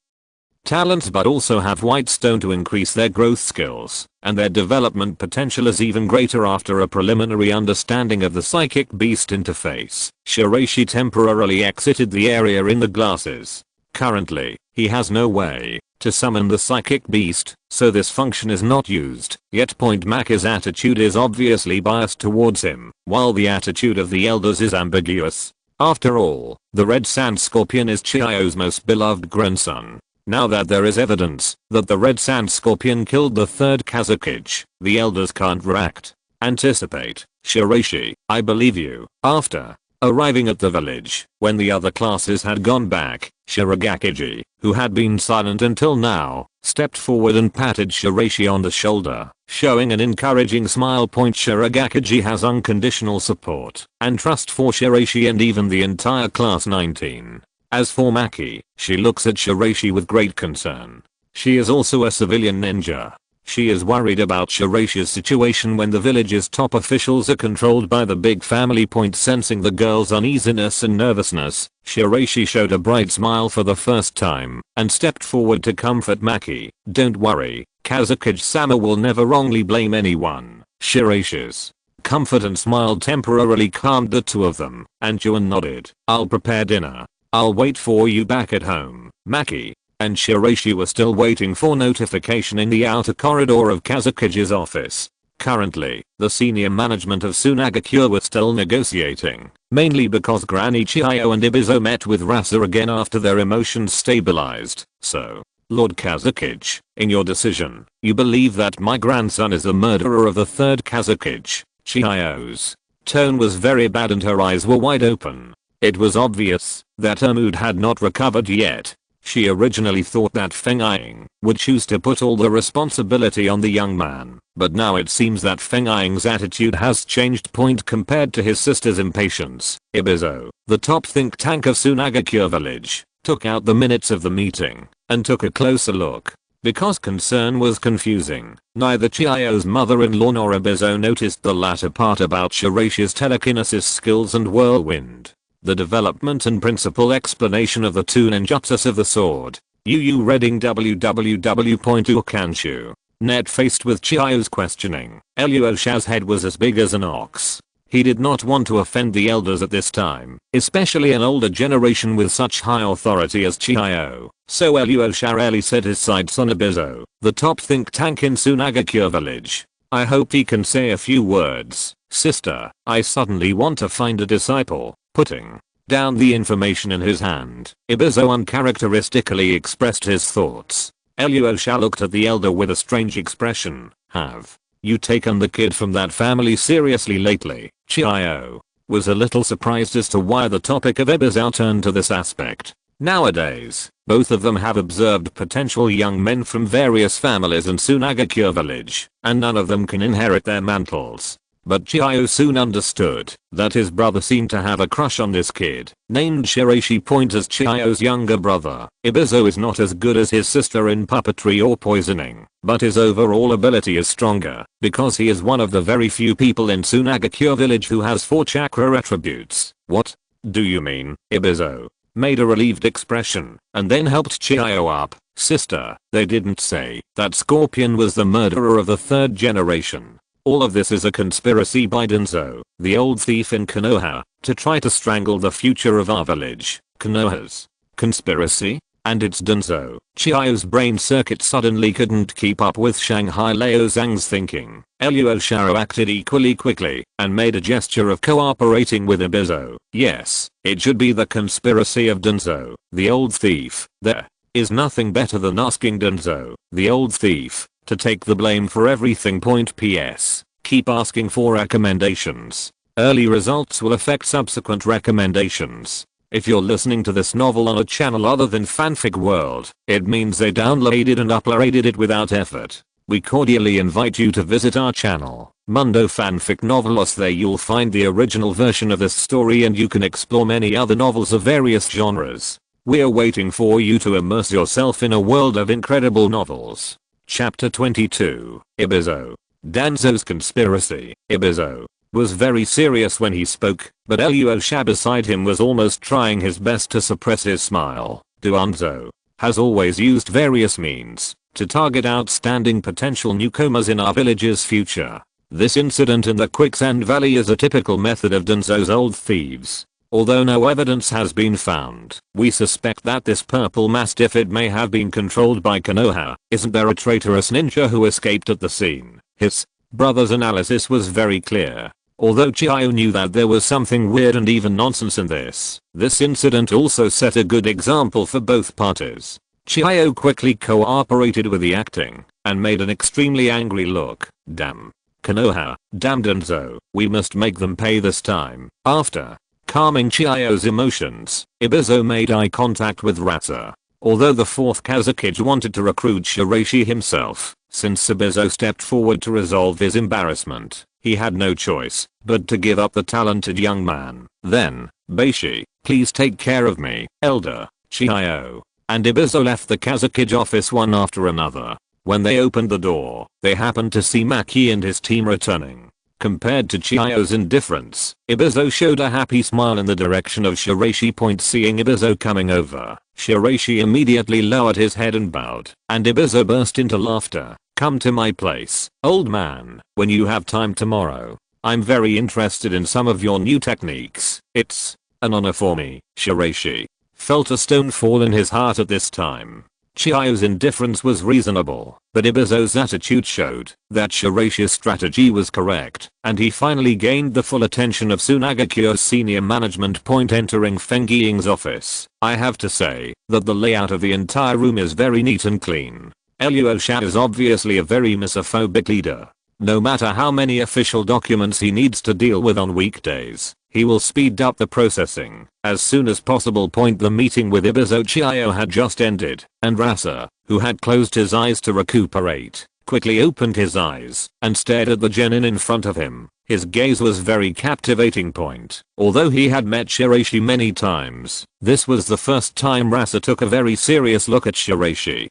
talents but also have white stone to increase their growth skills, and their development potential is even greater after a preliminary understanding of the psychic beast interface. Shiraishi temporarily exited the area in the glasses. Currently, he has no way to summon the psychic beast, so this function is not used. Yet Maki's attitude is obviously biased towards him, while the attitude of the elders is ambiguous. After all, the red sand scorpion is Chiyo's most beloved grandson. Now that there is evidence that the red sand scorpion killed the third Kazekage, the elders can't react. Anticipate. Shiraishi, I believe you. After arriving at the village, when the other classes had gone back, Shirogakiji, who had been silent until now, stepped forward and patted Shiraishi on the shoulder, showing an encouraging smile. Shirogakiji has unconditional support and trust for Shiraishi and even the entire class 19. As for Maki, she looks at Shiraishi with great concern. She is also a civilian ninja. She is worried about Shiraishi's situation when the village's top officials are controlled by the big family. Sensing the girl's uneasiness and nervousness, Shiraishi showed a bright smile for the first time and stepped forward to comfort Maki. Don't worry, Kazekage-sama will never wrongly blame anyone. Shiraishi's comfort and smile temporarily calmed the two of them, and Jounin nodded. I'll prepare dinner. I'll wait for you back at home. Maki and Shiraishi were still waiting for notification in the outer corridor of Kazekage's office. Currently, the senior management of Sunagakure were still negotiating, mainly because Granny Chiyo and Ibizo met with Rasa again after their emotions stabilized. So, Lord Kazekage, in your decision, you believe that my grandson is the murderer of the third Kazekage? Chiyo's tone was very bad and her eyes were wide open. It was obvious that her mood had not recovered yet. She originally thought that Feng Ying would choose to put all the responsibility on the young man, but now it seems that Feng Ying's attitude has changed. Compared to his sister's impatience, Ibizo, the top think tank of Sunagakure village, took out the minutes of the meeting and took a closer look. Because concern was confusing, neither Chiyo's mother-in-law nor Ibizo noticed the latter part about Shiraishi's telekinesis skills and whirlwind. The development and principal explanation of the two ninjutsus of the sword. Reading www.ukanshu.net. Faced with Chiyo's questioning, Eluosha's head was as big as an ox. He did not want to offend the elders at this time, especially an older generation with such high authority as Chiyo. So Eluosha rarely set his sights on Ibizo, the top think tank in Sunagakure village. I hope he can say a few words. Sister, I suddenly want to find a disciple. Putting down the information in his hand, Ibizo uncharacteristically expressed his thoughts. Eluosha looked at the elder with a strange expression. Have you taken the kid from that family seriously lately? Chiyo was a little surprised as to why the topic of Ibizo turned to this aspect. Nowadays, both of them have observed potential young men from various families in Sunagakure village, and none of them can inherit their mantles. But Chiyo soon understood that his brother seemed to have a crush on this kid, named Shiraishi. As Chiyo's younger brother, Ibizo is not as good as his sister in puppetry or poisoning, but his overall ability is stronger, because he is one of the very few people in Sunagakure village who has 4 chakra attributes. What do you mean? Ibizo made a relieved expression, and then helped Chiyo up. Sister, they didn't say that Scorpion was the murderer of the third generation. All of this is a conspiracy by Denzo, the old thief in Konoha, to try to strangle the future of our village. Konoha's conspiracy? And it's Denzo. Chiyo's brain circuit suddenly couldn't keep up with Shanghai Liao Zhang's thinking. Eluosha acted equally quickly and made a gesture of cooperating with Ibizo. Yes, it should be the conspiracy of Denzo, the old thief. There is nothing better than asking Denzo, the old thief, to take the blame for everything. PS. Keep asking for recommendations. Early results will affect subsequent recommendations. If you're listening to this novel on a channel other than Fanfic World, it means they downloaded and uploaded it without effort. we cordially invite you to visit our channel, Mundo Fanfic Novelos. There you'll find the original version of this story and you can explore many other novels of various genres. We're waiting for you to immerse yourself in a world of incredible novels. Chapter 22, Ibizo. Danzo's conspiracy. Ibizo was very serious when he spoke, but Eluosha beside him was almost trying his best to suppress his smile. Danzo has always used various means to target outstanding potential newcomers in our village's future. This incident in the Quicksand Valley is a typical method of Danzo's old thieves. Although no evidence has been found, we suspect that this purple mastiff, it may have been controlled by Konoha. Isn't there a traitorous ninja who escaped at the scene? His brother's analysis was very clear. Although Chiyo knew that there was something weird and even nonsense in this incident also set a good example for both parties. Chiyo quickly cooperated with the acting and made an extremely angry look. Damn Konoha, damn Danzo, we must make them pay this time. After calming Chiyo's emotions, Ibizo made eye contact with Rasa. Although the fourth Kazekage wanted to recruit Shiraishi himself, since Ibizo stepped forward to resolve his embarrassment, he had no choice but to give up the talented young man. Then, Beishi, please take care of me, Elder Chiyo. And Ibizo left the Kazekage office one after another. When they opened the door, they happened to see Maki and his team returning. Compared to Chiyo's indifference, Ibizo showed a happy smile in the direction of Shiraishi. Seeing Ibizo coming over, Shiraishi immediately lowered his head and bowed, and Ibizo burst into laughter. Come to my place, old man, when you have time tomorrow. I'm very interested in some of your new techniques. It's an honor for me. Shiraishi felt a stone fall in his heart at this time. Chiyo's indifference was reasonable, but Ibizo's attitude showed that Shiraishi's strategy was correct, and he finally gained the full attention of Sunagakure's senior management. Entering Feng Ying's office, I have to say that the layout of the entire room is very neat and clean. Eluosha is obviously a very misophobic leader. No matter how many official documents he needs to deal with on weekdays, he will speed up the processing as soon as possible. The meeting with Ibizo Chiyo had just ended, and Rasa, who had closed his eyes to recuperate, quickly opened his eyes and stared at the jounin in front of him. His gaze was very captivating. Although he had met Shiraishi many times, this was the first time Rasa took a very serious look at Shiraishi.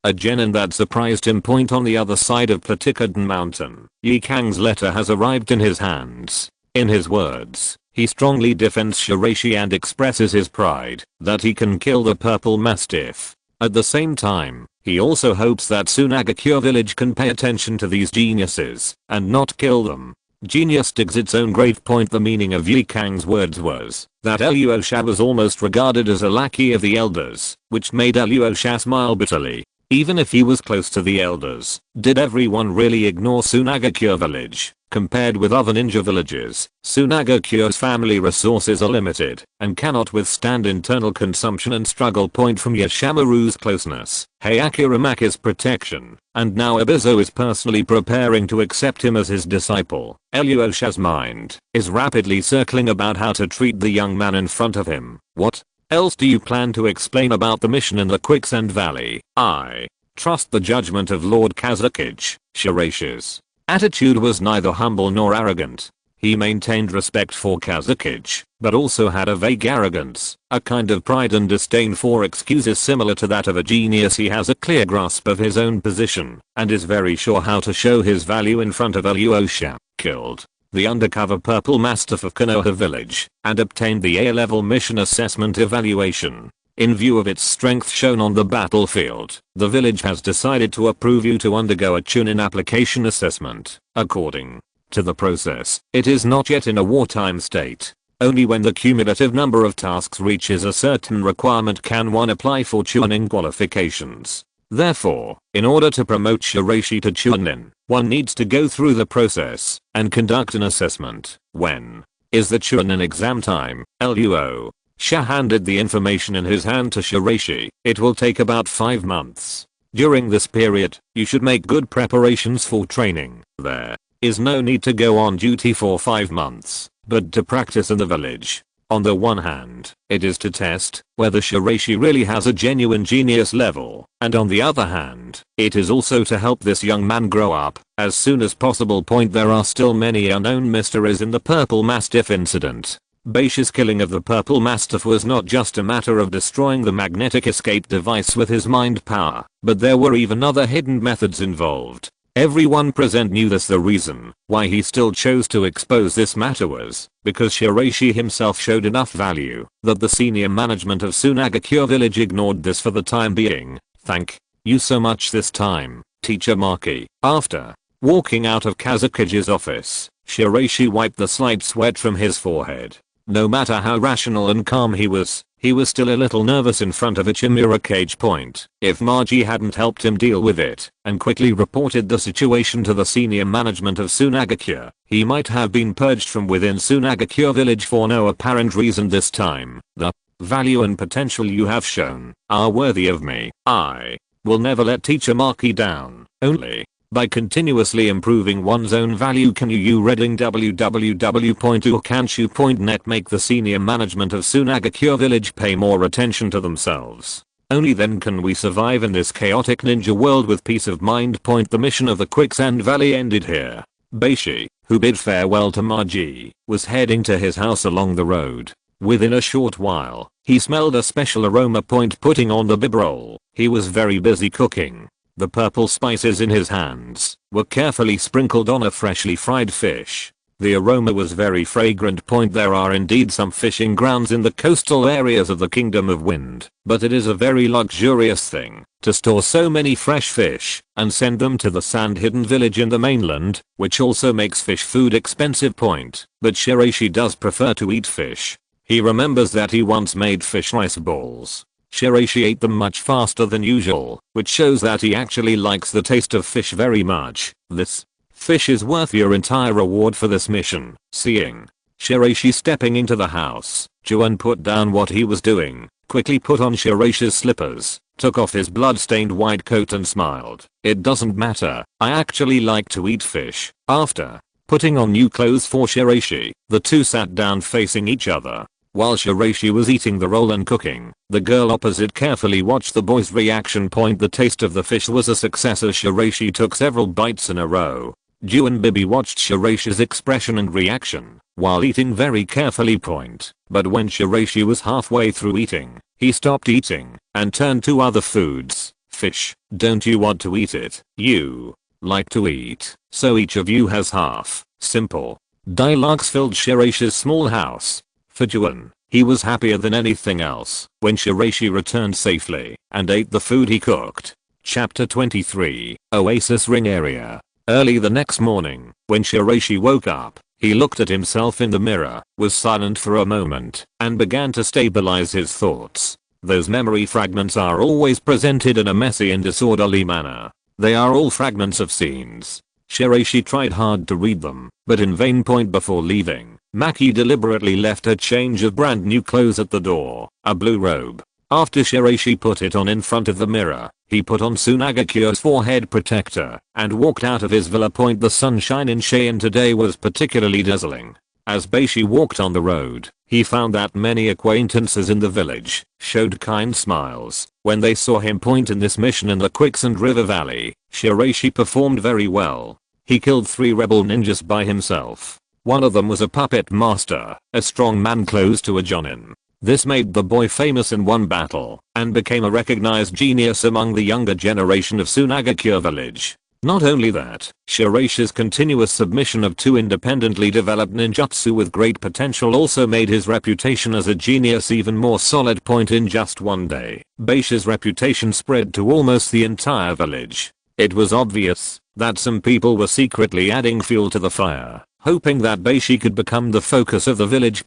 A jounin that surprised him. On the other side of Platicadon Mountain, Ye Cang's letter has arrived in his hands. In his words, he strongly defends Shiraishi and expresses his pride that he can kill the purple mastiff. At the same time, he also hopes that Sunagakure village can pay attention to these geniuses and not kill them. Genius digs its own grave. The meaning of Ye Cang's words was that Eluosha was almost regarded as a lackey of the elders, which made Eluosha smile bitterly. Even if he was close to the elders, did everyone really ignore Sunagakure village? Compared with other ninja villages, Sunagakure's family resources are limited and cannot withstand internal consumption and struggle. From Yoshimaru's closeness, Hyakuramaki's protection, and now Ibizo is personally preparing to accept him as his disciple. Eluosha's mind is rapidly circling about how to treat the young man in front of him. What else do you plan to explain about the mission in the Quicksand Valley? I trust the judgment of Lord Kazekage. Shiraishi's attitude was neither humble nor arrogant. He maintained respect for Kazekage, but also had a vague arrogance, a kind of pride and disdain for excuses similar to that of a genius. He has a clear grasp of his own position, and is very sure how to show his value in front of Eluosha. Killed the undercover purple mastiff of Konoha village, and obtained the A-level mission assessment evaluation. In view of its strength shown on the battlefield, the village has decided to approve you to undergo a Chunin application assessment. According to the process, it is not yet in a wartime state. Only when the cumulative number of tasks reaches a certain requirement can one apply for Chunin qualifications. Therefore, in order to promote Shiraishi to Chunin, one needs to go through the process and conduct an assessment. When is the Chunin exam time? Eluosha handed the information in his hand to Shiraishi. It will take about 5 months. During this period, you should make good preparations for training. There is no need to go on duty for 5 months, but to practice in the village. On the one hand, it is to test whether Shiraishi really has a genuine genius level, and on the other hand, it is also to help this young man grow up as soon as possible. There are still many unknown mysteries in the Purple Mastiff incident. Beishi's killing of the Purple Mastiff was not just a matter of destroying the magnetic escape device with his mind power, but there were even other hidden methods involved. Everyone present knew this. The reason why he still chose to expose this matter was because Shiraishi himself showed enough value that the senior management of Sunagakure village ignored this for the time being. Thank you so much this time, Teacher Maki. After walking out of Kazekage's office, Shiraishi wiped the slight sweat from his forehead. No matter how rational and calm he was still a little nervous in front of Ichimura Cage Point. If Maki hadn't helped him deal with it and quickly reported the situation to the senior management of Sunagakure, he might have been purged from within Sunagakure village for no apparent reason. This time, the value and potential you have shown are worthy of me. I will never let Teacher Maki down. Only by continuously improving one's own value can you reading www.ukanshu.net make the senior management of Sunagakure village pay more attention to themselves. Only then can we survive in this chaotic ninja world with peace of mind. The mission of the Quicksand Valley ended here. Beishi, who bid farewell to Maki, was heading to his house along the road. Within a short while, he smelled a special aroma. Putting on the bib roll, he was very busy cooking. The purple spices in his hands were carefully sprinkled on a freshly fried fish. The aroma was very fragrant. There are indeed some fishing grounds in the coastal areas of the Kingdom of Wind, but it is a very luxurious thing to store so many fresh fish and send them to the sand-hidden village in the mainland, which also makes fish food expensive. But Shiraishi does prefer to eat fish. He remembers that he once made fish rice balls. Shiraishi ate them much faster than usual, which shows that he actually likes the taste of fish very much. This fish is worth your entire reward for this mission. Seeing Shiraishi stepping into the house, Jounin put down what he was doing, quickly put on Shiraishi's slippers, took off his blood-stained white coat and smiled. It doesn't matter, I actually like to eat fish. After putting on new clothes for Shiraishi, the two sat down facing each other. While Shiraishi was eating the roll and cooking, the girl opposite carefully watched the boy's reaction. The taste of the fish was a success as Shiraishi took several bites in a row. Jounin Bibi watched Shiraishi's expression and reaction while eating very carefully. But when Shiraishi was halfway through eating, he stopped eating and turned to other foods. Fish, don't you want to eat it? You like to eat, so each of you has half. Simple dialogues filled Shiraishi's small house. For Jounin, he was happier than anything else when Shiraishi returned safely and ate the food he cooked. Chapter 23, Oasis Ring Area. Early the next morning, when Shiraishi woke up, he looked at himself in the mirror, was silent for a moment, and began to stabilize his thoughts. Those memory fragments are always presented in a messy and disorderly manner. They are all fragments of scenes. Shiraishi tried hard to read them, but in vain. Before leaving, Maki deliberately left a change of brand new clothes at the door, a blue robe. After Shiraishi put it on in front of the mirror, he put on Sunagakure's forehead protector and walked out of his villa. The sunshine in Cheyenne today was particularly dazzling. As Beishi walked on the road, he found that many acquaintances in the village showed kind smiles when they saw him. In this mission in the Quicksand River Valley, Shiraishi performed very well. He killed 3 rebel ninjas by himself. One of them was a puppet master, a strong man close to a jounin. This made the boy famous in one battle and became a recognized genius among the younger generation of Sunagakure village. Not only that, Shiraishi's continuous submission of 2 independently developed ninjutsu with great potential also made his reputation as a genius even more solid. In just one day, Beishi's reputation spread to almost the entire village. It was obvious that some people were secretly adding fuel to the fire, hoping that Beishi could become the focus of the village.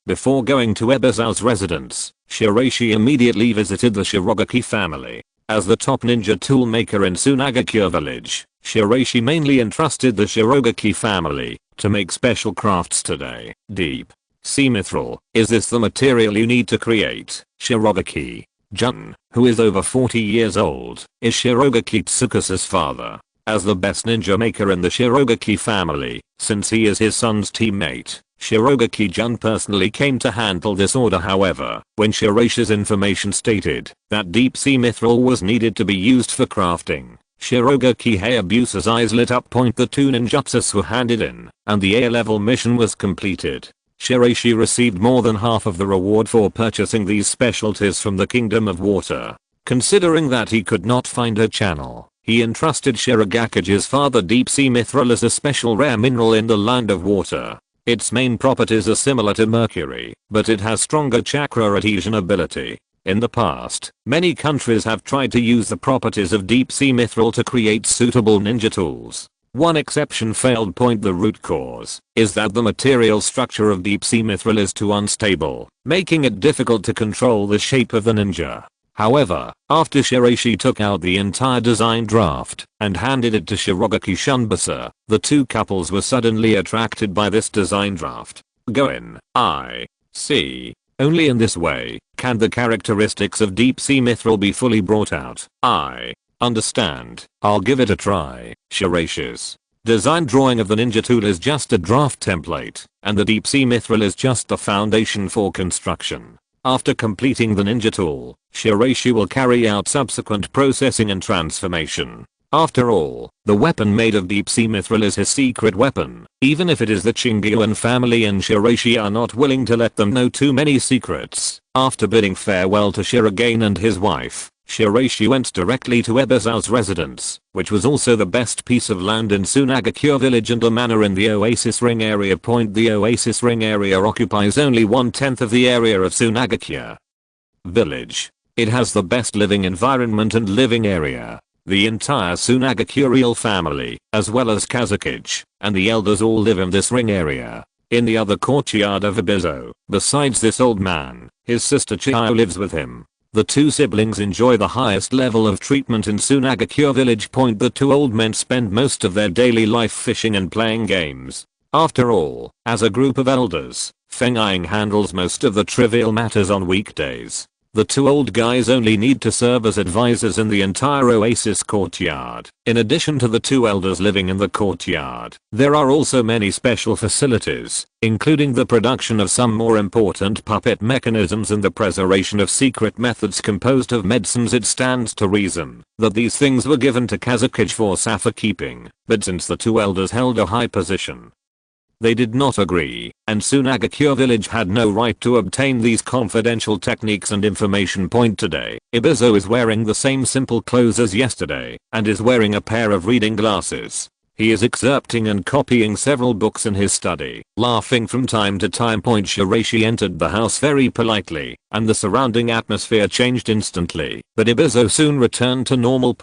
Before going to Ebizao's residence, Shiraishi immediately visited the Shirogakiji family. As the top ninja toolmaker in Sunagakure village, Shiraishi mainly entrusted the Shirogakiji family to make special crafts today. Deep sea mithril, is this the material you need to create? Shirogakiji Jun, who is over 40 years old, is Shirogakiji Tsukusa's father. As the best ninja maker in the Shirogakiji family, since he is his son's teammate, Shirogakiji personally came to handle this order. However, when Shiraishi's information stated that deep sea mithril was needed to be used for crafting, Shirogakiji Abusa's eyes lit up. The 2 ninjutsus were handed in, and the A-level mission was completed. Shiraishi received more than half of the reward for purchasing these specialties from the Kingdom of Water. Considering that he could not find her channel, he entrusted Shirogakiji's father deep sea mithril as a special rare mineral in the Land of Water. Its main properties are similar to mercury, but it has stronger chakra adhesion ability. In the past, many countries have tried to use the properties of deep sea mithril to create suitable ninja tools. One exception failed. The root cause is that the material structure of deep sea mithril is too unstable, making it difficult to control the shape of the ninja. However, after Shiraishi took out the entire design draft and handed it to Shirogaki Shunbasa, the 2 couples were suddenly attracted by this design draft. Going, I see. Only in this way can the characteristics of deep sea mithril be fully brought out. I understand. I'll give it a try. Shiraishi's design drawing of the ninja tool is just a draft template, and the deep sea mithril is just the foundation for construction. After completing the ninja tool, Shiraishi will carry out subsequent processing and transformation. After all, the weapon made of deep sea mithril is his secret weapon, even if it is the Chingyuan family and Shiraishi are not willing to let them know too many secrets. After bidding farewell to Shirogane and his wife, Shiraishi went directly to Ebizao's residence, which was also the best piece of land in Sunagakure village and a manor in the Oasis Ring area. The Oasis Ring area occupies only 1/10 of the area of Sunagakure village. It has the best living environment and living area. The entire Sunagakure family, as well as Kazekage, and the elders all live in this ring area. In the other courtyard of Ibizao, besides this old man, his sister Chiyo lives with him. The 2 siblings enjoy the highest level of treatment in Sunagakure village. The 2 old men spend most of their daily life fishing and playing games. After all, as a group of elders, Feng Ying handles most of the trivial matters on weekdays. The 2 old guys only need to serve as advisors in the entire Oasis courtyard. In addition to the 2 elders living in the courtyard, there are also many special facilities, including the production of some more important puppet mechanisms and the preservation of secret methods composed of medicines. It stands to reason that these things were given to Kazekage for safekeeping, but since the 2 elders held a high position, they did not agree, and Sunagakure village had no right to obtain these confidential techniques and information. Today, Ibizao is wearing the same simple clothes as yesterday, and is wearing a pair of reading glasses. He is excerpting and copying several books in his study, laughing from time to time. Shiraishi entered the house very politely, and the surrounding atmosphere changed instantly, but Ibizao soon returned to normal.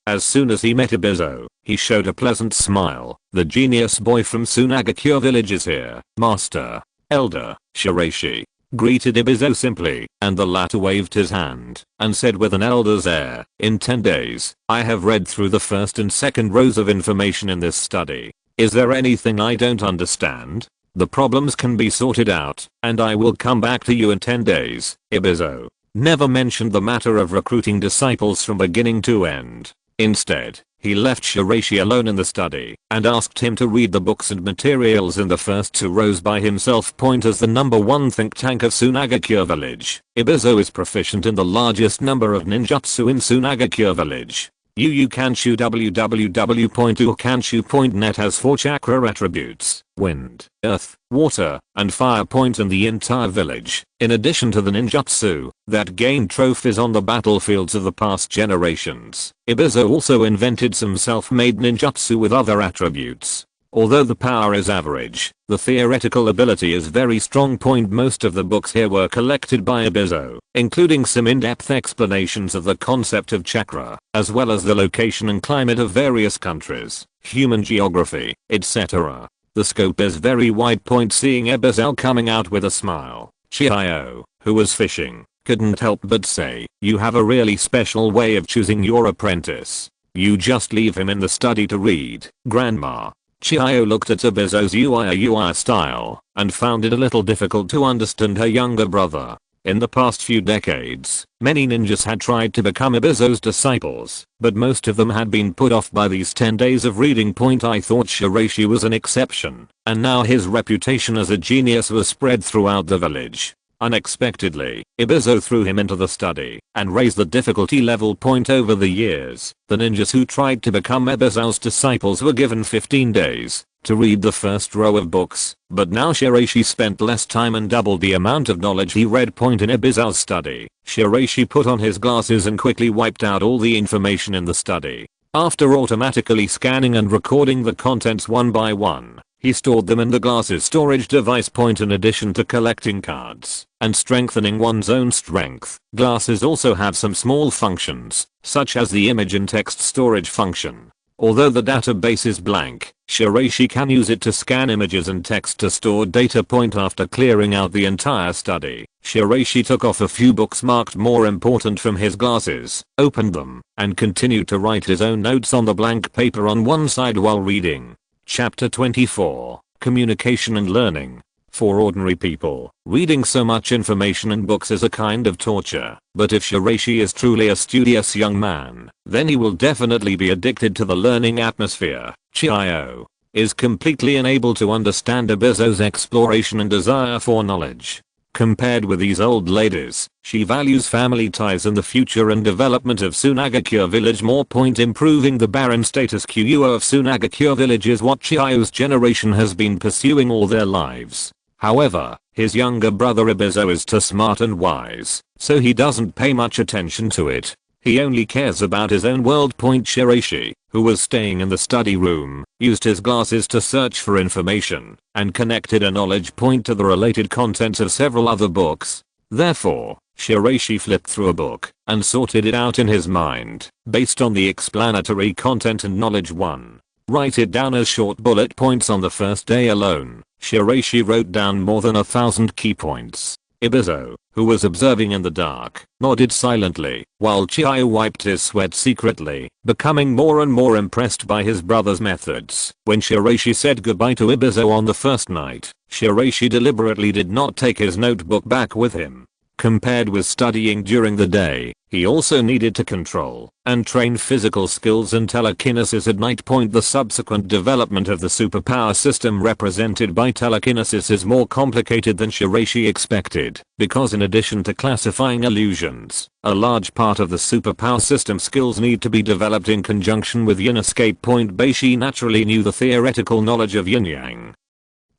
As soon as he met Ibizao, he showed a pleasant smile. The genius boy from Sunagakure village is here, master. Elder Shiraishi greeted Ibizao simply, and the latter waved his hand and said with an elder's air, "In 10 days, I have read through the first and second rows of information in this study. Is there anything I don't understand? The problems can be sorted out, and I will come back to you in 10 days. Ibizao never mentioned the matter of recruiting disciples from beginning to end. Instead, he left Shiraishi alone in the study and asked him to read the books and materials in the first 2 rows by himself. As the #1 think tank of Sunagakure village, Ibizao is proficient in the largest number of ninjutsu in Sunagakure village. Kanshu www.ukanshu.net has 4 chakra attributes: wind, earth, water, and fire. In the entire village, in addition to the ninjutsu that gained trophies on the battlefields of the past generations, Ibizao also invented some self-made ninjutsu with other attributes. Although the power is average, the theoretical ability is very strong. Most of the books here were collected by Ibizao, including some in-depth explanations of the concept of chakra, as well as the location and climate of various countries, human geography, etc. The scope is very wide. Seeing Ibizao coming out with a smile, Chiyo, who was fishing, couldn't help but say, "You have a really special way of choosing your apprentice. You just leave him in the study to read, grandma." Chiyo looked at Ibizao's UI style and found it a little difficult to understand her younger brother. In the past few decades, many ninjas had tried to become Ibizo's disciples, but most of them had been put off by these 10 days of reading. I thought Shiraishi was an exception, and now his reputation as a genius was spread throughout the village. Unexpectedly, Ibizo threw him into the study and raised the difficulty level. Over the years, the ninjas who tried to become Ibizo's disciples were given 15 days to read the first row of books, but now Shiraishi spent less time and doubled the amount of knowledge he read. In Ibizo's study, Shiraishi put on his glasses and quickly wiped out all the information in the study. After automatically scanning and recording the contents one by one, he stored them in the glasses storage device. In addition to collecting cards and strengthening one's own strength, glasses also have some small functions, such as the image and text storage function. Although the database is blank, Shiraishi can use it to scan images and text to store data. After clearing out the entire study, Shiraishi took off a few books marked more important from his glasses, opened them, and continued to write his own notes on the blank paper on one side while reading. Chapter 24, Communication and Learning. For ordinary people, reading so much information in books is a kind of torture, but if Shiraishi is truly a studious young man, then he will definitely be addicted to the learning atmosphere. Chio is completely unable to understand Ibizo's exploration and desire for knowledge. Compared with these old ladies, she values family ties and the future and development of Sunagakure village more. Improving the barren status quo of Sunagakure village is what Chio's generation has been pursuing all their lives. However, his younger brother Ibizo is too smart and wise, so he doesn't pay much attention to it. He only cares about his own world. Shiraishi, who was staying in the study room, used his glasses to search for information and connected a knowledge point to the related contents of several other books. Therefore, Shiraishi flipped through a book and sorted it out in his mind based on the explanatory content and knowledge. 1. Write it down as short bullet points. On the first day alone, Shiraishi wrote down more than 1,000 key points. Ibizo, who was observing in the dark, nodded silently, while Chio wiped his sweat secretly, becoming more and more impressed by his brother's methods. When Shiraishi said goodbye to Ibizo on the first night, Shiraishi deliberately did not take his notebook back with him. Compared with studying during the day, he also needed to control and train physical skills and telekinesis at night. The subsequent development of the superpower system represented by telekinesis is more complicated than Shiraishi expected, because in addition to classifying illusions, a large part of the superpower system skills need to be developed in conjunction with yin escape. Beishi naturally knew the theoretical knowledge of yin yang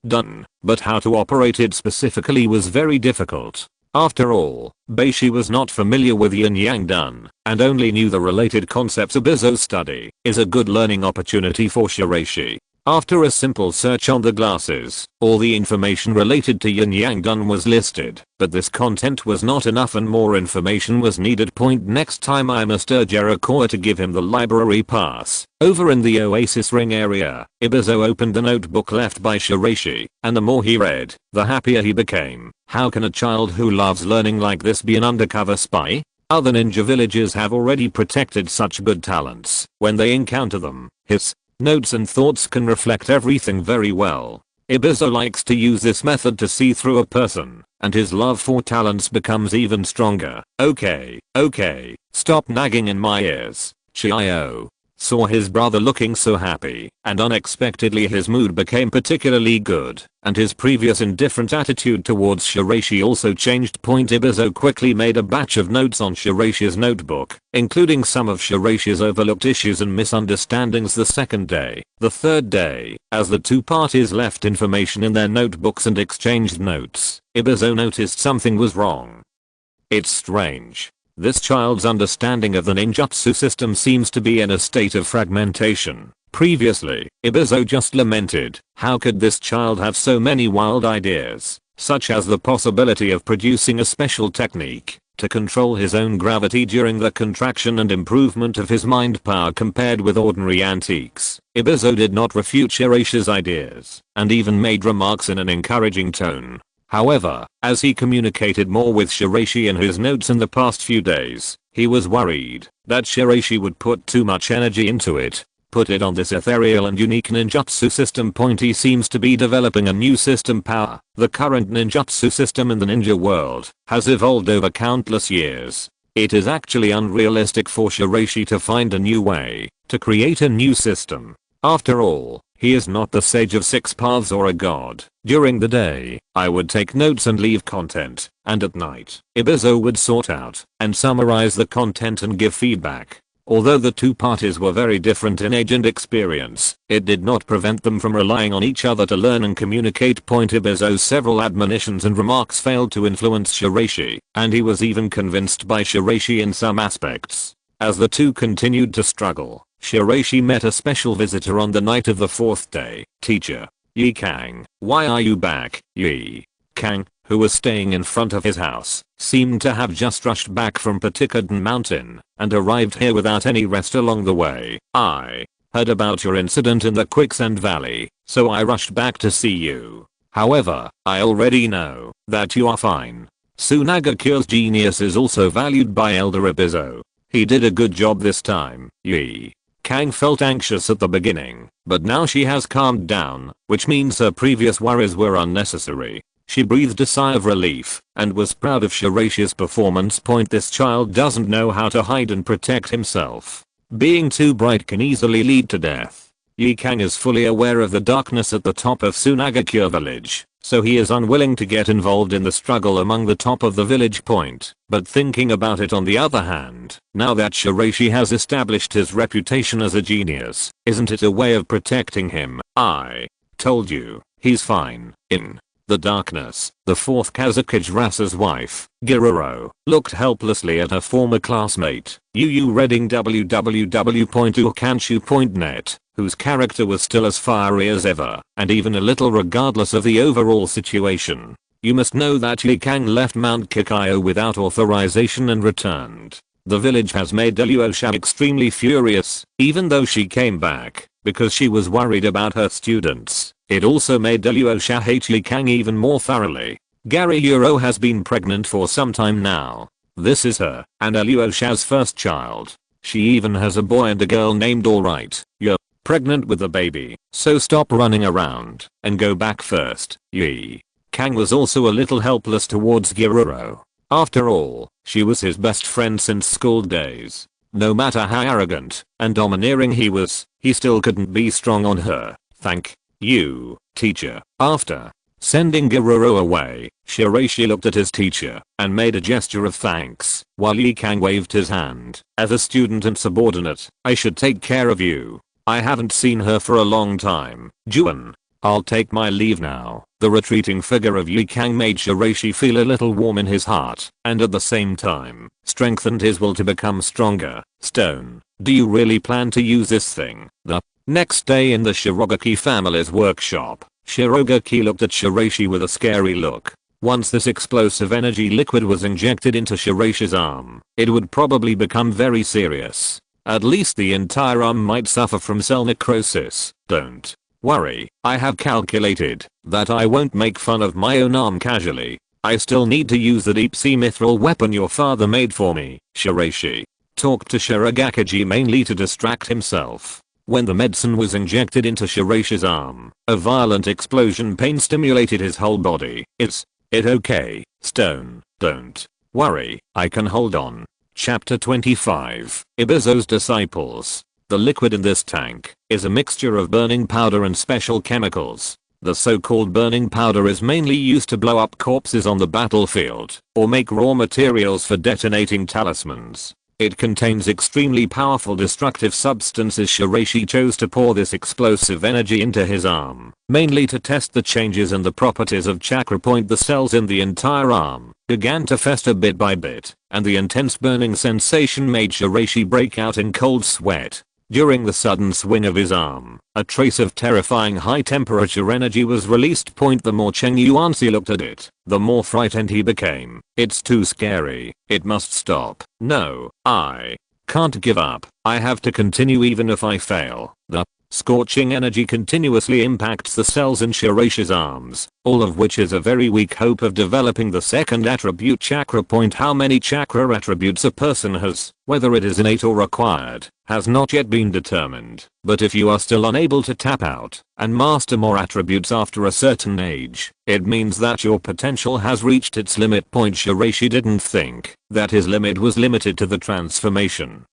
done, but how to operate it specifically was very difficult. After all, Beishi was not familiar with yin yang done and only knew the related concepts. Ibizo's study is a good learning opportunity for Shiraishi. After a simple search on the glasses, all the information related to yin yang done was listed, but this content was not enough and more information was needed. Next time I must urge Shirogakure to give him the library pass. Over in the Oasis Ring area, Ibizo opened the notebook left by Shiraishi, and the more he read, the happier he became. How can a child who loves learning like this be an undercover spy? Other ninja villages have already protected such good talents. When they encounter them, his notes and thoughts can reflect everything very well. Ibizo likes to use this method to see through a person, and his love for talents becomes even stronger. Okay, stop nagging in my ears. Chio saw his brother looking so happy, and unexpectedly his mood became particularly good, and his previous indifferent attitude towards Shiraishi also changed. Ibizo quickly made a batch of notes on Shiraishi's notebook, including some of Shiraishi's overlooked issues and misunderstandings. The second day, the third day, as the two parties left information in their notebooks and exchanged notes, Ibizo noticed something was wrong. It's strange. This child's understanding of the ninjutsu system seems to be in a state of fragmentation. Previously, Ibizo just lamented, how could this child have so many wild ideas, such as the possibility of producing a special technique to control his own gravity during the contraction and improvement of his mind power compared with ordinary antiques. Ibizo did not refute Shiraishi's ideas, and even made remarks in an encouraging tone. However, as he communicated more with Shiraishi in his notes in the past few days, he was worried that Shiraishi would put too much energy into it. Put it on this ethereal and unique ninjutsu system. He seems to be developing a new system power. The current ninjutsu system in the ninja world has evolved over countless years. It is actually unrealistic for Shiraishi to find a new way to create a new system. After all, he is not the sage of six paths or a god. During the day, I would take notes and leave content, and at night, Ibizo would sort out and summarize the content and give feedback. Although the two parties were very different in age and experience, it did not prevent them from relying on each other to learn and communicate. Ibizo's several admonitions and remarks failed to influence Shiraishi, and he was even convinced by Shiraishi in some aspects. As the two continued to struggle, Shiraishi met a special visitor on the night of the fourth day. Teacher, Ye Cang. Why are you back? Ye Cang, who was staying in front of his house, seemed to have just rushed back from Patikadon Mountain and arrived here without any rest along the way. I heard about your incident in the Quicksand Valley, so I rushed back to see you. However, I already know that you are fine. Sunagakure's genius is also valued by Elder Ibizo. He did a good job this time. Ye Cang felt anxious at the beginning, but now she has calmed down, which means her previous worries were unnecessary. She breathed a sigh of relief and was proud of Shiraishi's performance. This child doesn't know how to hide and protect himself. Being too bright can easily lead to death. Ye Cang is fully aware of the darkness at the top of Sunagakure village, so he is unwilling to get involved in the struggle among the top of the village. But thinking about it on the other hand, now that Shiraishi has established his reputation as a genius, isn't it a way of protecting him? I told you, he's fine. In the darkness, the fourth Kazekage Rasa's wife, Giroro, looked helplessly at her former classmate, Yu reading www.ukanshu.net, whose character was still as fiery as ever, and even a little regardless of the overall situation. You must know that Ye Cang left Mount Kikayo without authorization and returned. The village has made Ilyusha extremely furious, even though she came back, because she was worried about her students. It also made Ilyusha hate Ye Cang even more thoroughly. Giroro has been pregnant for some time now. This is her and Ilyusha's first child. She even has a boy and a girl named. Alright, you're pregnant with a baby, so stop running around and go back first. Ye Cang was also a little helpless towards Giroro. After all, she was his best friend since school days. No matter how arrogant and domineering he was, he still couldn't be strong on her. Thank you, teacher. After sending Giroro away, Shiraishi looked at his teacher and made a gesture of thanks, while Ye Cang waved his hand. As a student and subordinate, I should take care of you. I haven't seen her for a long time. Jounin. I'll take my leave now. The retreating figure of Ye Cang made Shiraishi feel a little warm in his heart, and at the same time, strengthened his will to become stronger. Stone, do you really plan to use this thing? The next day in the Shirogaki family's workshop, Shirogaki looked at Shiraishi with a scary look. Once this explosive energy liquid was injected into Shiraishi's arm, it would probably become very serious. At least the entire arm might suffer from cell necrosis. Don't worry, I have calculated that I won't make fun of my own arm casually. I still need to use the deep sea mithril weapon your father made for me. Shiraishi talked to Shirogakiji mainly to distract himself. When the medicine was injected into Shiraishi's arm, a violent explosion pain stimulated his whole body. Is it okay, Stone? Don't worry, I can hold on. Chapter 25. Ibizo's Disciples. The liquid in this tank is a mixture of burning powder and special chemicals. The so-called burning powder is mainly used to blow up corpses on the battlefield or make raw materials for detonating talismans. It contains extremely powerful destructive substances. Shiraishi chose to pour this explosive energy into his arm, mainly to test the changes in the properties of chakra. The cells in the entire arm began to fester bit by bit, and the intense burning sensation made Shiraishi break out in cold sweat. During the sudden swing of his arm, a trace of terrifying high temperature energy was released. The more Cheng Yuanzi looked at it, the more frightened he became. It's too scary. It must stop. No, I can't give up. I have to continue even if I fail. The Scorching energy continuously impacts the cells in Shiraishi's arms, all of which is a very weak hope of developing the second attribute chakra point. How many chakra attributes a person has, whether it is innate or acquired, has not yet been determined, but if you are still unable to tap out and master more attributes after a certain age, it means that your potential has reached its limit point. Shiraishi didn't think that his limit was limited to the transformation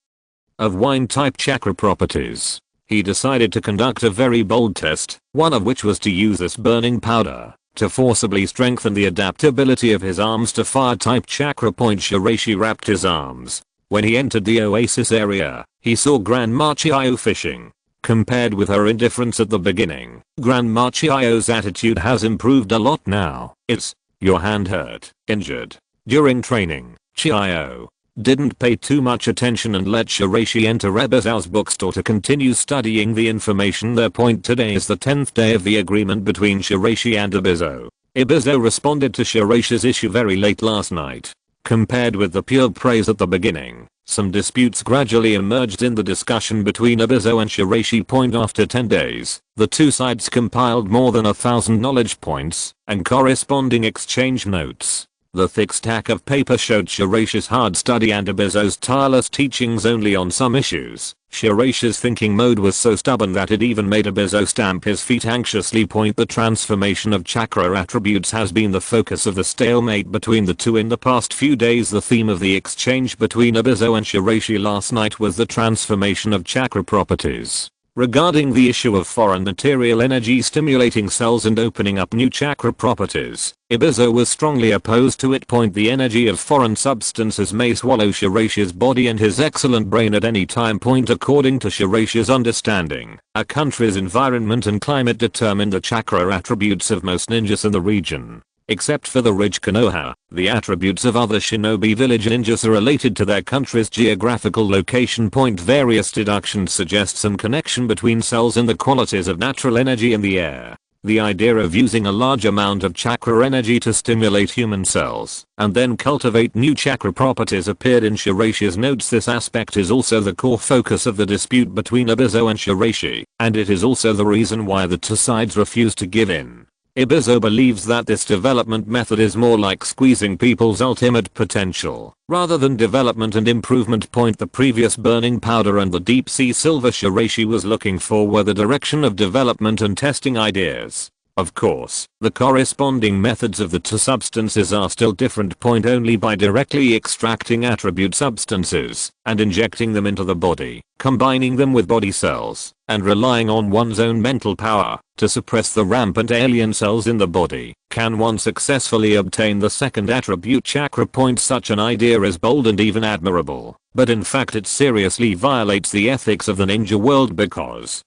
of wine type chakra properties. He decided to conduct a very bold test, one of which was to use this burning powder to forcibly strengthen the adaptability of his arms to fire type chakra point. Shiraishi wrapped his arms. When he entered the oasis area, he saw Grandma Chiyo fishing. Compared with her indifference at the beginning, Grandma Chiyo's attitude has improved a lot now. Is your hand hurt, injured? During training, Chiyo didn't pay too much attention and let Shiraishi enter Ebizo's bookstore to continue studying the information there. Today is the 10th day of the agreement between Shiraishi and Ebizo. Ebizo responded to Shiraishi's issue very late last night. Compared with the pure praise at the beginning, some disputes gradually emerged in the discussion between Ebizo and Shiraishi. After 10 days, the two sides compiled more than 1,000 knowledge points and corresponding exchange notes. The thick stack of paper showed Shiraishi's hard study and Ebizo's tireless teachings only on some issues. Shiraishi's thinking mode was so stubborn that it even made Ebizo stamp his feet anxiously. The transformation of chakra attributes has been the focus of the stalemate between the two in the past few days. The theme of the exchange between Ebizo and Shiraishi last night was the transformation of chakra properties. Regarding the issue of foreign material energy stimulating cells and opening up new chakra properties, Ebizo was strongly opposed to it. The energy of foreign substances may swallow Shiraishi's body and his excellent brain at any time. According to Shiraishi's understanding, a country's environment and climate determine the chakra attributes of most ninjas in the region. Except for the rich Konoha, the attributes of other shinobi village ninjas are related to their country's geographical location. Various deductions suggest some connection between cells and the qualities of natural energy in the air. The idea of using a large amount of chakra energy to stimulate human cells and then cultivate new chakra properties appeared in Shiraishi's notes. This aspect is also the core focus of the dispute between Ebizo and Shiraishi, and it is also the reason why the two sides refuse to give in. Ebizo believes that this development method is more like squeezing people's ultimate potential, rather than development and improvement. The previous burning powder and the deep sea silver Shiraishi was looking for were the direction of development and testing ideas. Of course, the corresponding methods of the two substances are still different. Only by directly extracting attribute substances and injecting them into the body, combining them with body cells, and relying on one's own mental power to suppress the rampant alien cells in the body, can one successfully obtain the second attribute chakra. Such an idea is bold and even admirable, but in fact it seriously violates the ethics of the ninja world because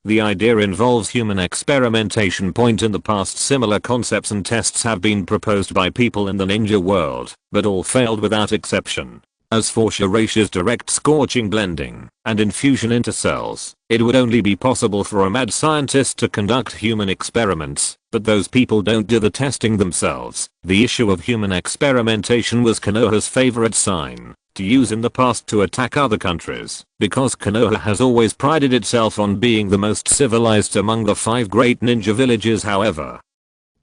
the idea involves human experimentation. In the past, similar concepts and tests have been proposed by people in the ninja world, but all failed without exception. As for Shiraishi's direct scorching blending and infusion into cells, it would only be possible for a mad scientist to conduct human experiments, but those people don't do the testing themselves. The issue of human experimentation was Konoha's favorite sign to use in the past to attack other countries, because Konoha has always prided itself on being the most civilized among the 5 great ninja villages. However,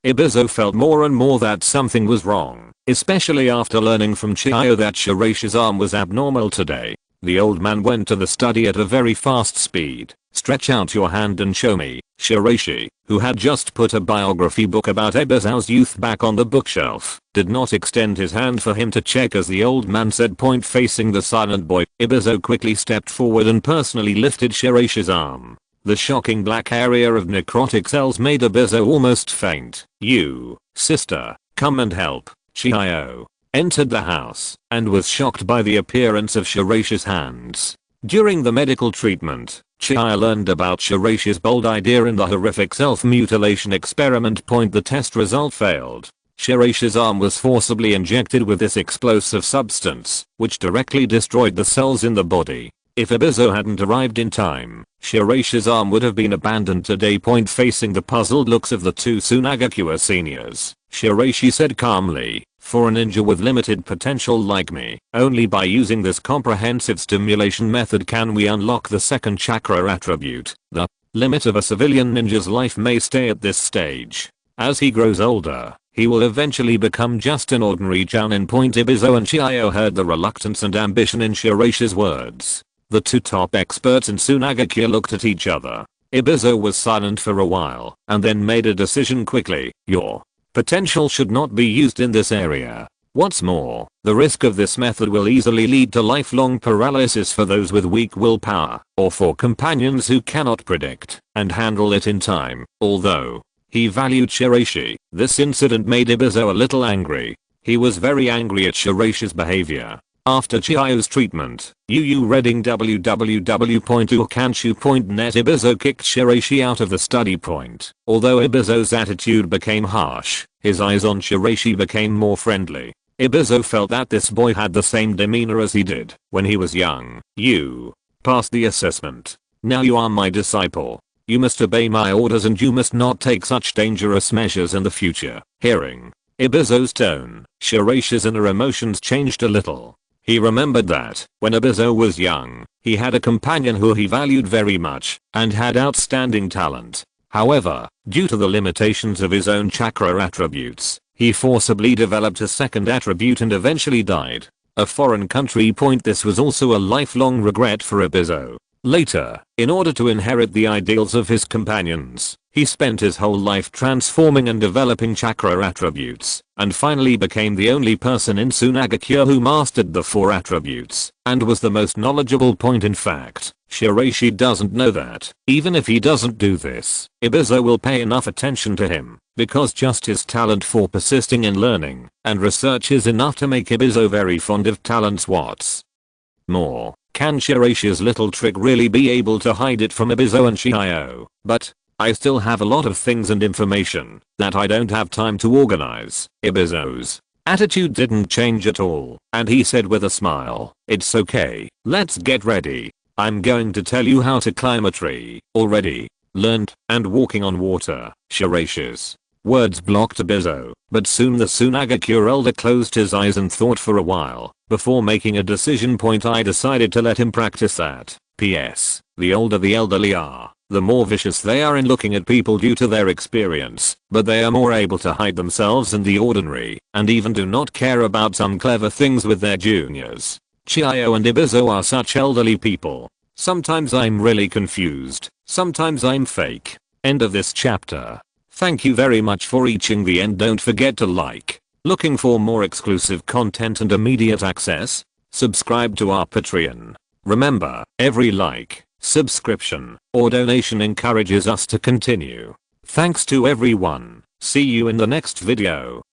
Ebizo felt more and more that something was wrong, especially after learning from Chiyo that Shiraishi's arm was abnormal today. The old man went to the study at a very fast speed. "Stretch out your hand and show me." Shiraishi, who had just put a biography book about Ebizo's youth back on the bookshelf, did not extend his hand for him to check as the old man said. Facing the silent boy, Ebizo quickly stepped forward and personally lifted Shiraishi's arm. The shocking black area of necrotic cells made Ebizo almost faint. "You, sister, come and help." Chiyo entered the house and was shocked by the appearance of Shiraishi's hands. During the medical treatment, Chiyo learned about Shiraishi's bold idea in the horrific self-mutilation experiment. The test result failed. Shiraishi's arm was forcibly injected with this explosive substance, which directly destroyed the cells in the body. If Ebizo hadn't arrived in time, Shiraishi's arm would have been abandoned today. Facing the puzzled looks of the two Sunagakure seniors, Shiraishi said calmly, "For a ninja with limited potential like me, only by using this comprehensive stimulation method can we unlock the second chakra attribute, the limit of a civilian ninja's life may stay at this stage. As he grows older, he will eventually become just an ordinary jounin. Ibizo and Chiyo heard the reluctance and ambition in Shiraishi's words. The two top experts in Sunagakure looked at each other. Ibizo was silent for a while and then made a decision quickly. Your potential should not be used in this area. What's more, the risk of this method will easily lead to lifelong paralysis for those with weak willpower or for companions who cannot predict and handle it in time. Although he valued Shiraishi, this incident made Ibizo a little angry. He was very angry at Shiraishi's behavior. After Chiyo's treatment, reading www.ukanshu.net, Ibizo kicked Shiraishi out of the study point. Although Ibizo's attitude became harsh, his eyes on Shiraishi became more friendly. Ibizo felt that this boy had the same demeanor as he did when he was young. You passed the assessment. Now you are my disciple. You must obey my orders and you must not take such dangerous measures in the future. Hearing Ibizo's tone, Shiraishi's inner emotions changed a little. He remembered that, when Ibizo was young, he had a companion who he valued very much and had outstanding talent. However, due to the limitations of his own chakra attributes, he forcibly developed a second attribute and eventually died. A foreign country. This was also a lifelong regret for Ibizo. Later, in order to inherit the ideals of his companions, he spent his whole life transforming and developing chakra attributes, and finally became the only person in Sunagakure who mastered the 4 attributes, and was the most knowledgeable. In fact, Shiraishi doesn't know that. Even if he doesn't do this, Ibizo will pay enough attention to him, because just his talent for persisting in learning and research is enough to make Ibizo very fond of talents. What's more, can Shiraishi's little trick really be able to hide it from Ibizo and Chiyo? But I still have a lot of things and information that I don't have time to organize. Ibizo's attitude didn't change at all, and he said with a smile, "It's okay, let's get ready. I'm going to tell you how to climb a tree. Already learned and walking on water." Shiraishi's words blocked Ibizo, but soon the Sunagakure elder closed his eyes and thought for a while before making a decision. I decided to let him practice that. P.S. The older the elderly are, the more vicious they are in looking at people due to their experience, but they are more able to hide themselves in the ordinary, and even do not care about some clever things with their juniors. Chiyo and Ibizo are such elderly people. Sometimes I'm really confused, sometimes I'm fake. End of this chapter. Thank you very much for reaching the end. Don't forget to like. Looking for more exclusive content and immediate access? Subscribe to our Patreon. Remember, every like, subscription, or donation encourages us to continue. Thanks to everyone. See you in the next video.